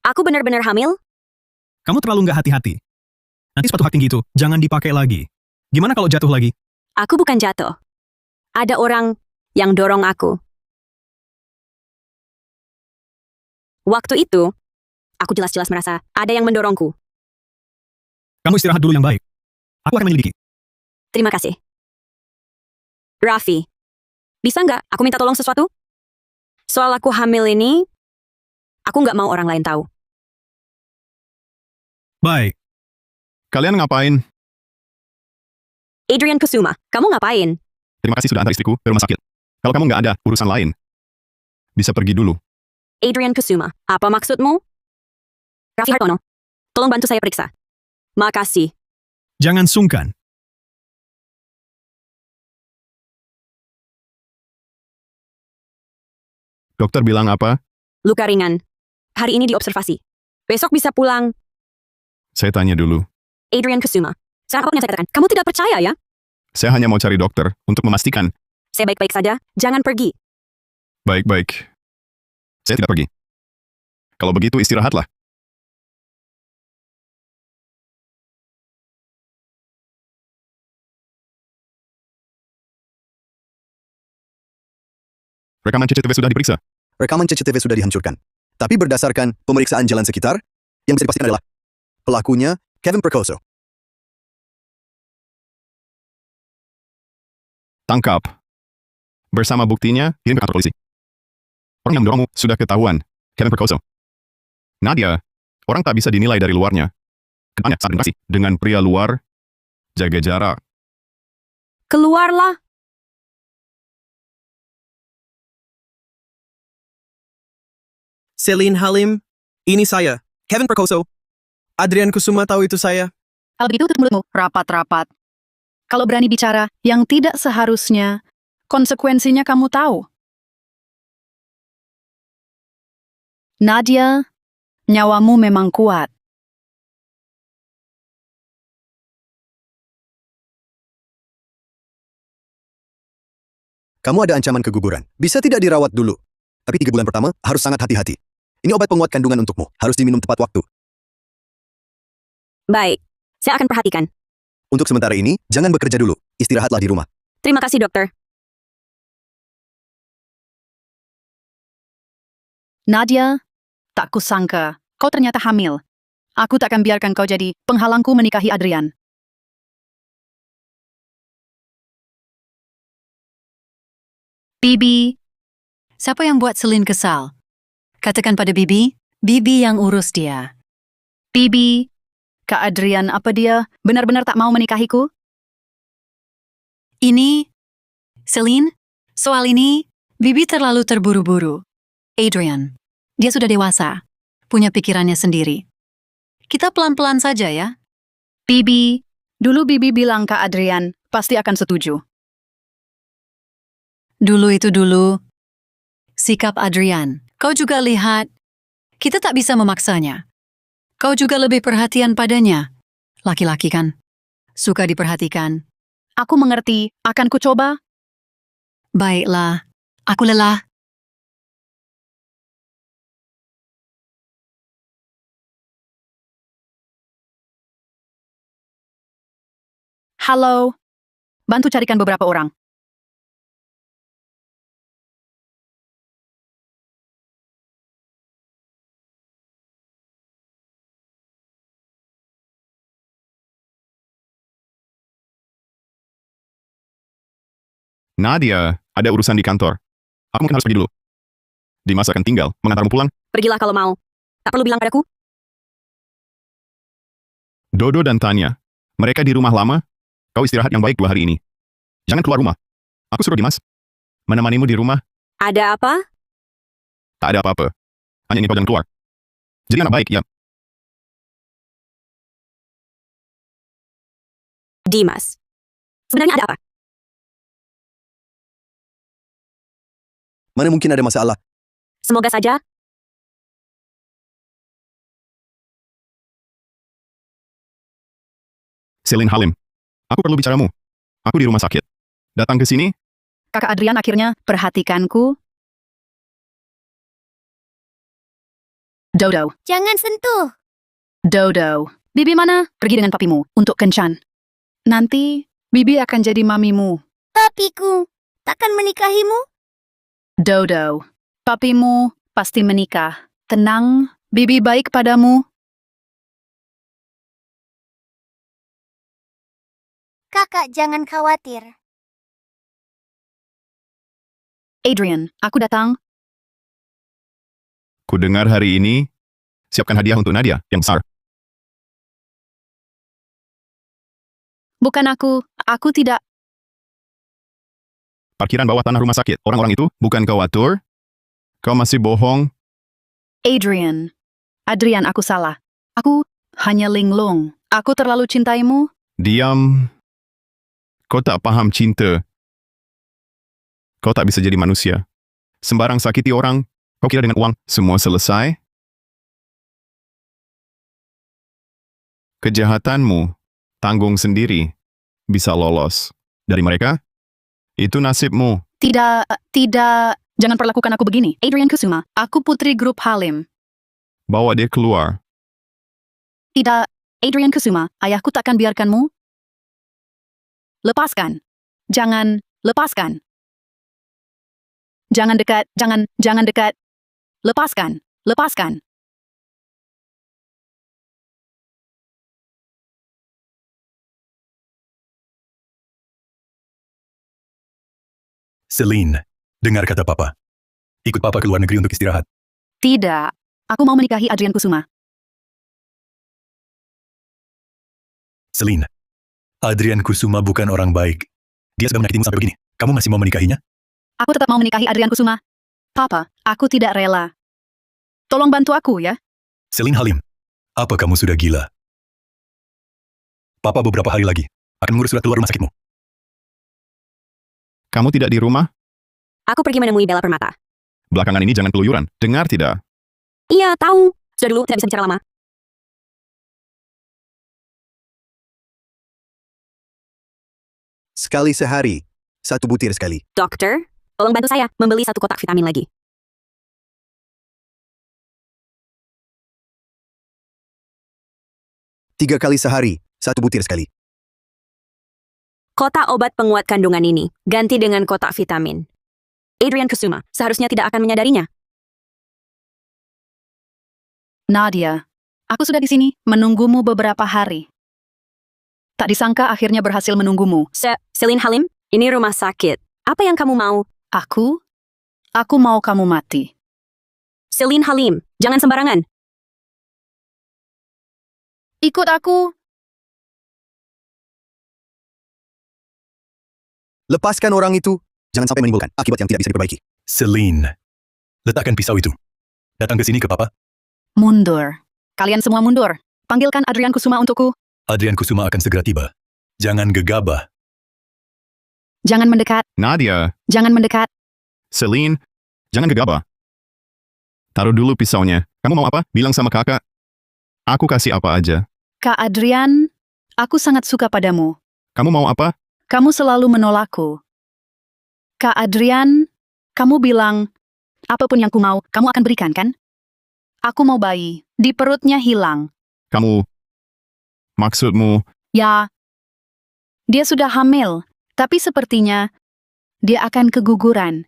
Speaker 1: Aku benar-benar hamil?
Speaker 6: Kamu terlalu nggak hati-hati. Nanti sepatu hak tinggi itu, jangan dipakai lagi. Gimana kalau jatuh lagi?
Speaker 1: Aku bukan jatuh. Ada orang yang dorong aku. Waktu itu, aku jelas-jelas merasa ada yang mendorongku.
Speaker 6: Kamu istirahat dulu yang baik. Aku akan menyelidiki.
Speaker 1: Terima kasih. Raffi, bisa nggak aku minta tolong sesuatu? Soal aku hamil ini, aku nggak mau orang lain tahu.
Speaker 6: Baik.
Speaker 2: Kalian ngapain?
Speaker 1: Adrian Kusuma, kamu ngapain?
Speaker 2: Terima kasih sudah antar istriku ke rumah sakit. Kalau kamu nggak ada urusan lain, bisa pergi dulu.
Speaker 1: Adrian Kusuma, apa maksudmu? Raffi Hartono, tolong bantu saya periksa. Makasih.
Speaker 6: Jangan sungkan.
Speaker 2: Dokter bilang apa?
Speaker 1: Luka ringan. Hari ini diobservasi. Besok bisa pulang.
Speaker 2: Saya tanya dulu.
Speaker 1: Adrian Kusuma. Sekarang apapun yang saya katakan, kamu tidak percaya ya?
Speaker 2: Saya hanya mau cari dokter untuk memastikan.
Speaker 1: Saya baik-baik saja, jangan pergi.
Speaker 2: Baik-baik. Saya tidak pergi. Kalau begitu istirahatlah. Rekaman CCTV sudah diperiksa.
Speaker 3: Rekaman CCTV sudah dihancurkan. Tapi berdasarkan pemeriksaan jalan sekitar, yang bisa dipastikan adalah pelakunya Kevin Perkoso.
Speaker 2: Tangkap. Bersama buktinya, kirim ke kantor polisi. Orang yang mendorongmu sudah ketahuan. Kevin Perkoso. Nadia, orang tak bisa dinilai dari luarnya. Kedepannya saat berinteraksi dengan pria luar, jaga jarak.
Speaker 1: Keluarlah.
Speaker 13: Celine Halim, ini saya, Kevin Perkoso. Adrian Kusuma tahu itu saya.
Speaker 11: Kalau begitu tutup mulutmu, rapat-rapat. Kalau berani bicara yang tidak seharusnya, konsekuensinya kamu tahu. Nadia, nyawamu memang kuat.
Speaker 3: Kamu ada ancaman keguguran. Bisa tidak dirawat dulu. Tapi 3 bulan pertama harus sangat hati-hati. Ini obat penguat kandungan untukmu. Harus diminum tepat waktu.
Speaker 1: Baik, saya akan perhatikan.
Speaker 3: Untuk sementara ini, jangan bekerja dulu. Istirahatlah di rumah.
Speaker 1: Terima kasih, dokter.
Speaker 11: Nadia, tak kusangka kau ternyata hamil. Aku tak akan biarkan kau jadi penghalangku menikahi Adrian.
Speaker 15: Bibi, siapa yang buat Celine kesal? Katakan pada Bibi, Bibi yang urus dia.
Speaker 11: Bibi, Kak Adrian apa dia benar-benar tak mau menikahiku?
Speaker 15: Ini, Celine, soal ini, Bibi terlalu terburu-buru. Adrian, dia sudah dewasa, punya pikirannya sendiri. Kita pelan-pelan saja ya.
Speaker 11: Bibi, dulu Bibi bilang Kak Adrian pasti akan setuju.
Speaker 15: Dulu itu dulu. Sikap Adrian, kau juga lihat. Kita tak bisa memaksanya. Kau juga lebih perhatian padanya. Laki-laki kan, suka diperhatikan.
Speaker 11: Aku mengerti, akan ku coba.
Speaker 15: Baiklah, aku lelah.
Speaker 11: Halo, bantu carikan beberapa orang.
Speaker 2: Nadia, ada urusan di kantor. Aku mungkin harus pergi dulu. Dimas akan tinggal, mengantarmu pulang.
Speaker 1: Pergilah kalau mau. Tak perlu bilang padaku.
Speaker 2: Dodo dan Tanya, mereka di rumah lama. Kau istirahat yang baik 2 hari ini. Jangan keluar rumah. Aku suruh Dimas menemanimu di rumah.
Speaker 1: Ada apa?
Speaker 2: Tak ada apa-apa. Hanya ingin kau jangan keluar. Jadi anak baik, ya.
Speaker 1: Dimas. Sebenarnya ada apa?
Speaker 3: Mana mungkin ada masalah?
Speaker 1: Semoga saja.
Speaker 2: Celine Halim, aku perlu bicaramu. Aku di rumah sakit. Datang ke sini,
Speaker 11: Kakak Adrian akhirnya perhatikanku. Dodo,
Speaker 8: Jangan sentuh.
Speaker 11: Dodo. Bibi mana? Pergi dengan papimu untuk kencan. Nanti, Bibi akan jadi mamimu.
Speaker 8: Papiku, takkan menikahimu?
Speaker 11: Dodo, papimu pasti menikah. Tenang, Bibi baik padamu.
Speaker 8: Kakak jangan khawatir.
Speaker 11: Adrian, aku datang.
Speaker 2: ku dengar hari ini, siapkan hadiah untuk Nadia yang besar.
Speaker 11: Bukan aku tidak.
Speaker 2: Parkiran bawah tanah rumah sakit. Orang-orang itu bukan kau atur. Kau masih bohong?
Speaker 11: Adrian. Adrian, aku salah. Aku hanya linglung. Aku terlalu cintaimu.
Speaker 2: Diam. Kau tak paham cinta. Kau tak bisa jadi manusia. Sembarang sakiti orang, kau kira dengan uang semua selesai? Kejahatanmu, tanggung sendiri, bisa lolos. Dari mereka, itu nasibmu.
Speaker 11: Tidak. Jangan perlakukan aku begini. Adrian Kusuma, aku putri grup Halim.
Speaker 2: Bawa dia keluar.
Speaker 11: Tidak. Adrian Kusuma, ayahku takkan biarkanmu. Lepaskan. Jangan, lepaskan. Jangan dekat, jangan dekat. Lepaskan, lepaskan.
Speaker 10: Celine, dengar kata Papa. Ikut Papa ke luar negeri untuk istirahat.
Speaker 11: Tidak. Aku mau menikahi Adrian Kusuma.
Speaker 10: Celine, Adrian Kusuma bukan orang baik. Dia sudah menyakitimu sampai begini. Kamu masih mau menikahinya?
Speaker 11: Aku tetap mau menikahi Adrian Kusuma. Papa, aku tidak rela. Tolong bantu aku ya.
Speaker 10: Celine Halim, apa kamu sudah gila? Papa beberapa hari lagi akan mengurus surat keluar rumah sakitmu.
Speaker 2: Kamu tidak di rumah?
Speaker 1: Aku pergi menemui Bella Permata.
Speaker 2: Belakangan ini jangan keluyuran. Dengar tidak?
Speaker 1: Iya, tahu. Sudah dulu, tidak bisa bicara lama.
Speaker 3: Sekali sehari, 1 butir sekali.
Speaker 1: Dokter, tolong bantu saya membeli 1 kotak vitamin lagi.
Speaker 3: Tiga kali sehari, 1 butir sekali.
Speaker 1: Kotak obat penguat kandungan ini ganti dengan kotak vitamin. Adrian Kusuma seharusnya tidak akan menyadarinya.
Speaker 11: Nadia, aku sudah di sini menunggumu beberapa hari. Tak disangka akhirnya berhasil menunggumu.
Speaker 1: Celine Halim, ini rumah sakit. Apa yang kamu mau?
Speaker 11: Aku mau kamu mati.
Speaker 1: Celine Halim, jangan sembarangan.
Speaker 11: Ikut aku.
Speaker 3: Lepaskan orang itu. Jangan sampai menimbulkan akibat yang tidak bisa diperbaiki.
Speaker 10: Celine, letakkan pisau itu. Datang ke sini ke Papa.
Speaker 11: Mundur. Kalian semua mundur. Panggilkan Adrian Kusuma untukku.
Speaker 10: Adrian Kusuma akan segera tiba. Jangan gegabah.
Speaker 11: Jangan mendekat.
Speaker 2: Nadia,
Speaker 11: Jangan mendekat.
Speaker 2: Celine, jangan gegabah. Taruh dulu pisaunya. Kamu mau apa? Bilang sama kakak. Aku kasih apa aja.
Speaker 11: Kak Adrian, aku sangat suka padamu.
Speaker 2: Kamu mau apa?
Speaker 11: Kamu selalu menolakku. Kak Adrian, kamu bilang, apapun yang ku mau, kamu akan berikan, kan? Aku mau bayi. Di perutnya hilang.
Speaker 2: Kamu... Maksudmu...
Speaker 11: Ya, dia sudah hamil, tapi sepertinya dia akan keguguran.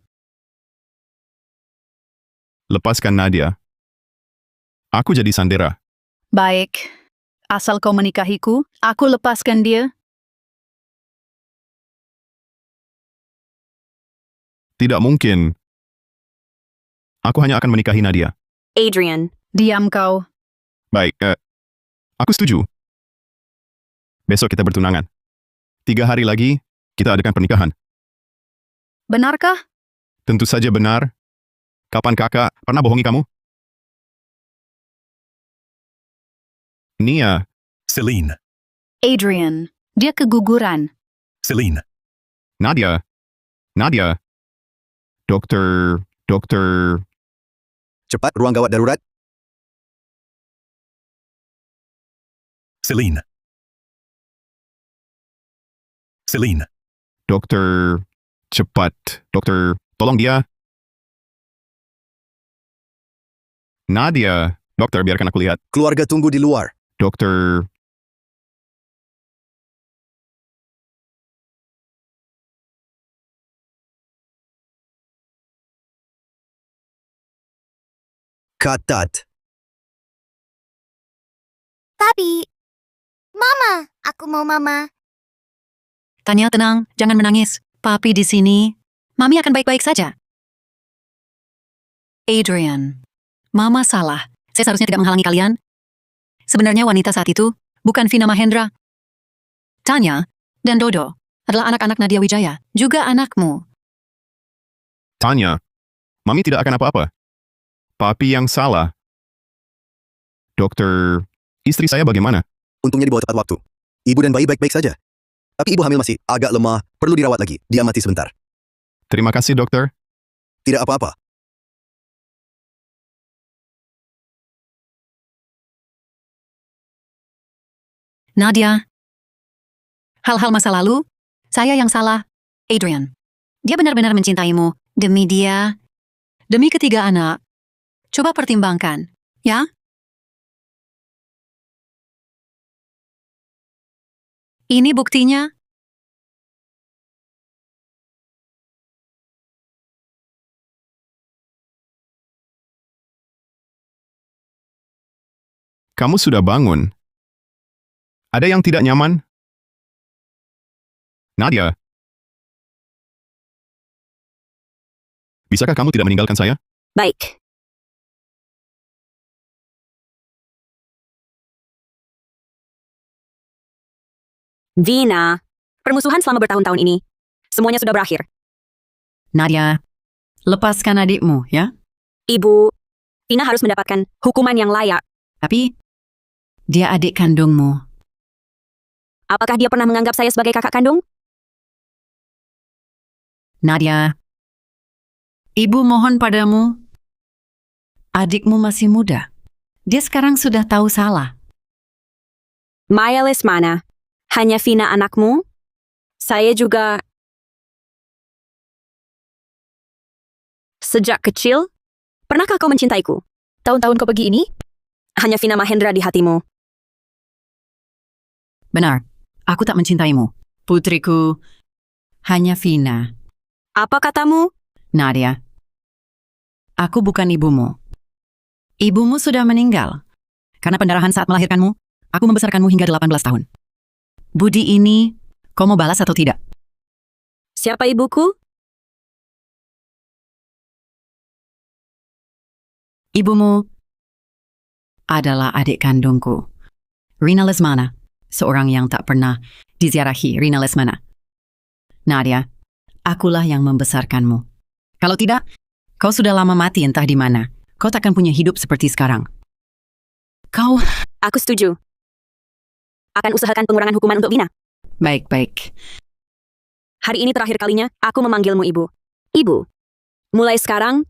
Speaker 2: Lepaskan Nadia. Aku jadi sandera.
Speaker 11: Baik, asal kau menikahiku, aku lepaskan dia.
Speaker 2: Tidak mungkin. Aku hanya akan menikahi Nadia.
Speaker 1: Adrian.
Speaker 11: Diam kau.
Speaker 2: Baik, aku setuju. Besok kita bertunangan. 3 hari lagi, kita adakan pernikahan.
Speaker 11: Benarkah?
Speaker 2: Tentu saja benar. Kapan kakak pernah bohongi kamu? Nia.
Speaker 10: Celine.
Speaker 11: Adrian, dia keguguran.
Speaker 10: Celine.
Speaker 2: Nadia. Nadia. Dokter...
Speaker 3: Cepat, ruang gawat darurat.
Speaker 10: Celine. Celine.
Speaker 2: Dokter... Cepat. Dokter, tolong dia. Nadia. Dokter, biarkan aku lihat.
Speaker 3: Keluarga tunggu di luar.
Speaker 2: Dokter...
Speaker 3: Katat.
Speaker 8: Tapi, Mama, aku mau Mama.
Speaker 15: Tanya tenang, jangan menangis. Papi di sini. Mami akan baik-baik saja. Adrian, Mama salah. Saya seharusnya tidak menghalangi kalian. Sebenarnya wanita saat itu bukan Vina Mahendra. Tanya dan Dodo adalah anak-anak Nadia Wijaya, juga anakmu.
Speaker 2: Tanya. Mami tidak akan apa-apa. Papi yang salah. Dokter, istri saya bagaimana?
Speaker 3: Untungnya dibawa tepat waktu. Ibu dan bayi baik-baik saja. Tapi ibu hamil masih agak lemah, perlu dirawat lagi. Diamati sebentar.
Speaker 2: Terima kasih, dokter.
Speaker 3: Tidak apa-apa.
Speaker 15: Nadia. Hal-hal masa lalu, saya yang salah. Adrian. Dia benar-benar mencintaimu. Demi dia. Demi ketiga anak. Coba pertimbangkan, ya? Ini buktinya.
Speaker 2: Kamu sudah bangun. Ada yang tidak nyaman? Nadia. Bisakah kamu tidak meninggalkan saya?
Speaker 1: Baik. Vina, permusuhan selama bertahun-tahun ini, semuanya sudah berakhir. Nadia, lepaskan adikmu, ya? Ibu, Vina harus mendapatkan hukuman yang layak. Tapi, dia adik kandungmu. Apakah dia pernah menganggap saya sebagai kakak kandung? Nadia, ibu mohon padamu, adikmu masih muda. Dia sekarang sudah tahu salah. Maya Lesmana, hanya Vina anakmu? Saya juga... Sejak kecil, pernahkah kau mencintaiku?
Speaker 4: Tahun-tahun kau pergi ini?
Speaker 1: Hanya Vina Mahendra di hatimu. Benar, aku tak mencintaimu. Putriku, hanya Vina. Apa katamu? Nadia, aku bukan ibumu. Ibumu sudah meninggal. Karena pendarahan saat melahirkanmu, aku membesarkanmu hingga 18 tahun. Budi ini, kau mau balas atau tidak? Siapa ibuku? Ibumu adalah adik kandungku, Rina Lesmana, seorang yang tak pernah diziarahi Rina Lesmana. Nadia, akulah yang membesarkanmu. Kalau tidak, kau sudah lama mati entah di mana. Kau takkan punya hidup seperti sekarang. Kau... Aku setuju. Akan usahakan pengurangan hukuman untuk Vina. Baik-baik. Hari ini terakhir kalinya aku memanggilmu ibu. Ibu, mulai sekarang,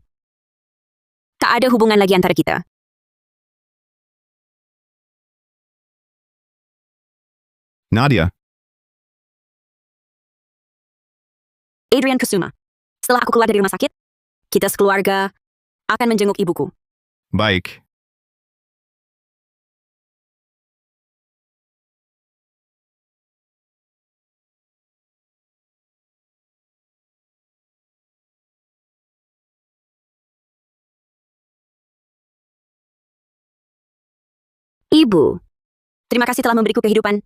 Speaker 1: tak ada hubungan lagi antara kita.
Speaker 2: Nadia,
Speaker 1: Adrian Kusuma. Setelah aku keluar dari rumah sakit, kita sekeluarga akan menjenguk ibuku.
Speaker 2: baik.
Speaker 1: Ibu, terima kasih telah memberiku kehidupan.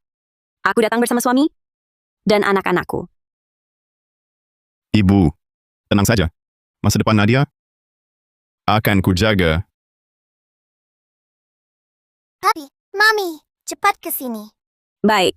Speaker 1: Aku datang bersama suami dan anak-anakku.
Speaker 2: Ibu, tenang saja. Masa depan Nadia akan kujaga.
Speaker 8: Papi, Mami, cepat ke sini.
Speaker 1: Baik.